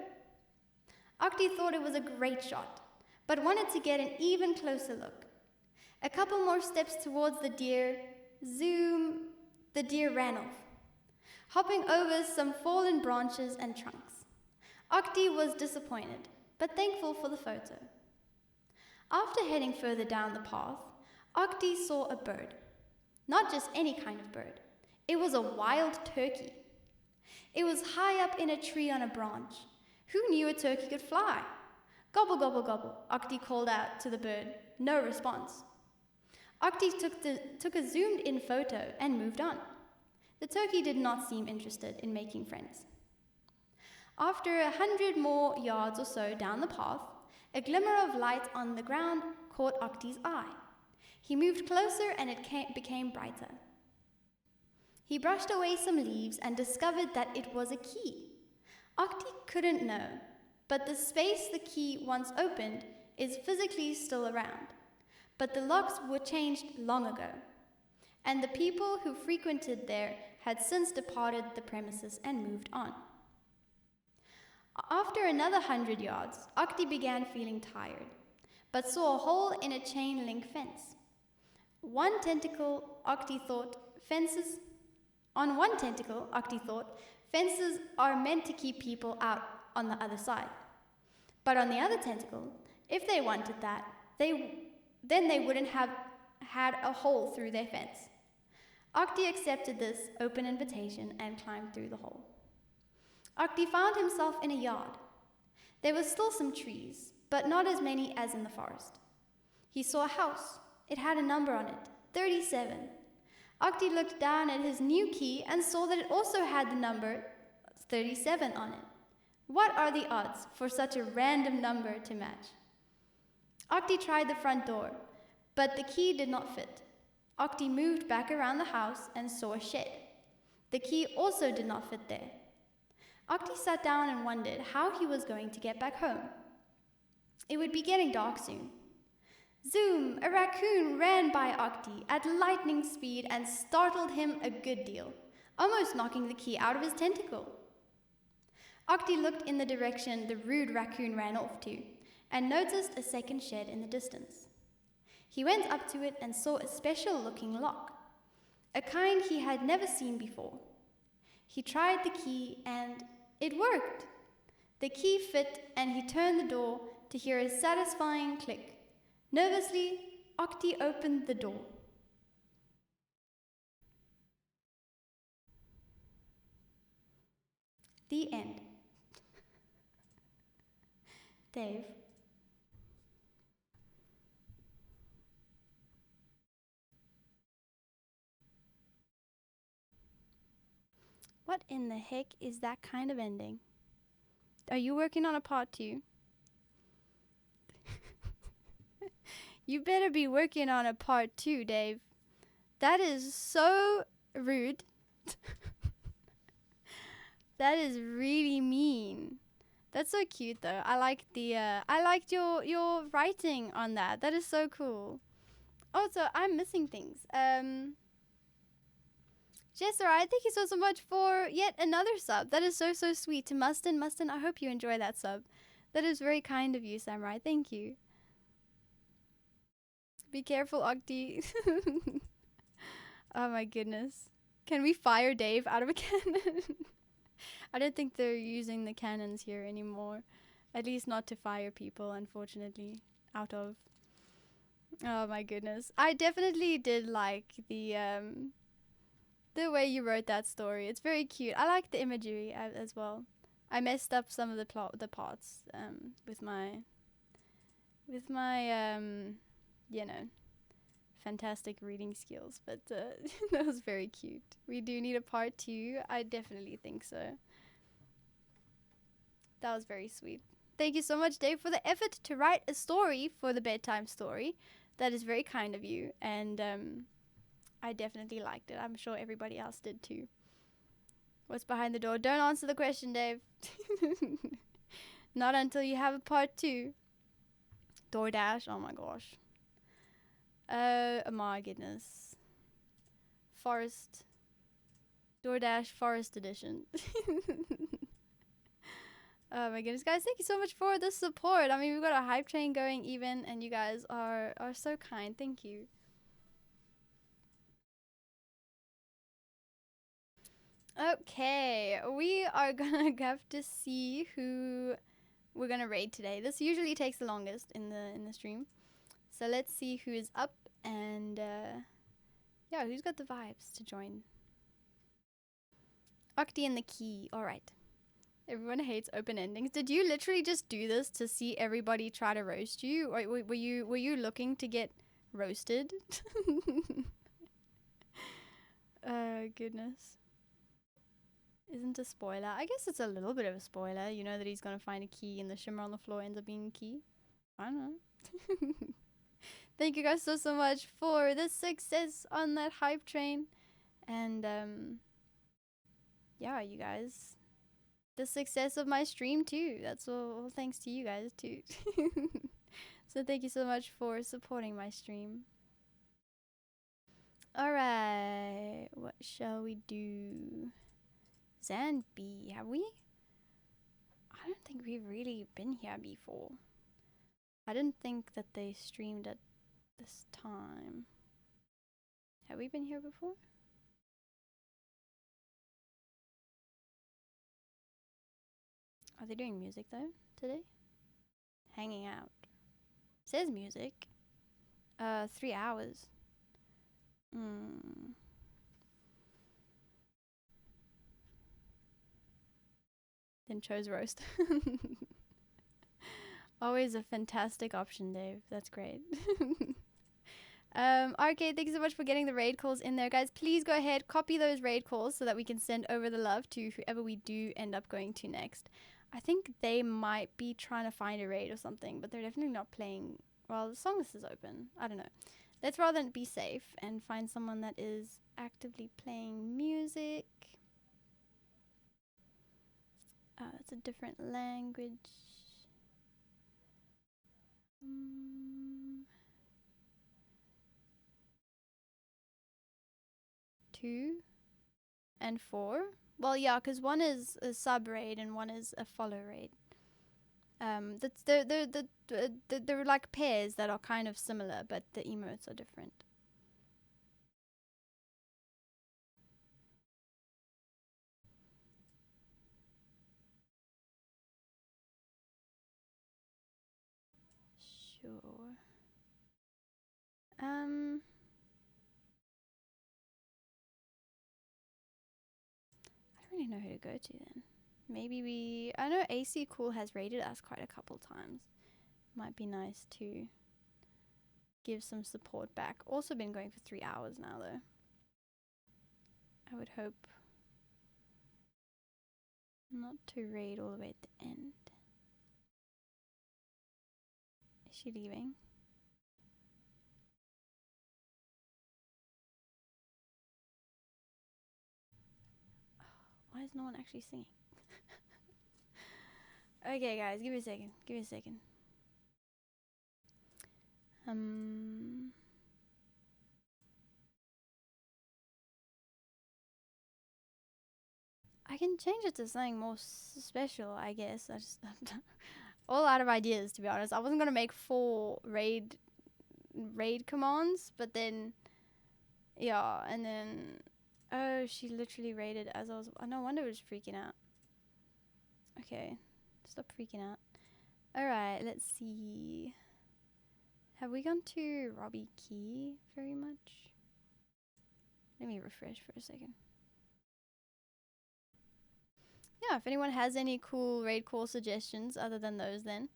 Octi thought it was a great shot, but wanted to get an even closer look. A couple more steps towards the deer, zoom, the deer ran off, hopping over some fallen branches and trunks. Octi was disappointed, but thankful for the photo. After heading further down the path, Octi saw a bird. Not just any kind of bird. It was a wild turkey. It was high up in a tree on a branch. Who knew a turkey could fly? Gobble, gobble, gobble, Octi called out to the bird. No response. Octi took a zoomed-in photo and moved on. The turkey did not seem interested in making friends. After 100 more yards or so down the path, a glimmer of light on the ground caught Octi's eye. He moved closer and it became brighter. He brushed away some leaves and discovered that it was a key. Octi couldn't know, but the space the key once opened is physically still around. But the locks were changed long ago, and the people who frequented there had since departed the premises and moved on. After another 100 yards, Octi began feeling tired, but saw a hole in a chain-link fence. On one tentacle, Octi thought fences are meant to keep people out on the other side. But on the other tentacle, if they wanted that, then they wouldn't have had a hole through their fence. Octi accepted this open invitation and climbed through the hole. Octi found himself in a yard. There were still some trees, but not as many as in the forest. He saw a house. It had a number on it, 37. Octi looked down at his new key and saw that it also had the number 37 on it. What are the odds for such a random number to match? Octi tried the front door, but the key did not fit. Octi moved back around the house and saw a shed. The key also did not fit there. Octi sat down and wondered how he was going to get back home. It would be getting dark soon. Zoom! A raccoon ran by Octi at lightning speed and startled him a good deal, almost knocking the key out of his tentacle. Octi looked in the direction the rude raccoon ran off to, and noticed a second shed in the distance. He went up to it and saw a special-looking lock, a kind he had never seen before. He tried the key and it worked. The key fit and he turned the door to hear a satisfying click. Nervously, Octi opened the door. The end. Dave. What in the heck is that kind of ending? Are you working on a part 2? You better be working on a part 2, Dave. That is so rude. That is really mean. That's so cute though. I like the I liked your writing on that. That is so cool. Also, I'm missing things. Jess, alright, thank you so much for yet another sub. That is so sweet. To Mustin, I hope you enjoy that sub. That is very kind of you, Samurai. Thank you. Be careful, Octi. Oh my goodness. Can we fire Dave out of a cannon? I don't think they're using the cannons here anymore. At least not to fire people, unfortunately. Out of. Oh my goodness. I definitely did like the way you wrote that story. It's very cute. I like the imagery as well. I messed up some of the parts with my you know, fantastic reading skills, but that was very cute. We do need a part 2. I definitely think so. That was very sweet. Thank you so much, Dave, for the effort to write a story for the bedtime story. That is very kind of you, and I definitely liked it. I'm sure everybody else did too. What's behind the door? Don't answer the question, Dave. Not until you have a part 2. DoorDash, oh my gosh. Oh my goodness. Forest. DoorDash Forest Edition. Oh my goodness, guys, thank you so much for the support. I mean, we've got a hype train going even, and you guys are so kind. Thank you. Okay, we are gonna have to see who we're gonna raid today. This usually takes the longest in the stream. So let's see who is up, and yeah, who's got the vibes to join. Octi and the key. Alright. Everyone hates open endings. Did you literally just do this to see everybody try to roast you? Or were you looking to get roasted? Goodness. Isn't a spoiler. I guess it's a little bit of a spoiler. You know that he's gonna find a key and the shimmer on the floor ends up being a key. I don't know. Thank you guys so much for the success on that hype train. And yeah, you guys. The success of my stream too. That's all thanks to you guys too. So thank you so much for supporting my stream. Alright, what shall we do? Zanby, have we? I don't think we've really been here before. I didn't think that they streamed at this time. Have we been here before? Are they doing music though today? Hanging out. Says music. 3 hours. Then chose roast. Always a fantastic option, Dave. That's great. Okay, thank you so much for getting the raid calls in there, guys. Please go ahead, copy those raid calls so that we can send over the love to whoever we do end up going to next. I think they might be trying to find a raid or something, but they're definitely not playing. Well, the song list is open. I don't know. Let's rather be safe and find someone that is actively playing music. It's a different language. 2 and 4. Well, yeah, because one is a sub raid and one is a follow raid. They're like pairs that are kind of similar, but the emotes are different. Sure. I don't really know who to go to then. Maybe I know AC Cool has raided us quite a couple times. Might be nice to give some support back. Also been going for 3 hours now though. I would hope Not to raid all the way at the end. Is she leaving? Why is no one actually singing? Okay, guys, give me a second. Give me a second. I can change it to something more special, I guess. I just all out of ideas, to be honest. I wasn't gonna make 4 raid commands, but then yeah, and then oh, she literally raided as I was. Oh, no wonder it was freaking out. Okay, stop freaking out. All right, let's see. Have we gone to Robbie Key very much? Let me refresh for a second. Yeah, if anyone has any cool raid call suggestions other than those, then you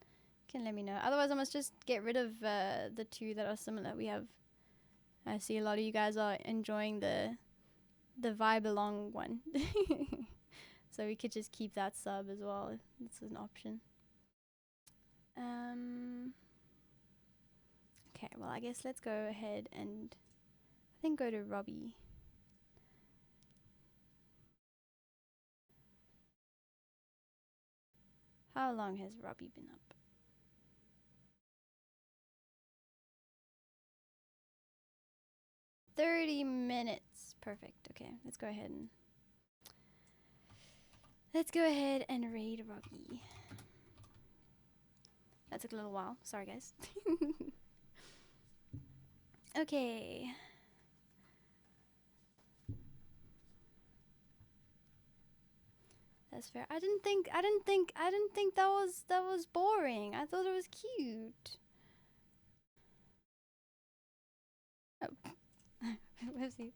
can let me know. Otherwise, I must just get rid of the 2 that are similar. We have. I see a lot of you guys are enjoying the vibe along one, so we could just keep that sub as well. It's an option. Okay, well, I guess let's go ahead and I think go to Robbie. How long has Robbie been up? $30 minutes. Perfect. Okay, let's go ahead and raid Robbie. That took a little while. Sorry, guys. Okay. That's fair. I didn't think that was boring. I thought it was cute. Oh. Whoopsies.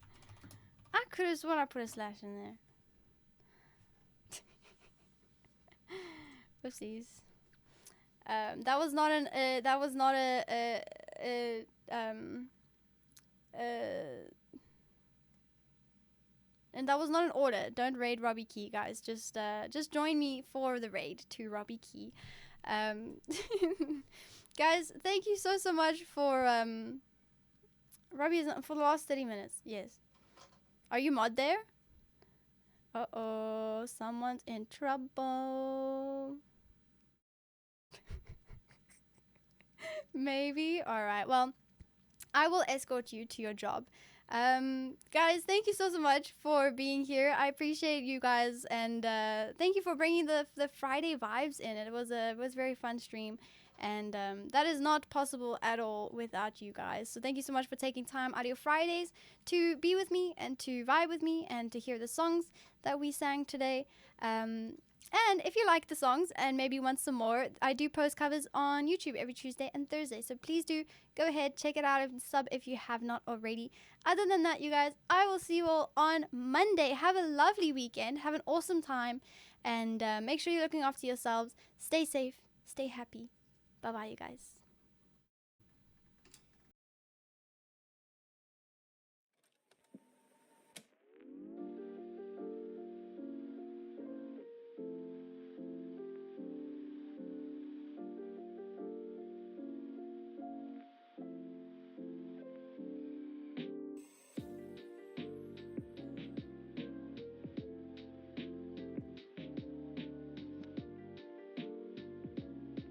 I could have sworn I put a slash in there. Whoopsies. That was not and that was not an order. Don't raid Robbie Key, guys. Just join me for the raid to Robbie Key. Guys, thank you so much for Robbie is for the last 30 minutes. Yes. Are you mod there? Uh-oh, someone's in trouble. Maybe. All right. Well, I will escort you to your job. Guys, thank you so much for being here. I appreciate you guys, and thank you for bringing the Friday vibes in. It was a very fun stream, and that is not possible at all without you guys. So thank you so much for taking time out of your Fridays to be with me and to vibe with me and to hear the songs that we sang today. And if you like the songs and maybe want some more, I do post covers on YouTube every Tuesday and Thursday. So please do go ahead, check it out and sub if you have not already. Other than that, you guys, I will see you all on Monday. Have a lovely weekend. Have an awesome time. And make sure you're looking after yourselves. Stay safe. Stay happy. Bye-bye, you guys.